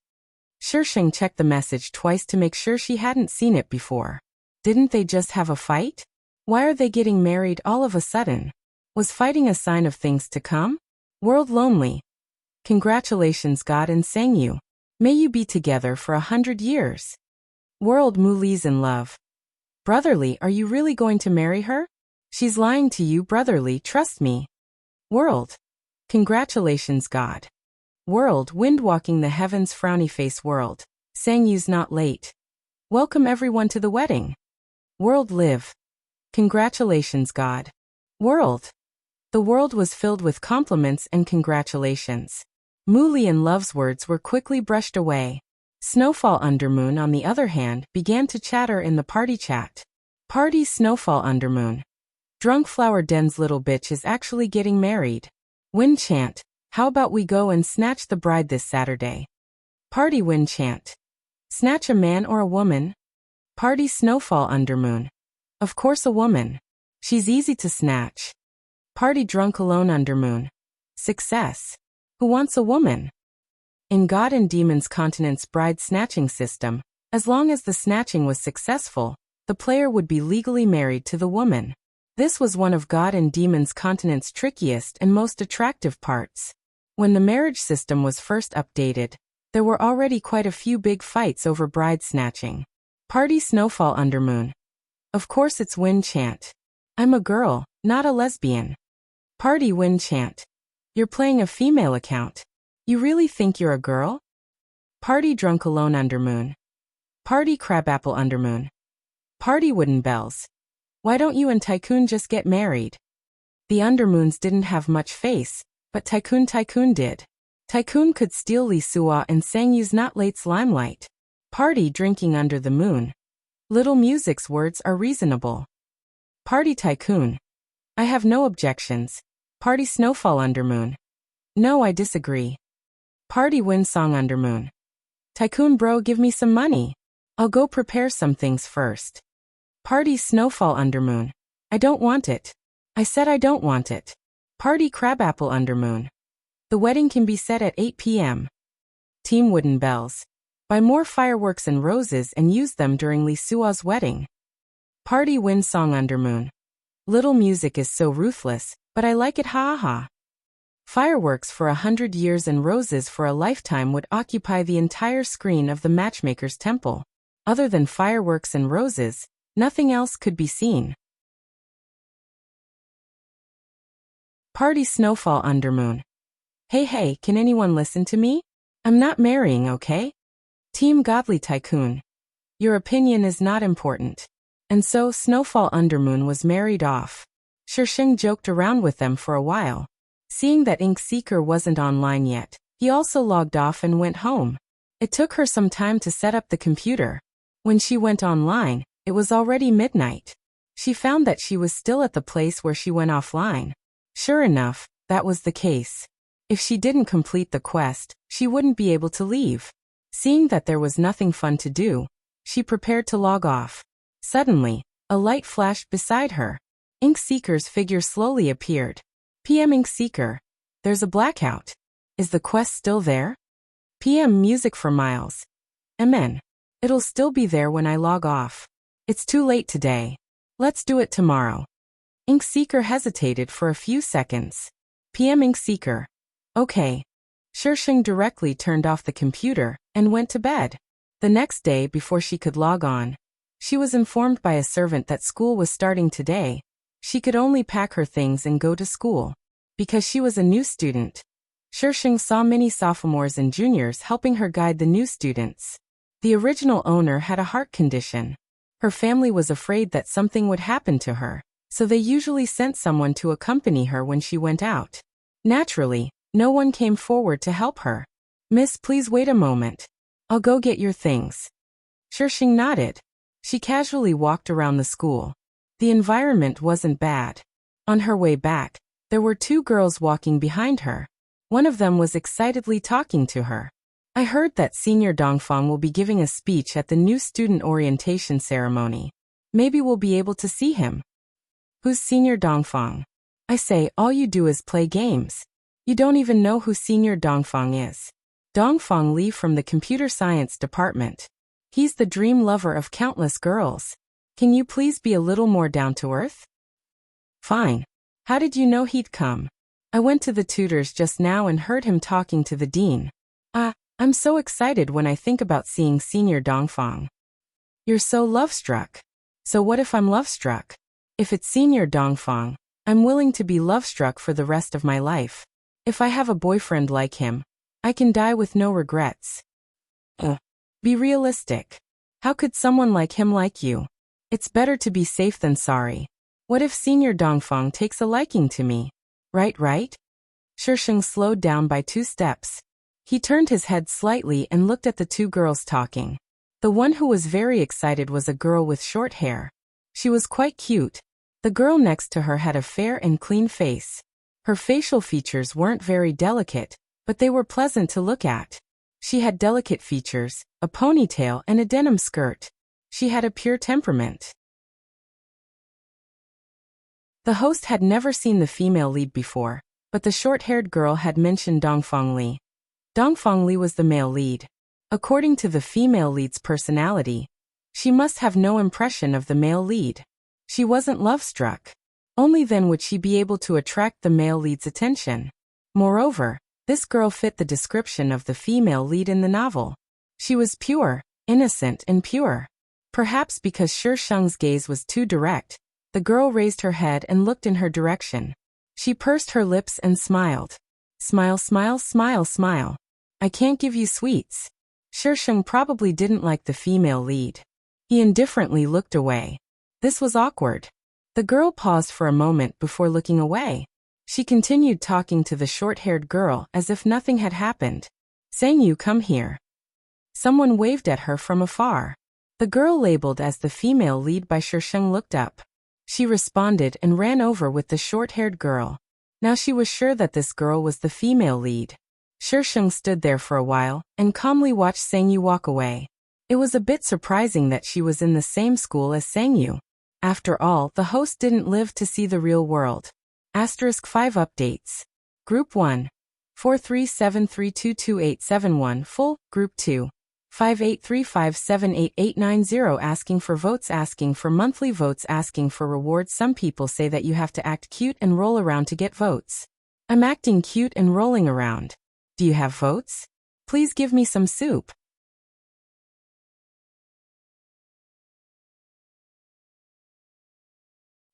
Shirsheng checked the message twice to make sure she hadn't seen it before. Didn't they just have a fight? Why are they getting married all of a sudden? Was fighting a sign of things to come? World lonely. Congratulations God and Sangyu. May you be together for 100 years. World Muli's in love. Brotherly, are you really going to marry her? She's lying to you, brotherly, trust me. World. Congratulations God. World wind walking the heavens frowny face world. Sangyu's not late. Welcome everyone to the wedding. World live. Congratulations God. World. The world was filled with compliments and congratulations. Muli and Love's words were quickly brushed away. Snowfall Undermoon, on the other hand, began to chatter in the party chat. Party Snowfall Undermoon. Drunk Flower Den's little bitch is actually getting married. Wind chant. How about we go and snatch the bride this Saturday? Party wind chant. Snatch a man or a woman? Party Snowfall Undermoon. Of course a woman. She's easy to snatch. Party drunk alone Undermoon. Success. Who wants a woman? In God and Demon's Continent's bride snatching system, as long as the snatching was successful, the player would be legally married to the woman. This was one of God and Demon's Continent's trickiest and most attractive parts. When the marriage system was first updated, there were already quite a few big fights over bride snatching. Party Snowfall Undermoon. Of course it's wind chant. I'm a girl, not a lesbian. Party wind chant. You're playing a female account. You really think you're a girl? Party drunk alone Undermoon. Party crabapple Undermoon. Party wooden bells. Why don't you and Tycoon just get married? The Undermoons didn't have much face, but Tycoon did. Tycoon could steal Lee Suwa and Sang Yu's not late's limelight. Party drinking under the moon. Little Music's words are reasonable. Party Tycoon. I have no objections. Party Snowfall Undermoon. No, I disagree. Party Windsong Undermoon. Tycoon bro, give me some money. I'll go prepare some things first. Party Snowfall Undermoon. I don't want it. I said I don't want it. Party Crabapple Undermoon. The wedding can be set at 8 p.m. Team Wooden Bells. Buy more fireworks and roses and use them during Lee Sua's wedding. Party Windsong Undermoon. Little Music is so ruthless, but I like it, ha ha. Fireworks for 100 years and roses for a lifetime would occupy the entire screen of the matchmaker's temple. Other than fireworks and roses, nothing else could be seen. Party Snowfall Undermoon. Hey, can anyone listen to me? I'm not marrying, okay? Team Godly Tycoon. Your opinion is not important. And so Snowfall Undermoon was married off. Shisheng joked around with them for a while. Seeing that Ink Seeker wasn't online yet, he also logged off and went home. It took her some time to set up the computer. When she went online, it was already midnight. She found that she was still at the place where she went offline. Sure enough, that was the case. If she didn't complete the quest, she wouldn't be able to leave. Seeing that there was nothing fun to do, she prepared to log off. Suddenly, a light flashed beside her. Ink Seeker's figure slowly appeared. PM Ink Seeker. There's a blackout. Is the quest still there? PM Music for Miles. Amen. It'll still be there when I log off. It's too late today. Let's do it tomorrow. Ink Seeker hesitated for a few seconds. PM Ink Seeker. Okay. Shisheng directly turned off the computer and went to bed. The next day, before she could log on, she was informed by a servant that school was starting today. She could only pack her things and go to school. Because she was a new student. Shisheng saw many sophomores and juniors helping her guide the new students. The original owner had a heart condition. Her family was afraid that something would happen to her, so they usually sent someone to accompany her when she went out. Naturally, no one came forward to help her. Miss, please wait a moment. I'll go get your things. Shisheng nodded. She casually walked around the school. The environment wasn't bad. On her way back, there were two girls walking behind her. One of them was excitedly talking to her. I heard that Senior Dongfang will be giving a speech at the new student orientation ceremony. Maybe we'll be able to see him. Who's Senior Dongfang? I say, all you do is play games. You don't even know who Senior Dongfang is. Dongfang Li from the computer science department. He's the dream lover of countless girls. Can you please be a little more down to earth? Fine. How did you know he'd come? I went to the tutors just now and heard him talking to the dean. I'm so excited when I think about seeing Senior Dongfang. You're so love-struck. So what if I'm love-struck? If it's Senior Dongfang, I'm willing to be love-struck for the rest of my life. If I have a boyfriend like him, I can die with no regrets. Be realistic. How could someone like him like you? It's better to be safe than sorry. What if Senior Dongfang takes a liking to me? Right? Shisheng slowed down by 2 steps. He turned his head slightly and looked at the two girls talking. The one who was very excited was a girl with short hair. She was quite cute. The girl next to her had a fair and clean face. Her facial features weren't very delicate, but they were pleasant to look at. She had delicate features, a ponytail and a denim skirt. She had a pure temperament. The host had never seen the female lead before, but the short-haired girl had mentioned Dongfang Li. Dongfang Li was the male lead. According to the female lead's personality, she must have no impression of the male lead. She wasn't love-struck. Only then would she be able to attract the male lead's attention. Moreover, this girl fit the description of the female lead in the novel. She was pure, innocent and pure. Perhaps because Shisheng's gaze was too direct, the girl raised her head and looked in her direction. She pursed her lips and smiled. Smile, smile, smile, smile. I can't give you sweets. Shisheng probably didn't like the female lead. He indifferently looked away. This was awkward. The girl paused for a moment before looking away. She continued talking to the short-haired girl as if nothing had happened. "Sang-yu, come here." Someone waved at her from afar. The girl labeled as the female lead by Shisheng looked up. She responded and ran over with the short-haired girl. Now she was sure that this girl was the female lead. Shisheng stood there for a while and calmly watched Sang-yu walk away. It was a bit surprising that she was in the same school as Sang-yu. After all, the host didn't live to see the real world. *5 updates. Group 1. 437322871 full. Group 2. 5835788890 asking for votes, asking for monthly votes, asking for rewards. Some people say that you have to act cute and roll around to get votes. I'm acting cute and rolling around. Do you have votes? Please give me some soup.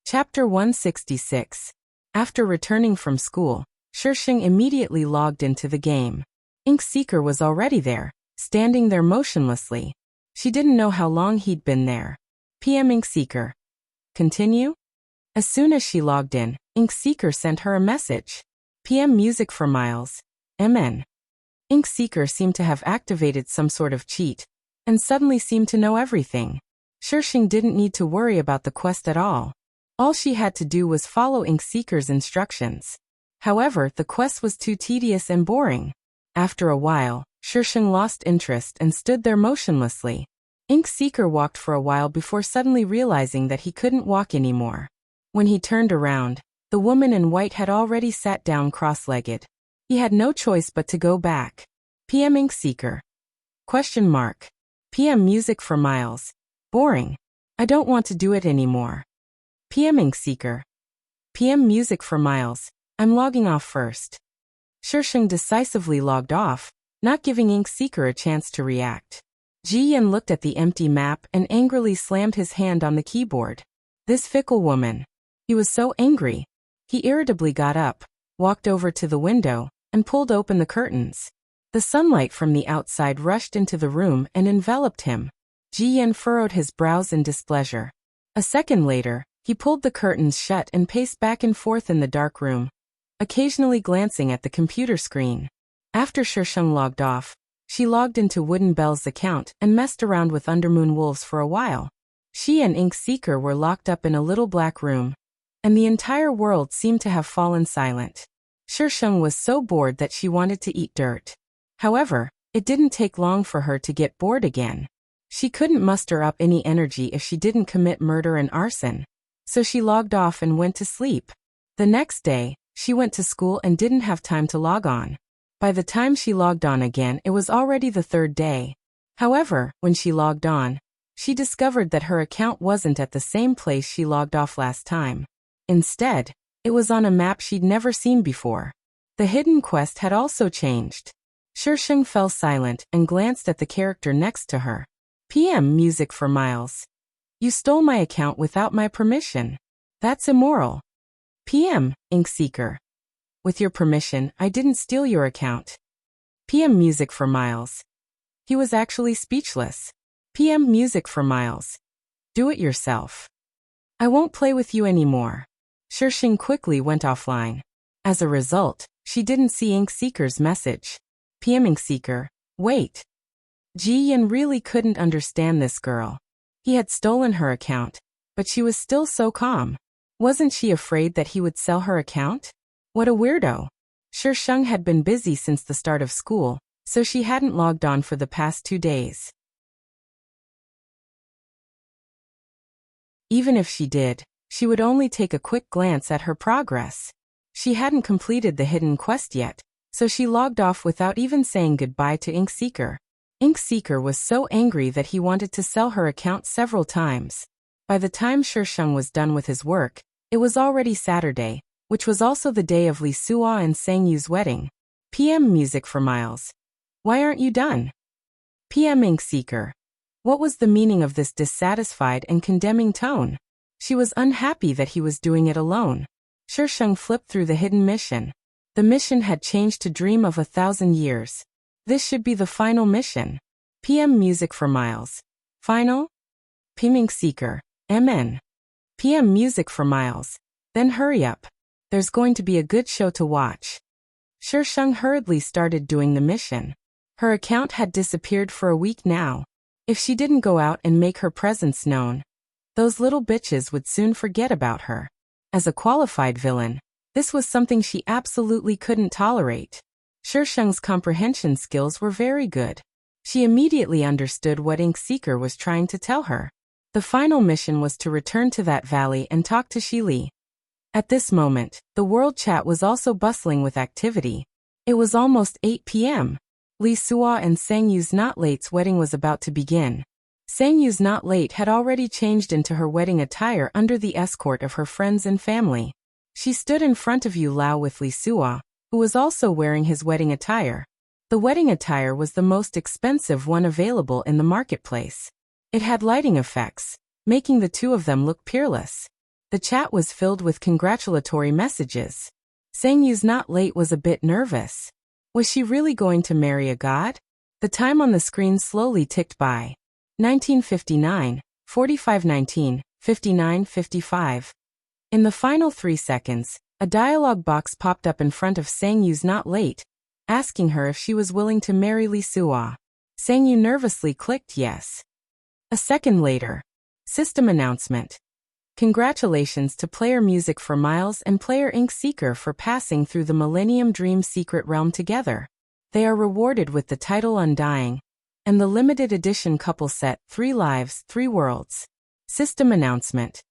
Chapter 166. After returning from school, Shisheng immediately logged into the game. Ink Seeker was already there, standing there motionlessly. She didn't know how long he'd been there. PM Ink Seeker. Continue? As soon as she logged in, Ink Seeker sent her a message. PM Music for Miles. MN. Ink Seeker seemed to have activated some sort of cheat, and suddenly seemed to know everything. Shisheng didn't need to worry about the quest at all. All she had to do was follow Ink Seeker's instructions. However, the quest was too tedious and boring. After a while, Shisheng lost interest and stood there motionlessly. Ink Seeker walked for a while before suddenly realizing that he couldn't walk anymore. When he turned around, the woman in white had already sat down cross-legged. He had no choice but to go back. PM Ink Seeker. Question mark. PM Music for Miles. Boring. I don't want to do it anymore. PM Ink Seeker. PM Music for Miles. I'm logging off first. Shisheng decisively logged off, not giving Ink Seeker a chance to react. Ji Yan looked at the empty map and angrily slammed his hand on the keyboard. This fickle woman. He was so angry. He irritably got up, walked over to the window, and pulled open the curtains. The sunlight from the outside rushed into the room and enveloped him. Ji Yan furrowed his brows in displeasure. A second later, he pulled the curtains shut and paced back and forth in the dark room, occasionally glancing at the computer screen. After Shisheng logged off, she logged into Wooden Bell's account and messed around with Undermoon Wolves for a while. She and Ink Seeker were locked up in a little black room, and the entire world seemed to have fallen silent. Shisheng was so bored that she wanted to eat dirt. However, it didn't take long for her to get bored again. She couldn't muster up any energy if she didn't commit murder and arson. So she logged off and went to sleep. The next day, she went to school and didn't have time to log on. By the time she logged on again, it was already the third day. However, when she logged on, she discovered that her account wasn't at the same place she logged off last time. Instead, it was on a map she'd never seen before. The hidden quest had also changed. Shisheng fell silent and glanced at the character next to her. PM Music for Miles. You stole my account without my permission. That's immoral. PM Ink Seeker. With your permission, I didn't steal your account. PM Music for Miles. He was actually speechless. PM Music for Miles. Do it yourself. I won't play with you anymore. Shisheng quickly went offline. As a result, she didn't see Ink Seeker's message. PM Ink Seeker. Wait. Ji Yan really couldn't understand this girl. He had stolen her account, but she was still so calm. Wasn't she afraid that he would sell her account? What a weirdo. Shisheng had been busy since the start of school, so she hadn't logged on for the past 2 days. Even if she did, she would only take a quick glance at her progress. She hadn't completed the hidden quest yet, so she logged off without even saying goodbye to Ink Seeker. Ink Seeker was so angry that he wanted to sell her account several times. By the time Shisheng was done with his work, it was already Saturday, which was also the day of Li Suo and Sang-yu's wedding. PM Music for Miles. Why aren't you done? PM Ink Seeker. What was the meaning of this dissatisfied and condemning tone? She was unhappy that he was doing it alone. Shisheng flipped through the hidden mission. The mission had changed to Dream of 1,000 Years. This should be the final mission. PM Music for Miles. Final? PM Seeker, MN. PM Music for Miles. Then hurry up. There's going to be a good show to watch. Sheng hurriedly started doing the mission. Her account had disappeared for a week now. If she didn't go out and make her presence known, those little bitches would soon forget about her. As a qualified villain, this was something she absolutely couldn't tolerate. Sheng's comprehension skills were very good. She immediately understood what Ink Seeker was trying to tell her. The final mission was to return to that valley and talk to Shi Li. At this moment, the world chat was also bustling with activity. It was almost 8 p.m. Li Suo and Sang Yu's not late's wedding was about to begin. Sang Yu's not late had already changed into her wedding attire under the escort of her friends and family. She stood in front of Yu Lao with Li Suo, who was also wearing his wedding attire. The wedding attire was the most expensive one available in the marketplace. It had lighting effects, making the two of them look peerless. The chat was filled with congratulatory messages. Sang Yu's not late was a bit nervous. Was she really going to marry a god? The time on the screen slowly ticked by. 19:59, 45:19, 59:55. In the final 3 seconds, a dialogue box popped up in front of Sang Yu's not late, asking her if she was willing to marry Li Suo. Sang Yu nervously clicked yes. A second later. System announcement. Congratulations to Player Music for Miles and Player Ink Seeker for passing through the Millennium Dream Secret Realm together. They are rewarded with the title Undying and the limited edition couple set 3 Lives, 3 Worlds. System announcement.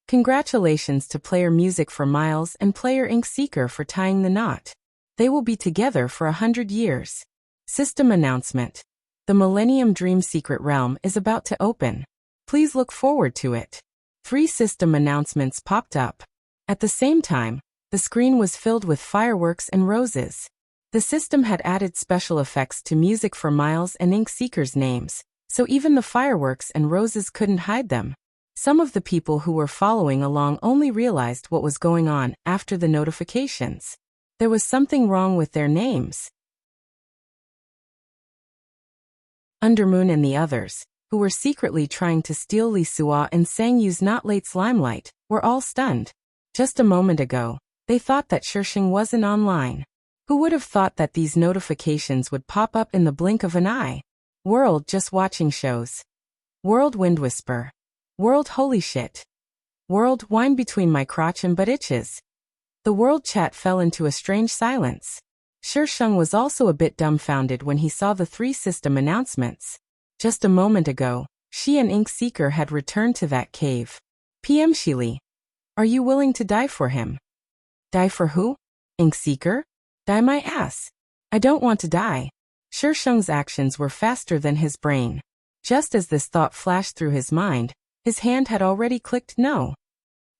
Congratulations to Player Music for Miles and Player Ink Seeker for tying the knot. They will be together for 100 years. System announcement. The Millennium Dream Secret Realm is about to open. Please look forward to it. 3 system announcements popped up. At the same time, the screen was filled with fireworks and roses. The system had added special effects to Music for Miles and Ink Seeker's names, so even the fireworks and roses couldn't hide them. Some of the people who were following along only realized what was going on after the notifications. There was something wrong with their names. Undermoon and the others, who were secretly trying to steal Li Suo and Sang Yu's not late's limelight, were all stunned. Just a moment ago, they thought that Sheng wasn't online. Who would have thought that these notifications would pop up in the blink of an eye? World just watching shows. World Wind Whisper. World Holy Shit. World Wine between my crotch and butt itches. The world chat fell into a strange silence. Sheng was also a bit dumbfounded when he saw the 3 system announcements. Just a moment ago, she and Ink Seeker had returned to that cave. PM Shi Li. Are you willing to die for him? Die for who? Ink Seeker? Die my ass. I don't want to die. Sheng's actions were faster than his brain. Just as this thought flashed through his mind, his hand had already clicked no.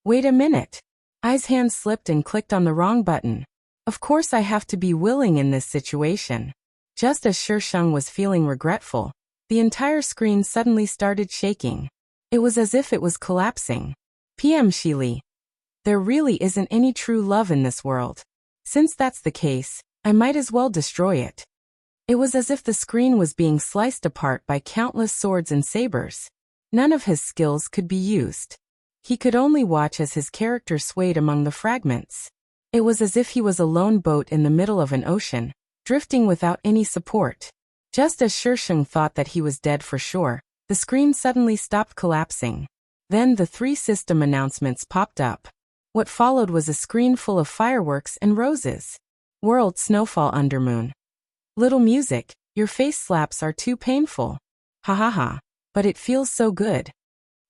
Wait a minute. I's hand slipped and clicked on the wrong button. Of course I have to be willing in this situation. Just as Sheng was feeling regretful, the entire screen suddenly started shaking. It was as if it was collapsing. PM Shi Li. There really isn't any true love in this world. Since that's the case, I might as well destroy it. It was as if the screen was being sliced apart by countless swords and sabers. None of his skills could be used. He could only watch as his character swayed among the fragments. It was as if he was a lone boat in the middle of an ocean, drifting without any support. Just as Sheng thought that he was dead for sure, the screen suddenly stopped collapsing. Then the 3 system announcements popped up. What followed was a screen full of fireworks and roses. World Snowfall Undermoon. Little music, your face slaps are too painful. Ha ha ha. But it feels so good.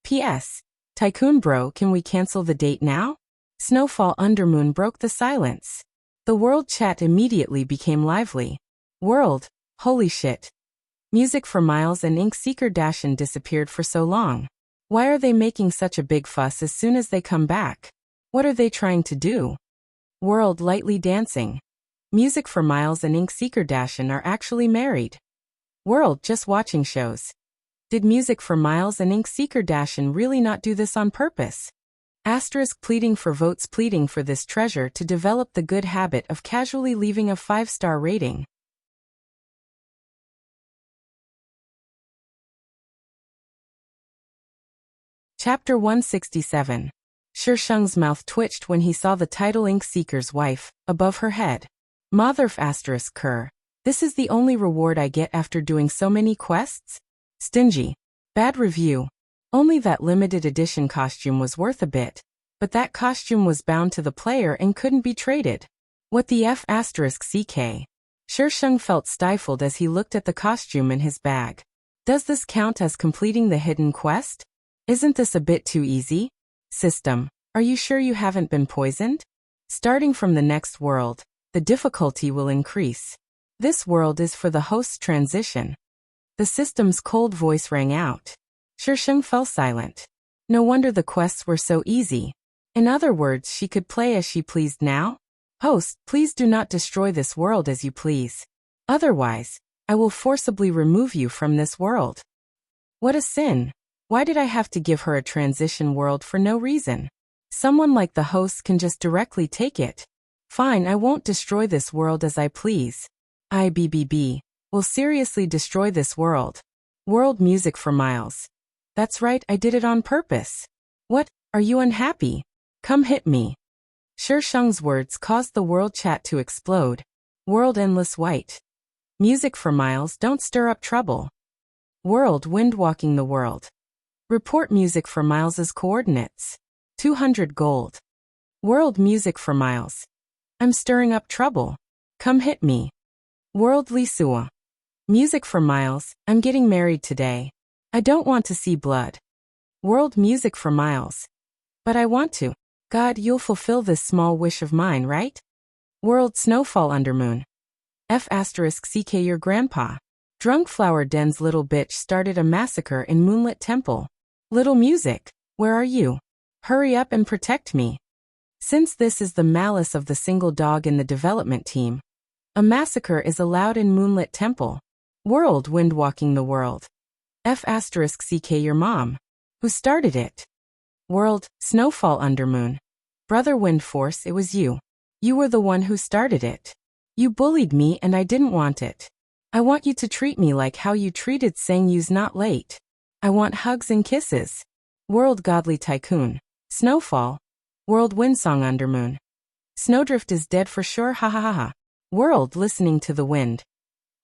P.S. Tycoon bro, can we cancel the date now? Snowfall Undermoon broke the silence. The world chat immediately became lively. World, holy shit. Music for Miles and Ink Seeker Dashin disappeared for so long. Why are they making such a big fuss as soon as they come back? What are they trying to do? World lightly dancing. Music for Miles and Ink Seeker Dashin are actually married. World just watching shows. Did Music for Miles and Ink Seeker Dashin really not do this on purpose? Asterisk pleading for votes, pleading for this treasure to develop the good habit of casually leaving a 5-star rating. Chapter 167. Shishang's mouth twitched when he saw the title Ink Seeker's wife, above her head. Motherf asterisk cur. This is the only reward I get after doing so many quests? Stingy. Bad review. Only that limited edition costume was worth a bit, but that costume was bound to the player and couldn't be traded. What the F asterisk CK? Shishang felt stifled as he looked at the costume in his bag. Does this count as completing the hidden quest? Isn't this a bit too easy? System, are you sure you haven't been poisoned? Starting from the next world, the difficulty will increase. This world is for the host's transition. The system's cold voice rang out. Shishang fell silent. No wonder the quests were so easy. In other words, she could play as she pleased now? Host, please do not destroy this world as you please. Otherwise, I will forcibly remove you from this world. What a sin. Why did I have to give her a transition world for no reason? Someone like the host can just directly take it. Fine, I won't destroy this world as I please. IBBB will seriously destroy this world. World music for miles. That's right, I did it on purpose. What, are you unhappy? Come hit me. Shishang's words caused the world chat to explode. World endless white. Music for miles, don't stir up trouble. World wind walking the world. Report music for miles' coordinates. 200 gold. World music for miles. I'm stirring up trouble. Come hit me. World Lisua. Music for miles, I'm getting married today. I don't want to see blood. World music for miles. But I want to. God, you'll fulfill this small wish of mine, right? World snowfall undermoon. F asterisk CK your grandpa. Drunk Flower Den's little bitch started a massacre in Moonlit Temple. Little music, where are you? Hurry up and protect me. Since this is the malice of the single dog in the development team, a massacre is allowed in Moonlit Temple. World wind walking the world. F asterisk CK your mom. Who started it? World, snowfall undermoon. Brother Wind Force, it was you. You were the one who started it. You bullied me and I didn't want it. I want you to treat me like how you treated Sangyu's not late. I want hugs and kisses. World Godly Tycoon. Snowfall. World Windsong Undermoon. Snowdrift is dead for sure, ha ha ha ha. World Listening to the Wind.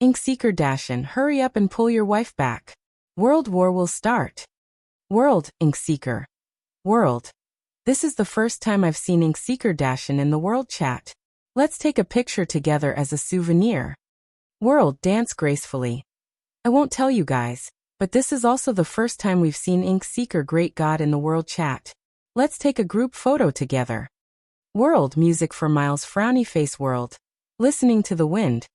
Ink Seeker Dashin, hurry up and pull your wife back. World War will start. World, Ink Seeker. World. This is the first time I've seen Ink Seeker Dashin in the world chat. Let's take a picture together as a souvenir. World Dance gracefully. I won't tell you guys, but this is also the first time we've seen Ink Seeker Great God in the world chat. Let's take a group photo together. World Music for Miles Frowny Face World. Listening to the wind.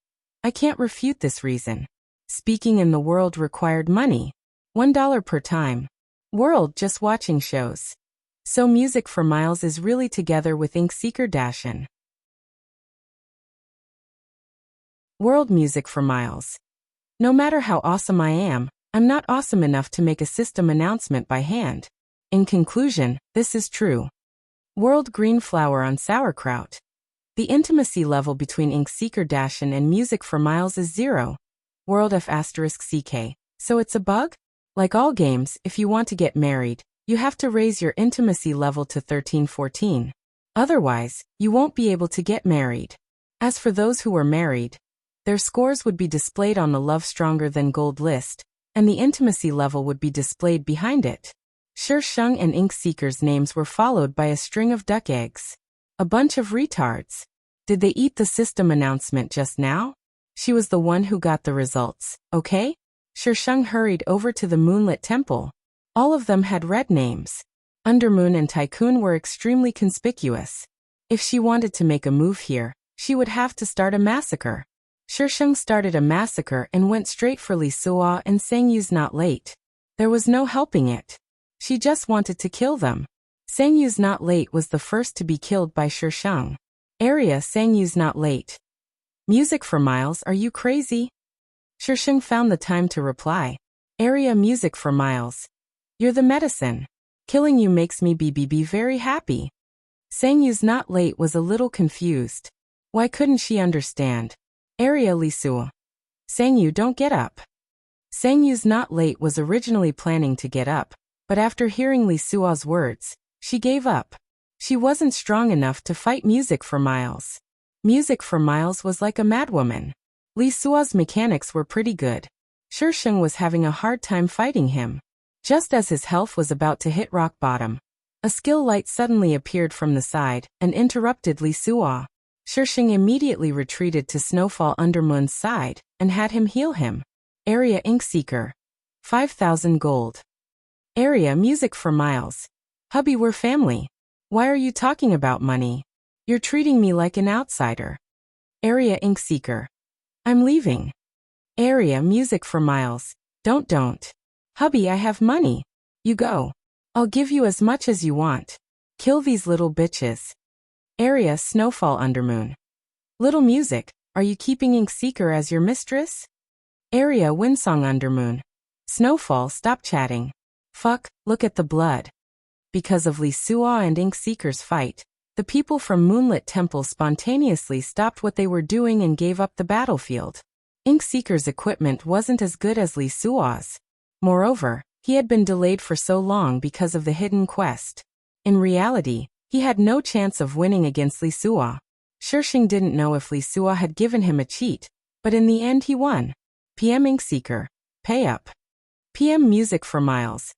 I can't refute this reason. Speaking in the world required money. $1 per time. World Just Watching shows. So Music for Miles is really together with Ink Seeker Dashin. World Music for Miles. No matter how awesome I am, I'm not awesome enough to make a system announcement by hand. In conclusion, this is true. World Green Flower on Sauerkraut. The intimacy level between Ink Seeker Dashin and Music for Miles is 0. World F asterisk CK. So it's a bug? Like all games, if you want to get married, you have to raise your intimacy level to 13-14. Otherwise, you won't be able to get married. As for those who were married, their scores would be displayed on the Love Stronger Than Gold list, and the intimacy level would be displayed behind it. Shishang and Ink Seeker's names were followed by a string of duck eggs. A bunch of retards. Did they eat the system announcement just now? She was the one who got the results, okay? Shishang hurried over to the Moonlit Temple. All of them had red names. Undermoon and Tycoon were extremely conspicuous. If she wanted to make a move here, she would have to start a massacre. Shishang started a massacre and went straight for Li Suo and Sangyu's not late. There was no helping it. She just wanted to kill them. Sangyu's not late was the first to be killed by Shishang. Area Sangyu's not late. Music for Miles, are you crazy? Shishang found the time to reply. Area Music for Miles. You're the medicine. Killing you makes me be very happy. Sangyu's not late was a little confused. Why couldn't she understand? Area Lisu. Sangyu, don't get up. Sangyu's not late was originally planning to get up, But after hearing Li Suo's words, she gave up. She wasn't strong enough to fight Music for Miles. Music for Miles was like a madwoman. Li Suo's mechanics were pretty good. Shisheng was having a hard time fighting him. Just as his health was about to hit rock bottom, a skill light suddenly appeared from the side and interrupted Li Suo. Shisheng immediately retreated to Snowfall Undermoon's side and had him heal him. Area Inkseeker. 5,000 gold. Area Music for Miles. Hubby, we're family. Why are you talking about money? You're treating me like an outsider. Area Inkseeker. I'm leaving. Area Music for Miles. Don't. Hubby, I have money. You go. I'll give you as much as you want. Kill these little bitches. Area Snowfall Undermoon. Little Music, are you keeping Inkseeker as your mistress? Area Windsong Undermoon. Snowfall, stop chatting. Fuck, look at the blood. Because of Li Suo and Inkseeker's fight, the people from Moonlit Temple spontaneously stopped what they were doing and gave up the battlefield. Inkseeker's equipment wasn't as good as Li Suo's. Moreover, he had been delayed for so long because of the hidden quest. In reality, he had no chance of winning against Li Suo. Shisheng didn't know if Li Suo had given him a cheat, but in the end he won. PM Inkseeker. Pay up. PM Music for Miles.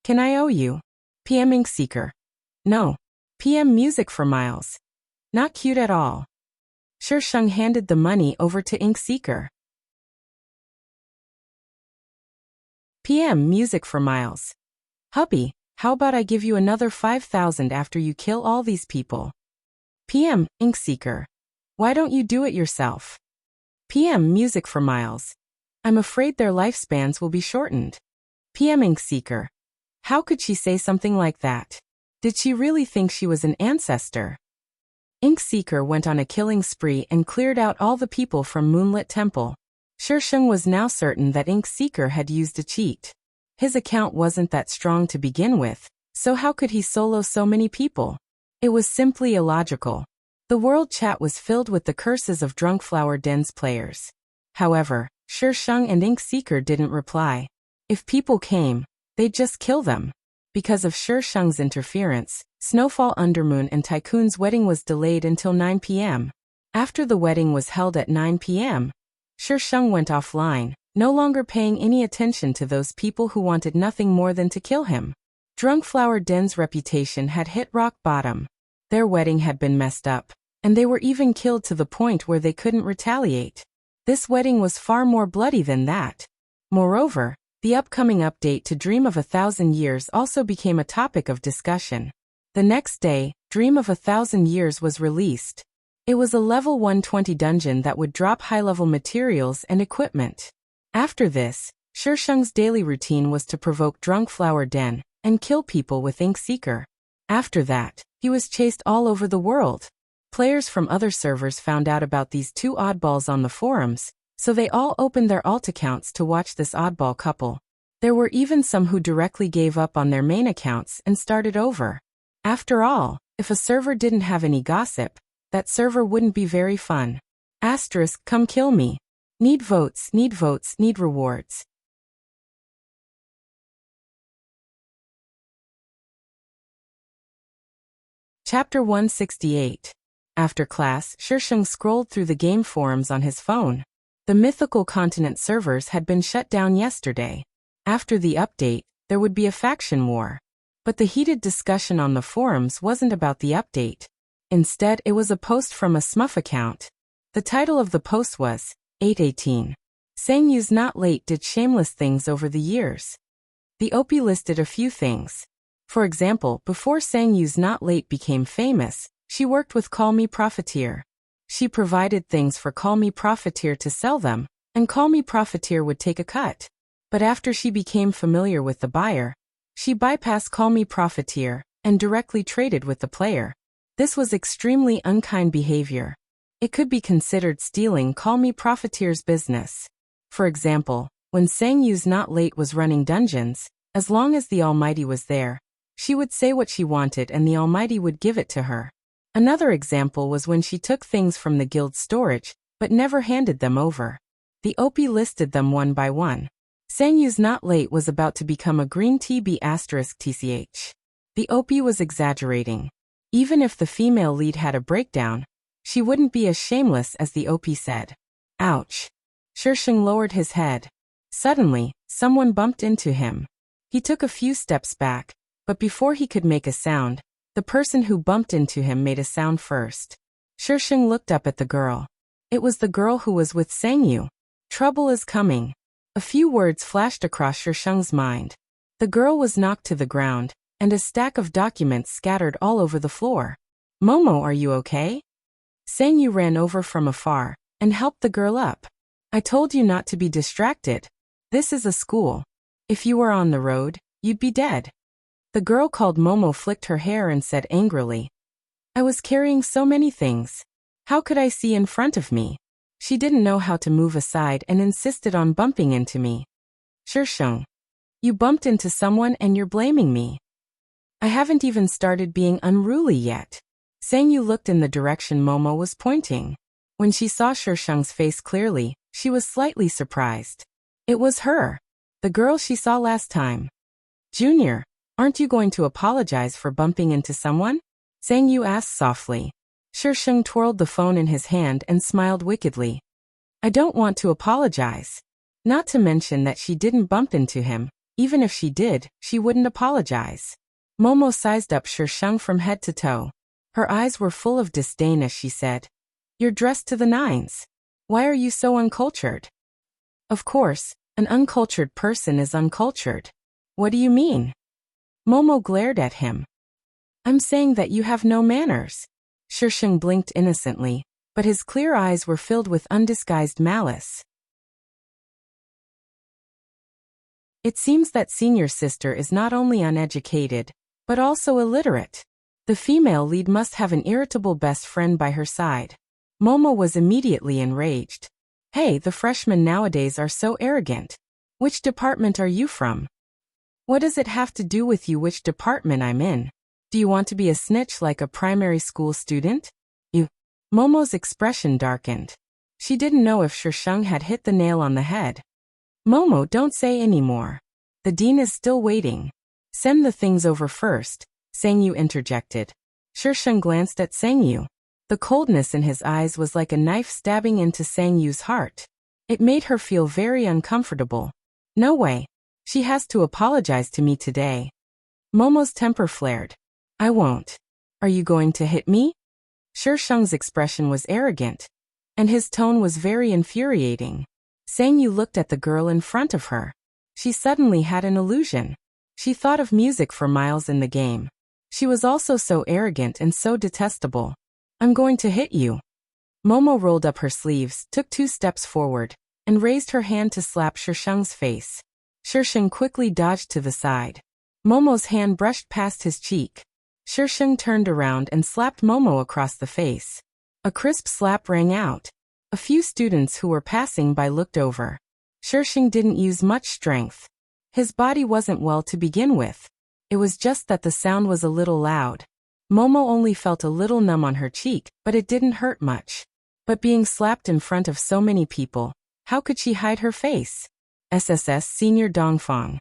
Can I owe you? PM Inkseeker. No. PM Music for Miles. Not cute at all. Shisheng handed the money over to Inkseeker. PM Music for Miles. Hubby, how about I give you another 5,000 after you kill all these people? PM Inkseeker. Why don't you do it yourself? PM Music for Miles. I'm afraid their lifespans will be shortened. PM Inkseeker. How could she say something like that? Did she really think she was an ancestor? Inkseeker went on a killing spree and cleared out all the people from Moonlit Temple. Shisheng was now certain that Inkseeker had used a cheat. His account wasn't that strong to begin with, so how could he solo so many people? It was simply illogical. The world chat was filled with the curses of Drunkflower Den's players. However, Shisheng and Inkseeker didn't reply. If people came, they'd just kill them. Because of Shisheng's interference, Snowfall Undermoon and Tycoon's wedding was delayed until 9 p.m. After the wedding was held at 9 p.m., Shisheng went offline, no longer paying any attention to those people who wanted nothing more than to kill him. Drunkflower Den's reputation had hit rock bottom. Their wedding had been messed up, and they were even killed to the point where they couldn't retaliate. This wedding was far more bloody than that. Moreover, the upcoming update to Dream of 1,000 Years also became a topic of discussion. The next day, Dream of 1,000 Years was released. It was a level 120 dungeon that would drop high-level materials and equipment. After this, Shisheng's daily routine was to provoke Drunkflower Den and kill people with Inkseeker. After that, he was chased all over the world. Players from other servers found out about these two oddballs on the forums, so they all opened their alt accounts to watch this oddball couple. There were even some who directly gave up on their main accounts and started over. After all, if a server didn't have any gossip, that server wouldn't be very fun. Asterisk, come kill me. Need votes, need rewards. Chapter 168. After class, Shisheng scrolled through the game forums on his phone. The Mythical Continent servers had been shut down yesterday. After the update, there would be a faction war. But the heated discussion on the forums wasn't about the update. Instead, it was a post from a Smuff account. The title of the post was, 818. Sangyu's Not Late did shameless things over the years. The OP listed a few things. For example, before Sangyu's Not Late became famous, she worked with Call Me Profiteer. She provided things for Call Me Profiteer to sell them, and Call Me Profiteer would take a cut. But after she became familiar with the buyer, she bypassed Call Me Profiteer and directly traded with the player. This was extremely unkind behavior. It could be considered stealing Call Me Profiteer's business. For example, when Sangyu's Not Late was running dungeons, as long as the Almighty was there, she would say what she wanted and the Almighty would give it to her. Another example was when she took things from the guild's storage, but never handed them over. The OP listed them one by one. Sang Yu's not late was about to become a green tea B asterisk TCH. The OP was exaggerating. Even if the female lead had a breakdown, she wouldn't be as shameless as the OP said. Ouch. Shisheng lowered his head. Suddenly, someone bumped into him. He took a few steps back, but before he could make a sound, the person who bumped into him made a sound first. Shisheng looked up at the girl. It was the girl who was with Sang Yu. Trouble is coming. A few words flashed across Shisheng's mind. The girl was knocked to the ground, and a stack of documents scattered all over the floor. Momo, are you okay? Sang Yu ran over from afar and helped the girl up. I told you not to be distracted. This is a school. If you were on the road, you'd be dead. The girl called Momo flicked her hair and said angrily, I was carrying so many things. How could I see in front of me? She didn't know how to move aside and insisted on bumping into me. Shisheng, you bumped into someone and you're blaming me. I haven't even started being unruly yet. Sang Yu looked in the direction Momo was pointing. When she saw Shisheng's face clearly, she was slightly surprised. It was her, the girl she saw last time. Junior, aren't you going to apologize for bumping into someone? Sang Yu asked softly. Shisheng twirled the phone in his hand and smiled wickedly. I don't want to apologize. Not to mention that she didn't bump into him. Even if she did, she wouldn't apologize. Momo sized up Shisheng from head to toe. Her eyes were full of disdain as she said, You're dressed to the nines. Why are you so uncultured? Of course, an uncultured person is uncultured. What do you mean? Momo glared at him. I'm saying that you have no manners. Shisheng blinked innocently, but his clear eyes were filled with undisguised malice. It seems that senior sister is not only uneducated, but also illiterate. The female lead must have an irritable best friend by her side. Momo was immediately enraged. Hey, the freshmen nowadays are so arrogant. Which department are you from? What does it have to do with you which department I'm in? Do you want to be a snitch like a primary school student? You. Momo's expression darkened. She didn't know if Shisheng had hit the nail on the head. Momo, don't say any more. The dean is still waiting. Send the things over first, Sang Yu interjected. Shisheng glanced at Sang Yu. The coldness in his eyes was like a knife stabbing into Sang Yu's heart. It made her feel very uncomfortable. No way. She has to apologize to me today. Momo's temper flared. I won't. Are you going to hit me? Shisheng's expression was arrogant, and his tone was very infuriating. Sang Yu looked at the girl in front of her. She suddenly had an illusion. She thought of music for miles in the game. She was also so arrogant and so detestable. I'm going to hit you. Momo rolled up her sleeves, took 2 steps forward, and raised her hand to slap Shisheng's face. Shisheng quickly dodged to the side. Momo's hand brushed past his cheek. Shisheng turned around and slapped Momo across the face. A crisp slap rang out. A few students who were passing by looked over. Shisheng didn't use much strength. His body wasn't well to begin with. It was just that the sound was a little loud. Momo only felt a little numb on her cheek, but it didn't hurt much. But being slapped in front of so many people, how could she hide her face? SSS Senior Dongfang.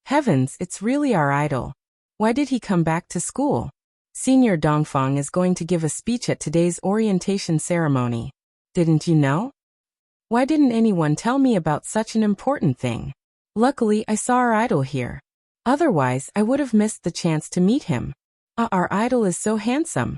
Heavens, it's really our idol. Why did he come back to school? Senior Dongfang is going to give a speech at today's orientation ceremony. Didn't you know? Why didn't anyone tell me about such an important thing? Luckily, I saw our idol here. Otherwise, I would have missed the chance to meet him. Our idol is so handsome.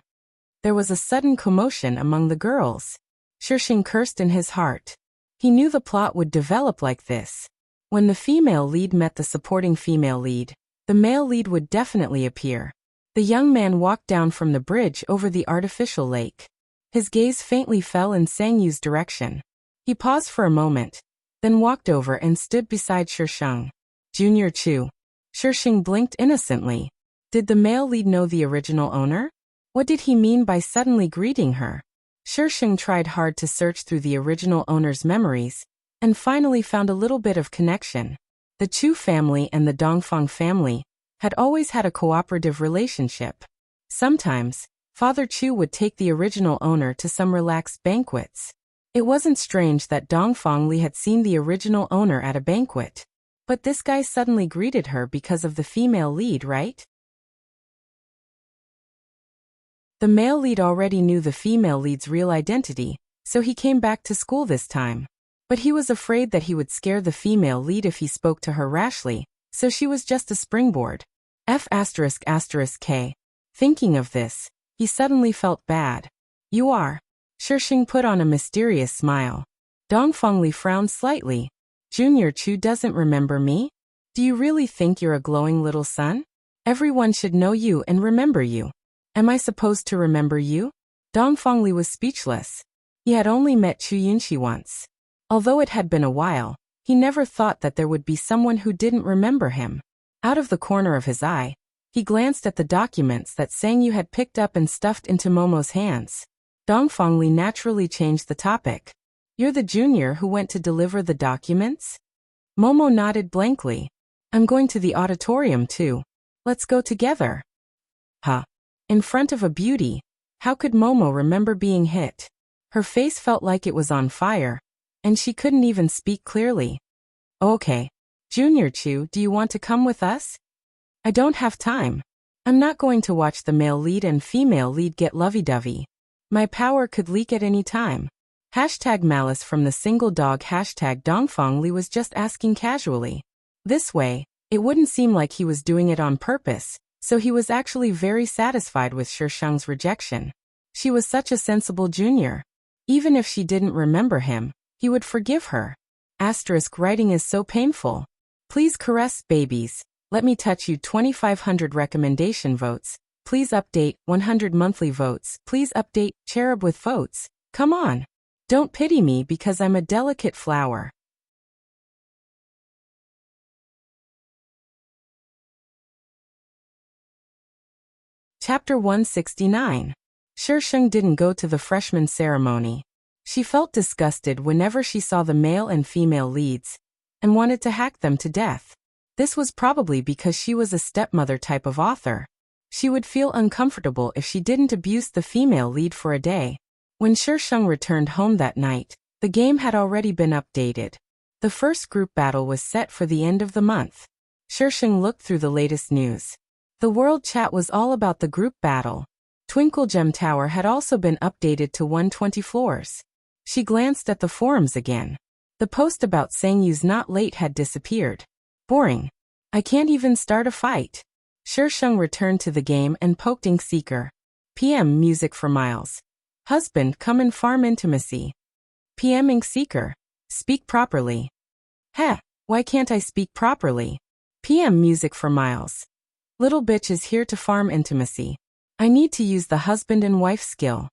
There was a sudden commotion among the girls. Shisheng cursed in his heart. He knew the plot would develop like this. When the female lead met the supporting female lead, the male lead would definitely appear. The young man walked down from the bridge over the artificial lake. His gaze faintly fell in Sang Yu's direction. He paused for a moment, then walked over and stood beside Shisheng. Junior Chu. Shisheng blinked innocently. Did the male lead know the original owner? What did he mean by suddenly greeting her? Shisheng tried hard to search through the original owner's memories, and finally found a little bit of connection. The Chu family and the Dongfang family had always had a cooperative relationship. Sometimes, Father Chu would take the original owner to some relaxed banquets. It wasn't strange that Dongfang Li had seen the original owner at a banquet. But this guy suddenly greeted her because of the female lead, right? The male lead already knew the female lead's real identity, so he came back to school this time. But he was afraid that he would scare the female lead if he spoke to her rashly, so she was just a springboard. F***K. Thinking of this, he suddenly felt bad. You are. Shisheng put on a mysterious smile. Dongfengli frowned slightly. Junior Chu doesn't remember me? Do you really think you're a glowing little sun? Everyone should know you and remember you. Am I supposed to remember you? Dongfengli was speechless. He had only met Chu Yunxi once. Although it had been a while, he never thought that there would be someone who didn't remember him. Out of the corner of his eye, he glanced at the documents that Sang Yu had picked up and stuffed into Momo's hands. Dongfengli naturally changed the topic. You're the junior who went to deliver the documents? Momo nodded blankly. I'm going to the auditorium too. Let's go together. Huh. In front of a beauty. How could Momo remember being hit? Her face felt like it was on fire, and she couldn't even speak clearly. Okay. Junior Chu, do you want to come with us? I don't have time. I'm not going to watch the male lead and female lead get lovey-dovey. My power could leak at any time. #malice from the single dog #Dongfengli was just asking casually. This way, it wouldn't seem like he was doing it on purpose, so he was actually very satisfied with Shisheng's rejection. She was such a sensible junior. Even if she didn't remember him, he would forgive her. Writing is so painful. Please caress, babies. Let me touch you. 2,500 recommendation votes. Please update. 100 monthly votes. Please update. Cherub with votes. Come on. Don't pity me because I'm a delicate flower. Chapter 169. Shisheng didn't go to the freshman ceremony. She felt disgusted whenever she saw the male and female leads, and wanted to hack them to death. This was probably because she was a stepmother type of author. She would feel uncomfortable if she didn't abuse the female lead for a day. When Shisheng returned home that night, the game had already been updated. The first group battle was set for the end of the month. Shisheng looked through the latest news. The world chat was all about the group battle. Twinkle Gem Tower had also been updated to 120 floors. She glanced at the forums again. The post about Sang Yu's not late had disappeared. Boring. I can't even start a fight. Shisheng returned to the game and poked Ink Seeker. PM music for Miles. Husband, come and farm intimacy. PM Ink Seeker. Speak properly. Heh, why can't I speak properly? PM music for Miles. Little bitch is here to farm intimacy. I need to use the husband and wife skill.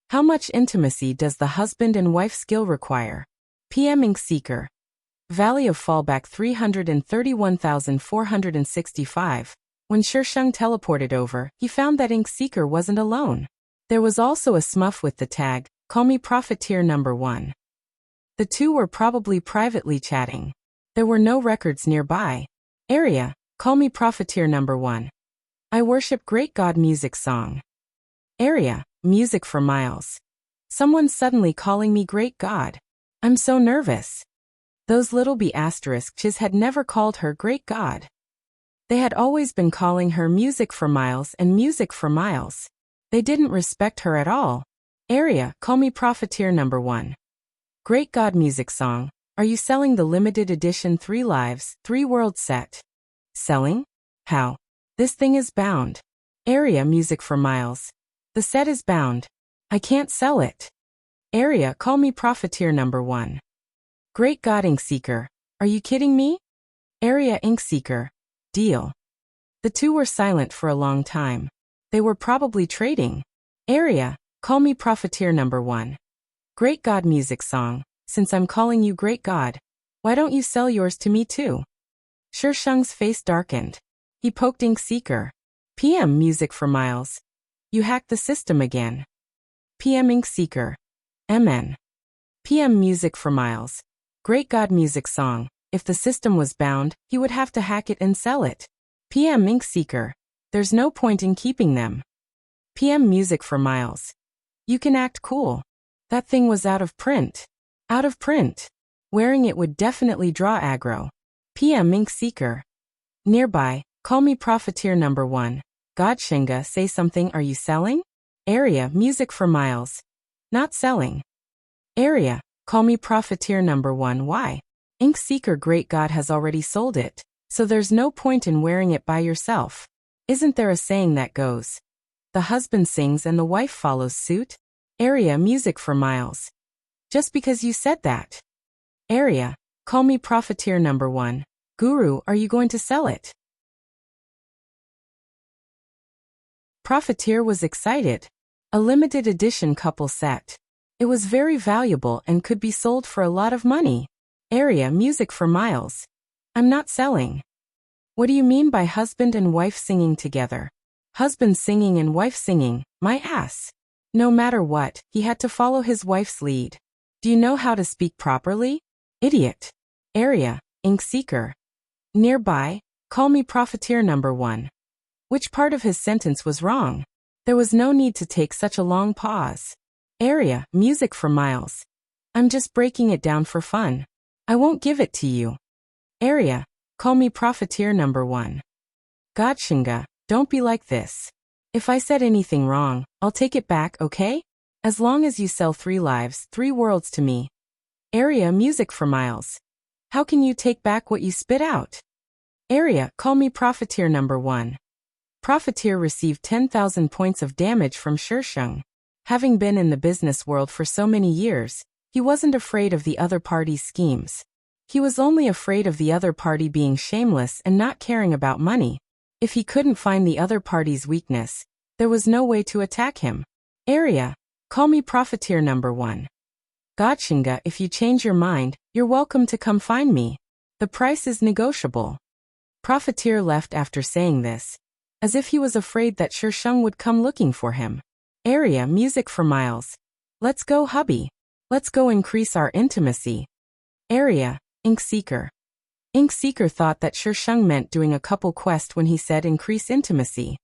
How much intimacy does the husband and wife skill require? PM Ink Seeker. Valley of Fallback 331,465. When Shisheng teleported over, he found that Ink Seeker wasn't alone. There was also a smurf with the tag, Call Me Profiteer Number 1. The two were probably privately chatting. There were no records nearby. Area, Call Me Profiteer Number 1. I worship Great God music song. Area, music for Miles. Someone's suddenly calling me Great God. I'm so nervous. Those little B*****s had never called her Great God. They had always been calling her Music for Miles and Music for Miles. They didn't respect her at all. Area, Call Me Profiteer Number 1. Great God music song. Are you selling the limited edition 3 Lives, 3 Worlds set? Selling? How? This thing is bound. Area, music for Miles. The set is bound. I can't sell it. Area, Call Me Profiteer Number 1. Great God Ink Seeker. Are you kidding me? Area Ink Seeker. Deal. The two were silent for a long time. They were probably trading. Area, Call Me Profiteer Number 1. Great God music song. Since I'm calling you Great God, why don't you sell yours to me too? Shisheng's face darkened. He poked Ink Seeker. PM music for Miles. You hacked the system again. PM Ink Seeker. MN. PM music for Miles. Great God music song. If the system was bound, he would have to hack it and sell it. PM Ink Seeker. There's no point in keeping them. PM music for Miles. You can act cool. That thing was out of print. Out of print. Wearing it would definitely draw aggro. PM Ink Seeker. Nearby, call me Profiteer number 1. Godshinga, say something, are you selling? Area, music for miles. Not selling. Area, call me Profiteer number 1. Why? Ink Seeker, great God has already sold it, so there's no point in wearing it by yourself. Isn't there a saying that goes, the husband sings and the wife follows suit? Area, music for miles. Just because you said that. Area, call me Profiteer number 1. Guru, are you going to sell it? Profiteer was excited. A limited edition couple set. It was very valuable and could be sold for a lot of money. Area, music for miles. I'm not selling. What do you mean by husband and wife singing together? Husband singing and wife singing, my ass. No matter what, he had to follow his wife's lead. Do you know how to speak properly? Idiot. Area, Ink Seeker. Nearby, call me Profiteer number 1. Which part of his sentence was wrong? There was no need to take such a long pause. Area, music for miles. I'm just breaking it down for fun. I won't give it to you. Area, call me Profiteer number 1. Godshinga, don't be like this. If I said anything wrong, I'll take it back, okay? As long as you sell 3 lives, 3 worlds to me. Area, music for miles. How can you take back what you spit out? Area, call me Profiteer number 1. Profiteer received 10,000 points of damage from Shisheng. Having been in the business world for so many years, he wasn't afraid of the other party's schemes. He was only afraid of the other party being shameless and not caring about money. If he couldn't find the other party's weakness, there was no way to attack him. Area, call me Profiteer number 1. Godshinga, if you change your mind, you're welcome to come find me. The price is negotiable. Profiteer left after saying this, as if he was afraid that Shisheng would come looking for him. Area, music for miles. Let's go, hubby. Let's go increase our intimacy. Area, Ink Seeker. Ink Seeker thought that Shisheng meant doing a couple quest when he said increase intimacy.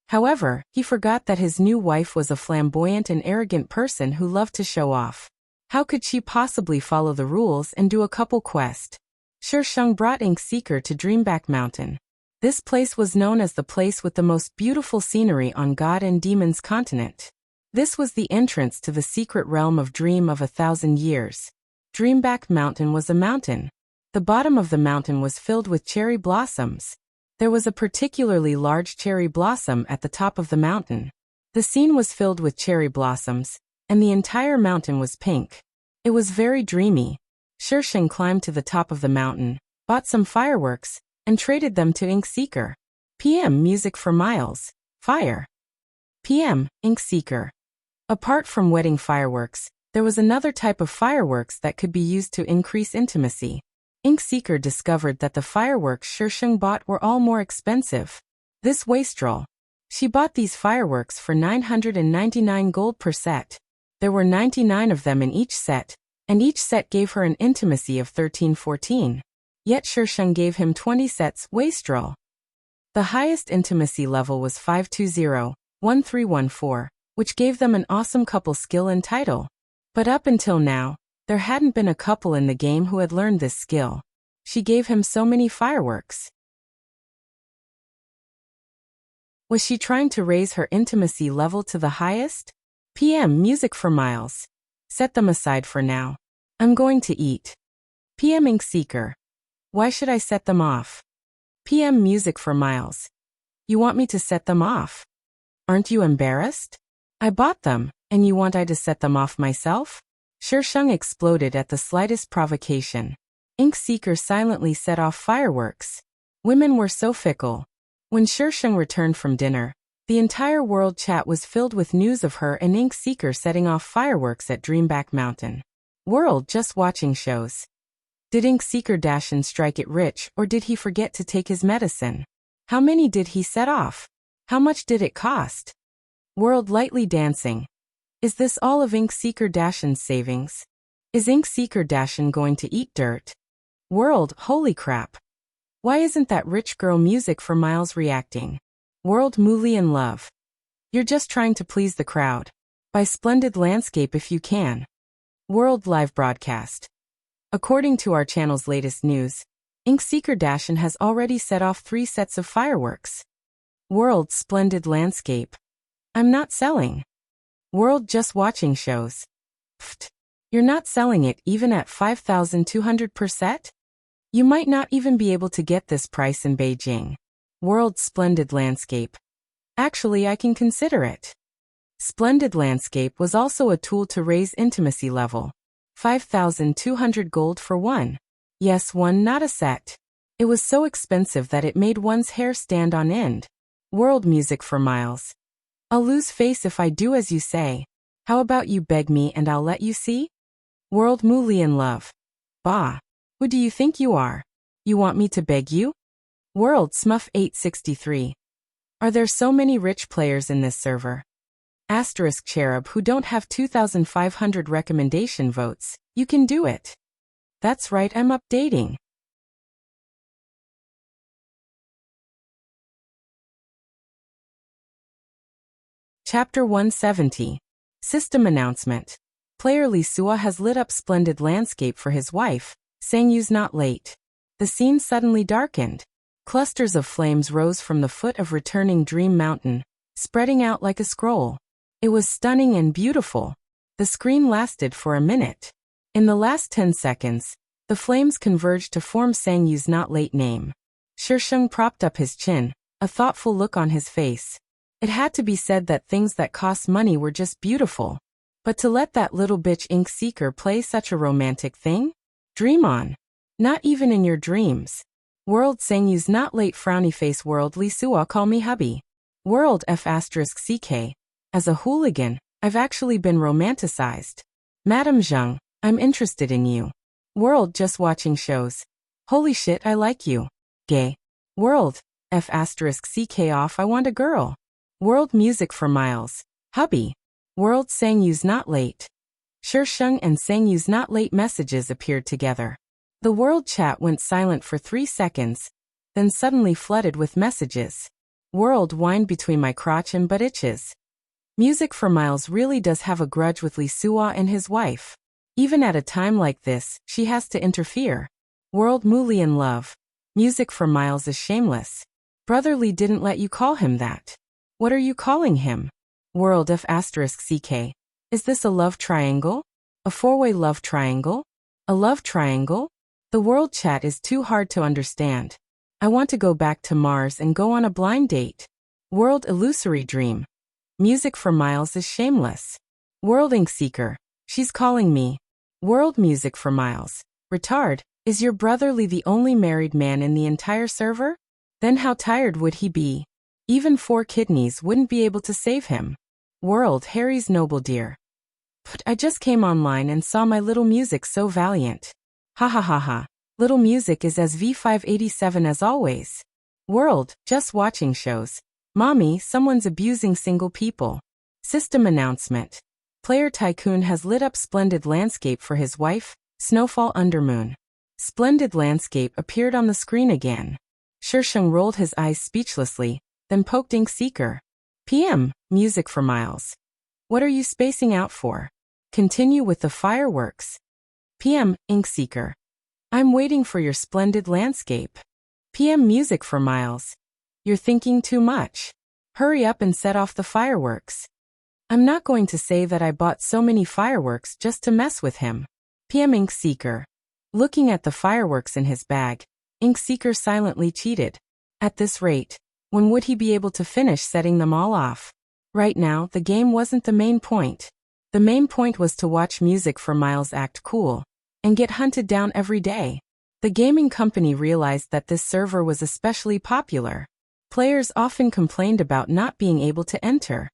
However, he forgot that his new wife was a flamboyant and arrogant person who loved to show off. How could she possibly follow the rules and do a couple quest? Shisheng brought Ink Seeker to Dreamback Mountain. This place was known as the place with the most beautiful scenery on God and Demon's continent. This was the entrance to the secret realm of Dream of 1,000 Years. Dreamback Mountain was a mountain. The bottom of the mountain was filled with cherry blossoms. There was a particularly large cherry blossom at the top of the mountain. The scene was filled with cherry blossoms, and the entire mountain was pink. It was very dreamy. Shisheng climbed to the top of the mountain, bought some fireworks, and traded them to Ink Seeker. PM, music for miles. Fire. PM, Ink Seeker. Apart from wedding fireworks, there was another type of fireworks that could be used to increase intimacy. Ink Seeker discovered that the fireworks Shisheng bought were all more expensive. This wastrel. She bought these fireworks for 999 gold per set. There were 99 of them in each set, and each set gave her an intimacy of 1314. Yet Shisheng gave him 20 sets, wastrel. The highest intimacy level was 520, 1314, which gave them an awesome couple skill and title. But up until now, there hadn't been a couple in the game who had learned this skill. She gave him so many fireworks. Was she trying to raise her intimacy level to the highest? PM, music for miles. Set them aside for now. I'm going to eat. PM, Ink Seeker. Why should I set them off? PM, music for miles. You want me to set them off? Aren't you embarrassed? I bought them, and you want I to set them off myself? Shisheng exploded at the slightest provocation. Ink Seeker silently set off fireworks. Women were so fickle. When Shisheng returned from dinner, the entire world chat was filled with news of her and Ink Seeker setting off fireworks at Dreamback Mountain. World just watching shows. Did Ink Seeker dash and strike it rich, or did he forget to take his medicine? How many did he set off? How much did it cost? World lightly dancing. Is this all of Ink Seeker Dashin's savings? Is Ink Seeker Dashin going to eat dirt? World, holy crap. Why isn't that rich girl music for miles reacting? World, Muli in love. You're just trying to please the crowd. By splendid landscape if you can. World live broadcast. According to our channel's latest news, Inkseeker Dashin has already set off 3 sets of fireworks. World splendid landscape. I'm not selling. World just watching shows. Pfft. You're not selling it even at 5,200 per set? You might not even be able to get this price in Beijing. World splendid landscape. Actually, I can consider it. Splendid landscape was also a tool to raise intimacy level. 5,200 gold for one. Yes, one, not a set. It was so expensive that it made one's hair stand on end. World music for miles. I'll lose face if I do as you say. How about you beg me and I'll let you see? World Muli in love. Bah. Who do you think you are? You want me to beg you? World Smuff 863. Are there so many rich players in this server? Asterisk Cherub who don't have 2,500 recommendation votes. You can do it. That's right, I'm updating. Chapter 170. System announcement. Player Li Sua has lit up splendid landscape for his wife, Sangyu's not late. The scene suddenly darkened. Clusters of flames rose from the foot of returning Dream Mountain, spreading out like a scroll. It was stunning and beautiful. The screen lasted for a minute. In the last 10 seconds, the flames converged to form Sangyu's not late name. Shisheng propped up his chin, a thoughtful look on his face. It had to be said that things that cost money were just beautiful. But to let that little bitch Inkseeker play such a romantic thing? Dream on. Not even in your dreams. World Sangyu's not late frowny face. World Li Sua call me hubby. World F***CK. As a hooligan, I've actually been romanticized. Madam Zheng, I'm interested in you. World just watching shows. Holy shit, I like you. Gay. World F***CK off, I want a girl. World music for miles. Hubby. World Sangyu's not late. Shisheng and Sangyu's not late messages appeared together. The world chat went silent for 3 seconds, then suddenly flooded with messages. World whined between my crotch and butt itches. Music for miles really does have a grudge with Li Sua and his wife. Even at a time like this, she has to interfere. World Muli in love. Music for miles is shameless. Brother Li didn't let you call him that. What are you calling him? World F***CK. Is this a love triangle? A 4-way love triangle? A love triangle? The world chat is too hard to understand. I want to go back to Mars and go on a blind date. World illusory dream. Music for miles is shameless. World Inkseeker. She's calling me. World music for miles. Retard. Is your brother Li the only married man in the entire server? Then how tired would he be? Even 4 kidneys wouldn't be able to save him. World Harry's noble dear. But I just came online and saw my little music so valiant. Ha ha ha ha. Little music is as V587 as always. World, just watching shows. Mommy, someone's abusing single people. System announcement. Player Tycoon has lit up splendid landscape for his wife, Snowfall Undermoon. Splendid landscape appeared on the screen again. Shisheng rolled his eyes speechlessly, then poked Inkseeker. PM, music for miles. What are you spacing out for? Continue with the fireworks. PM, Inkseeker. I'm waiting for your splendid landscape. PM music for miles. You're thinking too much. Hurry up and set off the fireworks. I'm not going to say that I bought so many fireworks just to mess with him. PM Inkseeker. Looking at the fireworks in his bag, Inkseeker silently cheated. At this rate, when would he be able to finish setting them all off? Right now, the game wasn't the main point. The main point was to watch music for miles act cool and get hunted down every day. The gaming company realized that this server was especially popular. Players often complained about not being able to enter.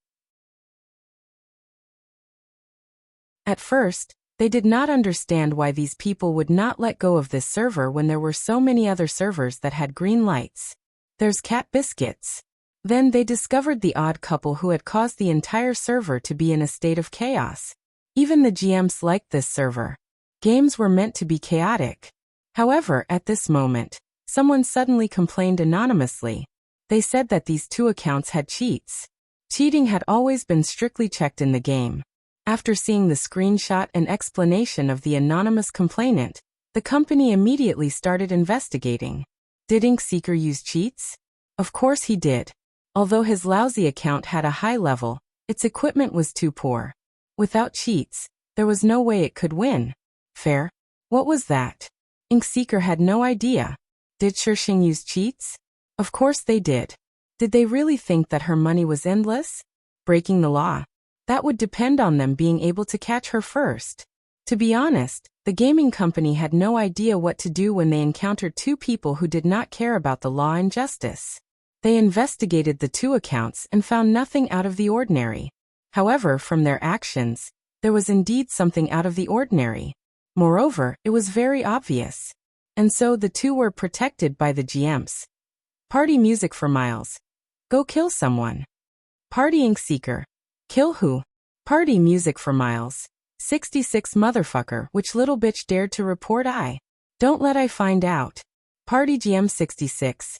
At first, they did not understand why these people would not let go of this server when there were so many other servers that had green lights. There's Cat Biscuits. Then they discovered the odd couple who had caused the entire server to be in a state of chaos. Even the GMs liked this server. Games were meant to be chaotic. However, at this moment, someone suddenly complained anonymously. They said that these 2 accounts had cheats. Cheating had always been strictly checked in the game. After seeing the screenshot and explanation of the anonymous complainant, The company immediately started investigating. Did Inkseeker use cheats? Of course he did. Although his lousy account had a high level, its equipment was too poor. Without cheats, there was no way it could win. Fair? What was that? Inkseeker had no idea. Did Shishing use cheats? Of course they did. Did they really think that her money was endless? Breaking the law? That would depend on them being able to catch her first. To be honest, the gaming company had no idea what to do when they encountered two people who did not care about the law and justice. They investigated the two accounts and found nothing out of the ordinary. However, from their actions, there was indeed something out of the ordinary. Moreover, it was very obvious. And so the two were protected by the GMs. Party music for Miles. Go kill someone. Party Inkseeker. Kill who? Party music for Miles. 66 motherfucker, which little bitch dared to report I? Don't let I find out. Party GM 66.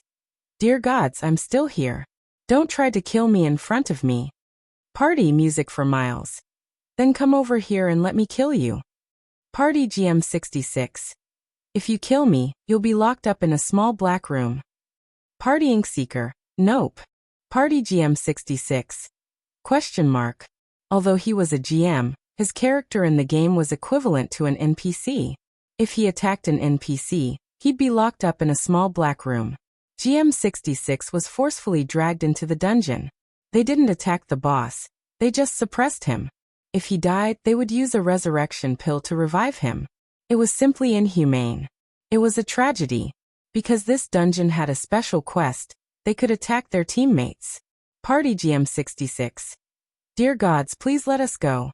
Dear gods, I'm still here. Don't try to kill me in front of me. Party music for Miles. Then come over here and let me kill you. Party GM 66. If you kill me, you'll be locked up in a small black room. Party Inkseeker. Nope. Party GM 66. Question mark. Although he was a GM, his character in the game was equivalent to an NPC. If he attacked an NPC, he'd be locked up in a small black room. GM 66 was forcefully dragged into the dungeon. They didn't attack the boss, they just suppressed him. If he died, they would use a resurrection pill to revive him. It was simply inhumane. It was a tragedy. Because this dungeon had a special quest, they could attack their teammates. Party GM 66. Dear gods, please let us go.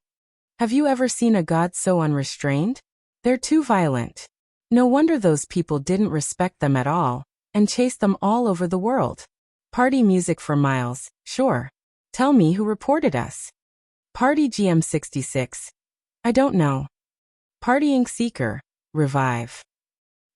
Have you ever seen a god so unrestrained? They're too violent. No wonder those people didn't respect them at all, and chased them all over the world. Party music for Miles. Sure. Tell me who reported us. Party GM 66. I don't know. Party Inkseeker. Revive.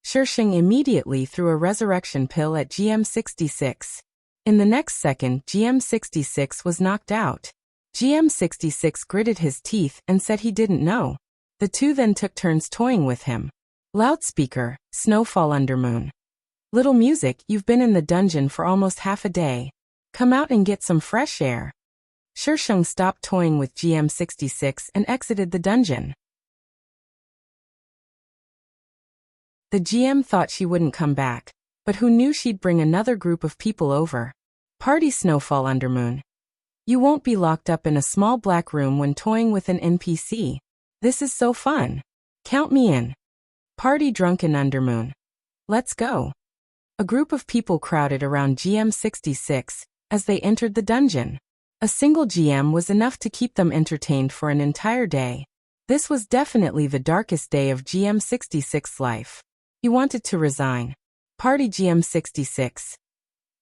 Shishing immediately threw a resurrection pill at GM 66. In the next second, GM 66 was knocked out. GM 66 gritted his teeth and said he didn't know. The two then took turns toying with him. Loudspeaker, Snowfall Undermoon. Little music, you've been in the dungeon for almost half a day. Come out and get some fresh air. Shishing stopped toying with GM 66 and exited the dungeon. The GM thought she wouldn't come back, but who knew she'd bring another group of people over. Party Snowfall Undermoon. You won't be locked up in a small black room when toying with an NPC. This is so fun. Count me in. Party Drunken Undermoon. Let's go. A group of people crowded around GM 66 as they entered the dungeon. A single GM was enough to keep them entertained for an entire day. This was definitely the darkest day of GM 66's life. He wanted to resign. Party GM 66.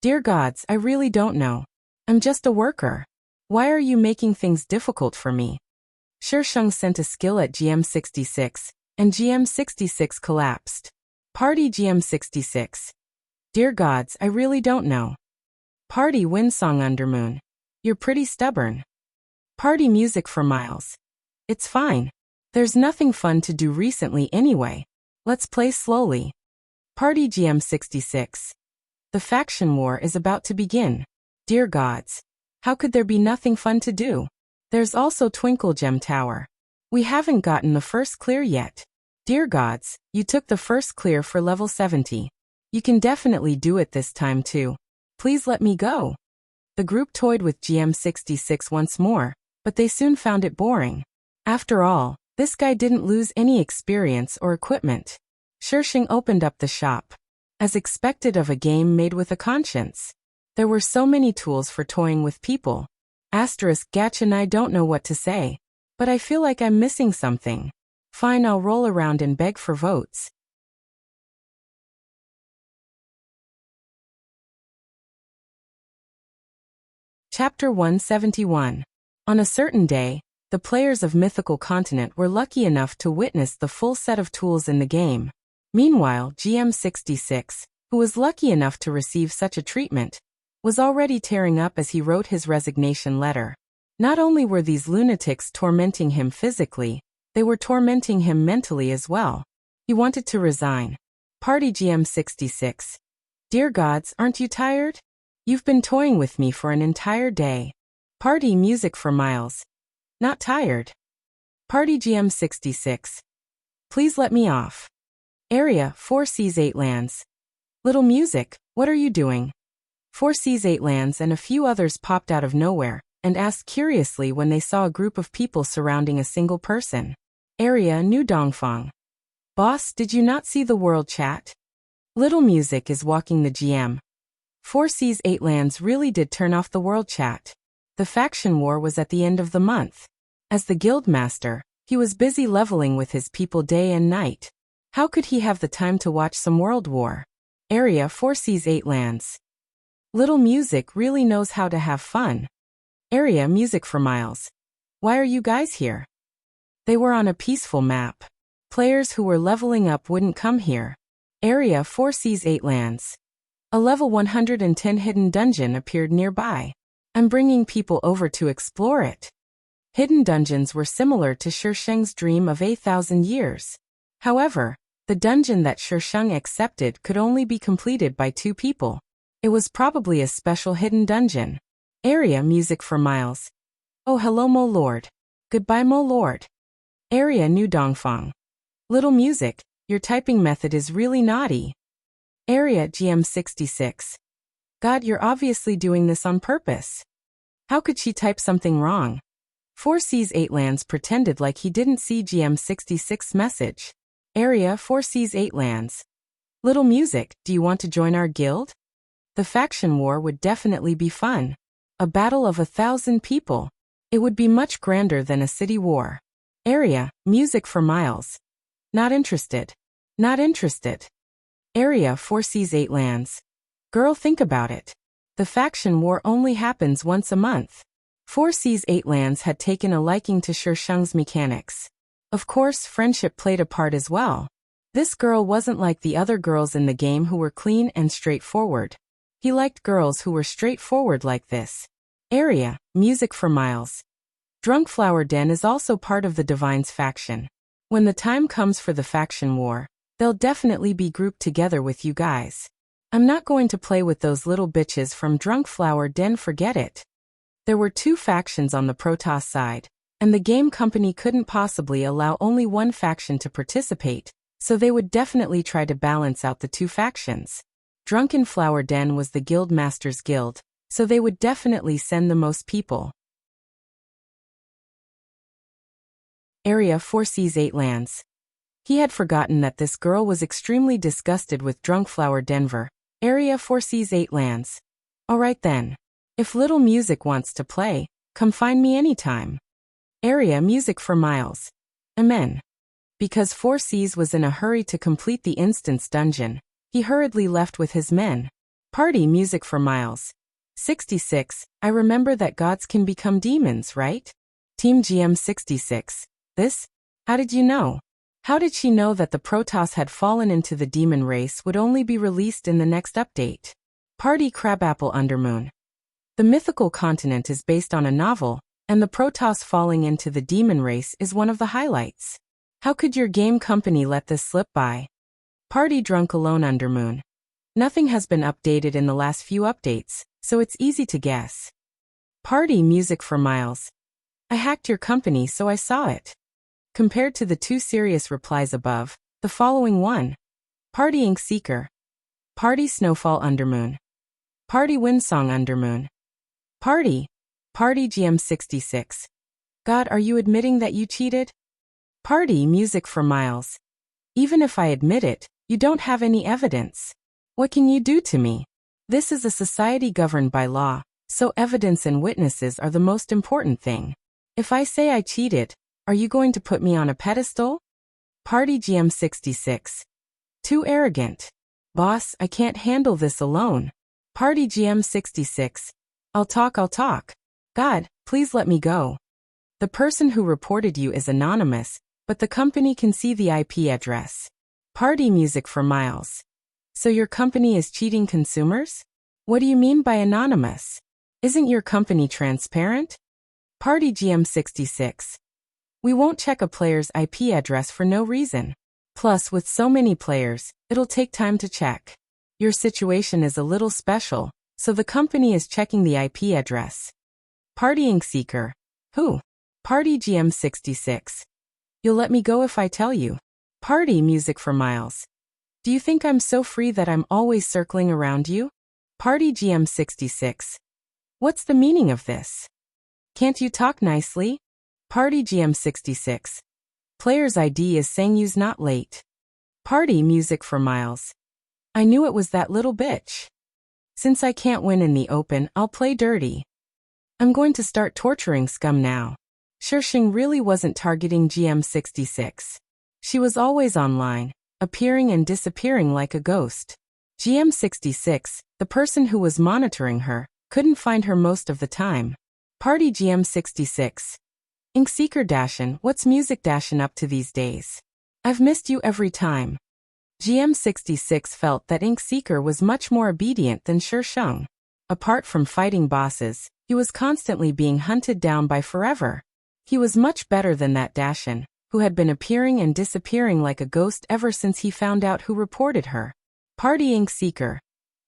Dear gods, I really don't know. I'm just a worker. Why are you making things difficult for me? Shishing sent a skill at GM 66, and GM 66 collapsed. Party GM 66. Dear gods, I really don't know. Party Windsong Undermoon. You're pretty stubborn. Party music for Miles. It's fine. There's nothing fun to do recently anyway. Let's play slowly. Party GM 66. The faction war is about to begin. Dear gods. How could there be nothing fun to do? There's also Twinkle Gem Tower. We haven't gotten the first clear yet. Dear gods, you took the first clear for level 70. You can definitely do it this time too. Please let me go. The group toyed with GM 66 once more, but they soon found it boring. After all, this guy didn't lose any experience or equipment. Shishing opened up the shop. As expected of a game made with a conscience. There were so many tools for toying with people. Gatch and I don't know what to say. But I feel like I'm missing something. Fine, I'll roll around and beg for votes. Chapter 171. On a certain day, the players of Mythical Continent were lucky enough to witness the full set of tools in the game. Meanwhile, GM 66, who was lucky enough to receive such a treatment, was already tearing up as he wrote his resignation letter. Not only were these lunatics tormenting him physically, they were tormenting him mentally as well. He wanted to resign. Party GM66. Dear gods, aren't you tired? You've been toying with me for an entire day. Party music for Miles. Not tired. Party GM66. Please let me off. Area 4 Seas 8 Lands. Little music, what are you doing? 4 Seas 8 Lands and a few others popped out of nowhere and asked curiously when they saw a group of people surrounding a single person. Area New Dongfang. Boss, did you not see the world chat? Little music is walking the GM. 4 Seas 8 Lands really did turn off the world chat. The faction war was at the end of the month. As the guild master, he was busy leveling with his people day and night. How could he have the time to watch some world war? Area 4 Seas 8 Lands. Little music really knows how to have fun. Area music for Miles. Why are you guys here? They were on a peaceful map. Players who were leveling up wouldn't come here. Area 4 Seas 8 Lands. A level 110 hidden dungeon appeared nearby. I'm bringing people over to explore it. Hidden dungeons were similar to Shisheng's dream of 8,000 years. However, the dungeon that Shisheng accepted could only be completed by 2 people. It was probably a special hidden dungeon. Area music for Miles. Oh hello Mo Lord. Goodbye Mo Lord. Area New Dongfang. Little music, your typing method is really naughty. Area GM66. God, you're obviously doing this on purpose. How could she type something wrong? 4 Seas 8 Lands pretended like he didn't see GM66's message. Area 4 Seas 8 Lands. Little music, do you want to join our guild? The faction war would definitely be fun. A battle of 1,000 people. It would be much grander than a city war. Area, music for Miles. Not interested. Not interested. Area 4 Seas 8 Lands. Girl, think about it. The faction war only happens once a month. 4 Seas 8 Lands had taken a liking to Shisheng's mechanics. Of course, friendship played a part as well. This girl wasn't like the other girls in the game who were clean and straightforward. He liked girls who were straightforward like this. Area, music for Miles. Drunk Flower Den is also part of the Divine's faction. When the time comes for the faction war, they'll definitely be grouped together with you guys. I'm not going to play with those little bitches from Drunk Flower Den, forget it. There were 2 factions on the Protoss side, and the game company couldn't possibly allow only one faction to participate, so they would definitely try to balance out the 2 factions. Drunken Flower Den was the Guild Master's Guild, so they would definitely send the most people. Area 4 Seas 8 Lands. He had forgotten that this girl was extremely disgusted with Drunk Flower Denver. Area 4 Seas 8 Lands. Alright then. If Little Music wants to play, come find me anytime. Area music for Miles. Amen. Because 4 Seas was in a hurry to complete the instance dungeon, he hurriedly left with his men. Party music for Miles. 66. I remember that gods can become demons, right? Team GM 66. This? How did you know? How did she know that the Protoss had fallen into the demon race would only be released in the next update? Party Crabapple Undermoon. The mythical continent is based on a novel, and the Protoss falling into the demon race is one of the highlights. How could your game company let this slip by? Party Drunk Alone Undermoon. Nothing has been updated in the last few updates, so it's easy to guess. Party music for Miles. I hacked your company so I saw it. Compared to the 2 serious replies above, the following one. Party Ink Seeker. Party Snowfall Undermoon. Party Windsong Undermoon. Party GM66. God, are you admitting that you cheated? Party music for Miles. Even if I admit it, you don't have any evidence. What can you do to me? This is a society governed by law, so evidence and witnesses are the most important thing. If I say I cheated, are you going to put me on a pedestal? Party GM66. Too arrogant. Boss, I can't handle this alone. Party GM66. I'll talk. God, please let me go. The person who reported you is anonymous, but the company can see the IP address. Party music for Miles. So your company is cheating consumers? What do you mean by anonymous? Isn't your company transparent? Party GM66. We won't check a player's IP address for no reason. Plus, with so many players, it'll take time to check. Your situation is a little special, so the company is checking the IP address. Partying Seeker. Who? Party GM66. You'll let me go if I tell you. Party Music for Miles. Do you think I'm so free that I'm always circling around you? Party GM66. What's the meaning of this? Can't you talk nicely? Party GM66. Player's ID is saying you's not late. Party Music for Miles. I knew it was that little bitch. Since I can't win in the open, I'll play dirty. I'm going to start torturing scum now. Shirsheng really wasn't targeting GM66. She was always online, appearing and disappearing like a ghost. GM66, the person who was monitoring her, couldn't find her most of the time. Party GM66. Inkseeker Dashin, what's Music Dashin up to these days? I've missed you every time. GM66 felt that Inkseeker was much more obedient than Shirsheng. Apart from fighting bosses, he was constantly being hunted down by Forever. He was much better than that Dashin, who had been appearing and disappearing like a ghost ever since he found out who reported her. Party Inkseeker.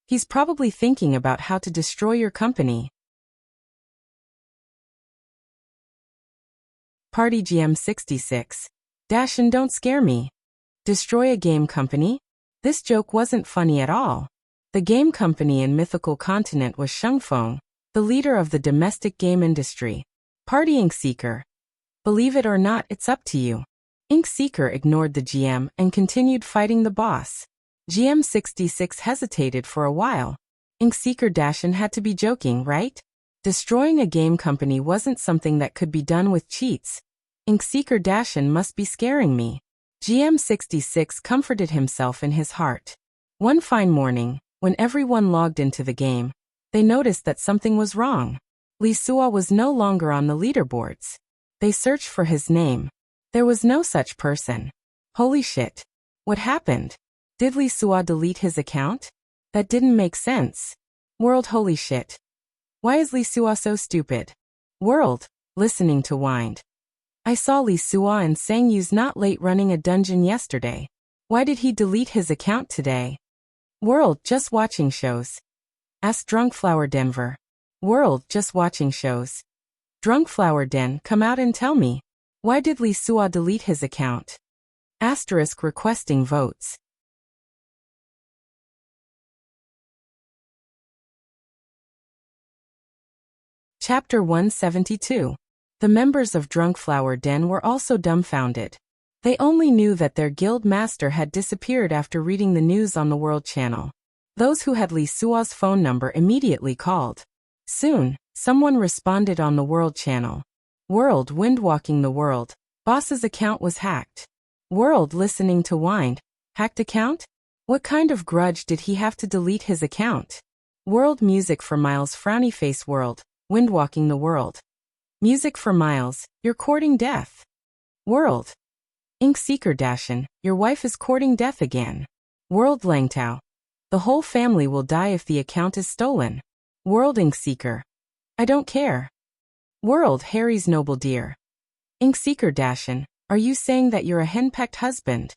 He's probably thinking about how to destroy your company. Party GM66. Dashin, don't scare me. Destroy a game company? This joke wasn't funny at all. The game company in Mythical Continent was Shengfeng, the leader of the domestic game industry. Party Inkseeker. Believe it or not, it's up to you. Inkseeker ignored the GM and continued fighting the boss. GM66 hesitated for a while. Inkseeker Dashin had to be joking, right? Destroying a game company wasn't something that could be done with cheats. Inkseeker Dashin must be scaring me. GM66 comforted himself in his heart. One fine morning, when everyone logged into the game, they noticed that something was wrong. Li Suo was no longer on the leaderboards. They searched for his name. There was no such person. Holy shit. What happened? Did Li Suo delete his account? That didn't make sense. World, holy shit. Why is Li Suo so stupid? World, listening to Wind. I saw Li Suo and Sang Yu's not late running a dungeon yesterday. Why did he delete his account today? World, just watching shows. Ask Drunkflower Denver. World, just watching shows. Drunkflower Den, come out and tell me. Why did Li Suo delete his account? Asterisk requesting votes. Chapter 172. The members of Drunkflower Den were also dumbfounded. They only knew that their guild master had disappeared after reading the news on the World Channel. Those who had Li Suo's phone number immediately called. Soon, someone responded on the World Channel. World, windwalking the world. Boss's account was hacked. World, listening to Wind. Hacked account? What kind of grudge did he have to delete his account? World, music for Miles, frowny face. World, windwalking the world. Music for Miles, you're courting death. World. Inkseeker Dashin, your wife is courting death again. World, Langtao. The whole family will die if the account is stolen. World, Inkseeker. I don't care. World, Harry's noble dear. Inkseeker Dashin, are you saying that you're a henpecked husband?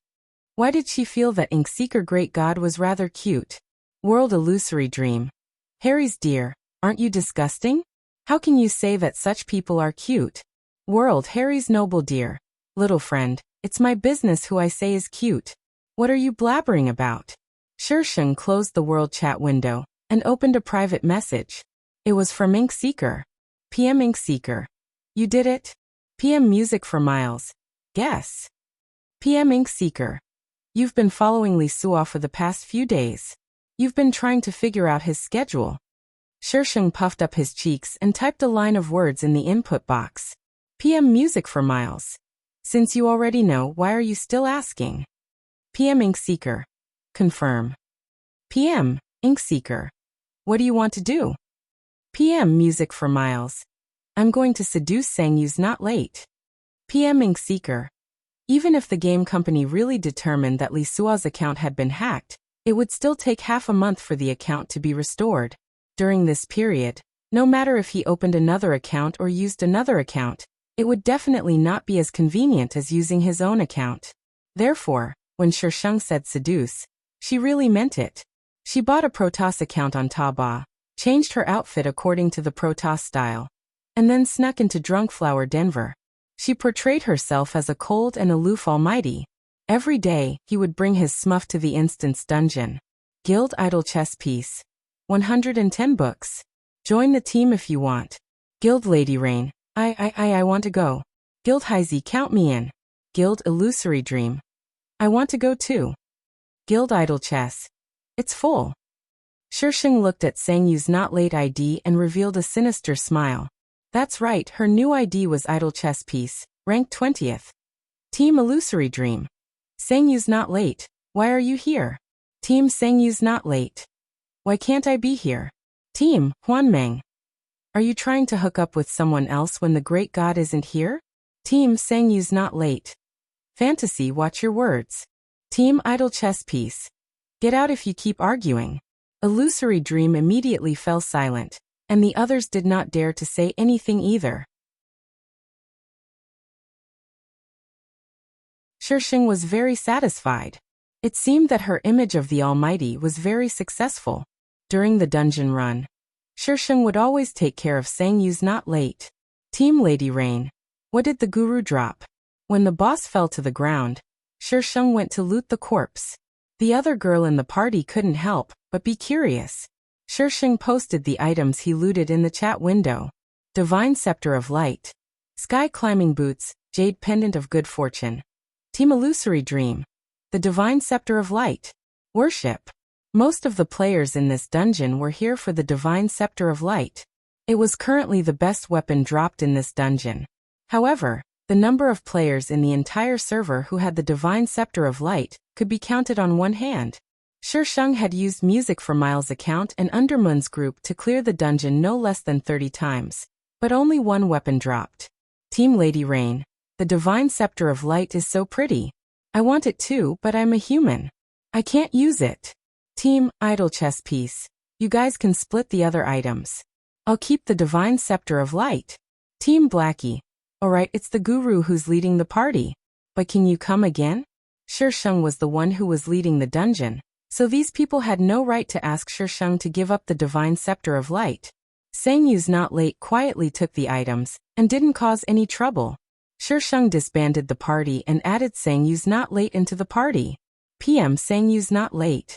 Why did she feel that Inkseeker Great God was rather cute? World, illusory dream. Harry's dear, aren't you disgusting? How can you say that such people are cute? World, Harry's noble dear. Little friend, it's my business who I say is cute. What are you blabbering about? Shirsheng closed the world chat window and opened a private message. It was from Inkseeker. PM Inkseeker. You did it? PM Music for Miles. Guess. PM Inkseeker. You've been following Li Suo for the past few days. You've been trying to figure out his schedule. Shirsheng puffed up his cheeks and typed a line of words in the input box. PM Music for Miles. Since you already know, why are you still asking? PM Inkseeker. Confirm. PM Inkseeker. What do you want to do? PM Music for Miles. I'm going to seduce Sang Yu's not late. PM Inkseeker. Even if the game company really determined that Li Suo's account had been hacked, it would still take half a month for the account to be restored. During this period, no matter if he opened another account or used another account, it would definitely not be as convenient as using his own account. Therefore, When Shisheng said seduce, she really meant it. She bought a Protoss account on Taobao, changed her outfit according to the Protoss style, and then snuck into Drunkflower Denver. She portrayed herself as a cold and aloof almighty. Every day, he would bring his smuff to the instance dungeon. Guild Idol Chess Piece. 110 books. Join the team if you want. Guild Lady Rain. I want to go. Guild Heisey, count me in. Guild Illusory Dream. I want to go too. Guild Idol Chess. It's full. Shisheng looked at Sang Yu's not late ID and revealed a sinister smile. That's right, her new ID was Idol Chess Piece, ranked 20th. Team Illusory Dream. Sang Yu's not late. Why are you here? Team Sang Yu's not late. Why can't I be here? Team Huanmeng. Are you trying to hook up with someone else when the great god isn't here? Team Sang Yu's not late. Fantasy, watch your words. Team Idol Chess Piece. Get out if you keep arguing. Illusory Dream immediately fell silent, and the others did not dare to say anything either. Shisheng was very satisfied. It seemed that her image of the Almighty was very successful. During the dungeon run, Shisheng would always take care of Sang Yu's not late. Team Lady Rain. What did the guru drop? When the boss fell to the ground, Shisheng went to loot the corpse. The other girl in the party couldn't help but be curious. Shisheng posted the items he looted in the chat window. Divine Scepter of Light. Sky Climbing Boots, Jade Pendant of Good Fortune. Team Illusory Dream. The Divine Scepter of Light. Worship. Most of the players in this dungeon were here for the Divine Scepter of Light. It was currently the best weapon dropped in this dungeon. However, the number of players in the entire server who had the Divine Scepter of Light could be counted on one hand. Shisheng had used Music for Miles' account and Undermoon's group to clear the dungeon no less than 30 times, but only one weapon dropped. Team Lady Rain. The Divine Scepter of Light is so pretty. I want it too, but I'm a human. I can't use it. Team Idol Chess Piece. You guys can split the other items. I'll keep the Divine Scepter of Light. Team Blackie. Alright, it's the guru who's leading the party. But can you come again? Shisheng was the one who was leading the dungeon, so these people had no right to ask Shisheng to give up the Divine Scepter of Light. Sang Yu's not late quietly took the items and didn't cause any trouble. Shisheng disbanded the party and added Sang Yu's not late into the party. PM Sang Yu's not late.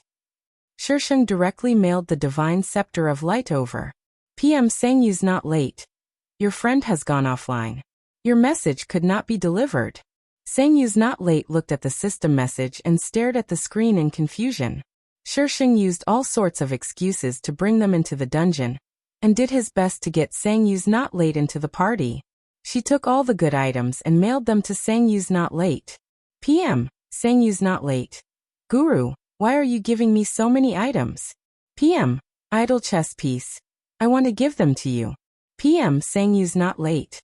Shisheng directly mailed the Divine Scepter of Light over. PM Sang Yu's not late. Your friend has gone offline. Your message could not be delivered. Sang Yu's not late looked at the system message and stared at the screen in confusion. Shisheng used all sorts of excuses to bring them into the dungeon, and did his best to get Sang Yu's not late into the party. She took all the good items and mailed them to Sang Yu's not late. PM, Sang Yu's not late. Guru, why are you giving me so many items? PM, Idol Chess Piece. I want to give them to you. PM, Sang Yu's not late.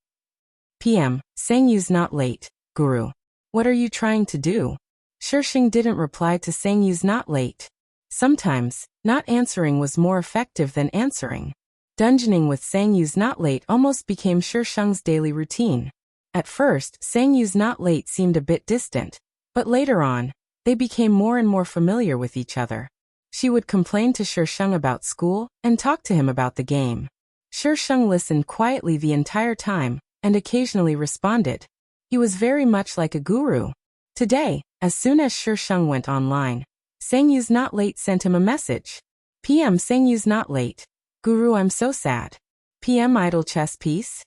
PM, Sang Yu's not late. Guru, what are you trying to do? Shisheng didn't reply to Sang Yu's not late. Sometimes, not answering was more effective than answering. Dungeoning with Sang Yu's not late almost became Shisheng's daily routine. At first, Sang Yu's not late seemed a bit distant, but later on, they became more and more familiar with each other. She would complain to Shisheng about school and talk to him about the game. Shisheng listened quietly the entire time and occasionally responded. He was very much like a guru. Today, as soon as Shisheng went online, Sang Yu's not late sent him a message. PM Sang Yu's not late. Guru, I'm so sad. PM Idol Chess Piece.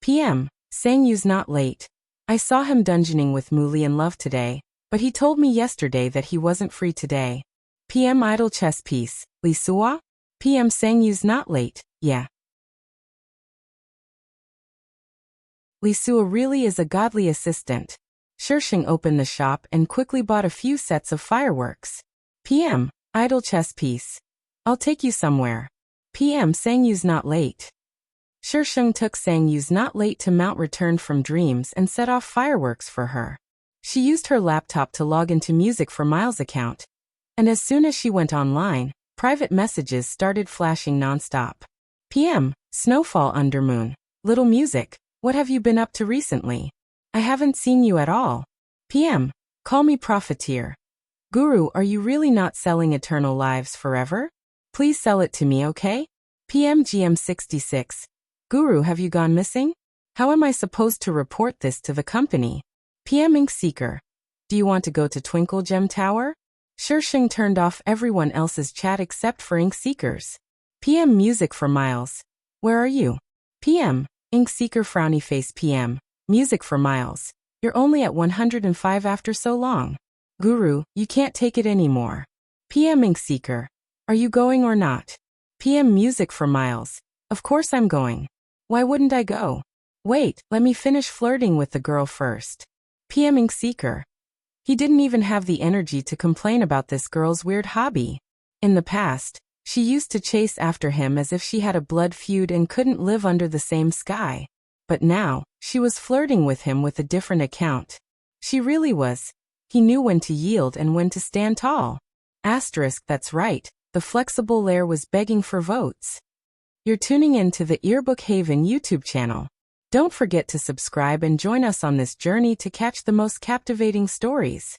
PM, Sang Yu's not late. I saw him dungeoning with Muli in Love today, but he told me yesterday that he wasn't free today. PM Idol Chess Piece. Li Suwa? PM Sang Yu's not late, yeah. Li Suwa really is a godly assistant. Shisheng opened the shop and quickly bought a few sets of fireworks. PM, Idol Chess Piece. I'll take you somewhere. PM Sang Yu's not late. Shisheng took Sang Yu's not late to Mount Returned from Dreams and set off fireworks for her. She used her laptop to log into Music for Miles' account, and as soon as she went online, private messages started flashing nonstop. PM, Snowfall Undermoon. Little Music, what have you been up to recently? I haven't seen you at all. PM, Call me profiteer. Guru, are you really not selling eternal lives forever? Please sell it to me, okay? PMGM66. Guru, have you gone missing? How am I supposed to report this to the company? PM Ink Seeker. Do you want to go to Twinkle Gem Tower? Shirshing turned off everyone else's chat except for Ink Seekers. PM Music for Miles. Where are you? PM. Ink Seeker frowny face PM. Music for Miles. You're only at 105 after so long. Guru, you can't take it anymore. PM Ink Seeker. Are you going or not? PM Music for Miles. Of course I'm going. Why wouldn't I go? Wait, let me finish flirting with the girl first. PM Ink Seeker. He didn't even have the energy to complain about this girl's weird hobby. In the past, she used to chase after him as if she had a blood feud and couldn't live under the same sky. But now, she was flirting with him with a different account. She really was. He knew when to yield and when to stand tall. Asterisk, that's right, the flexible lair was begging for votes. You're tuning in to the Earbook Haven YouTube channel. Don't forget to subscribe and join us on this journey to catch the most captivating stories.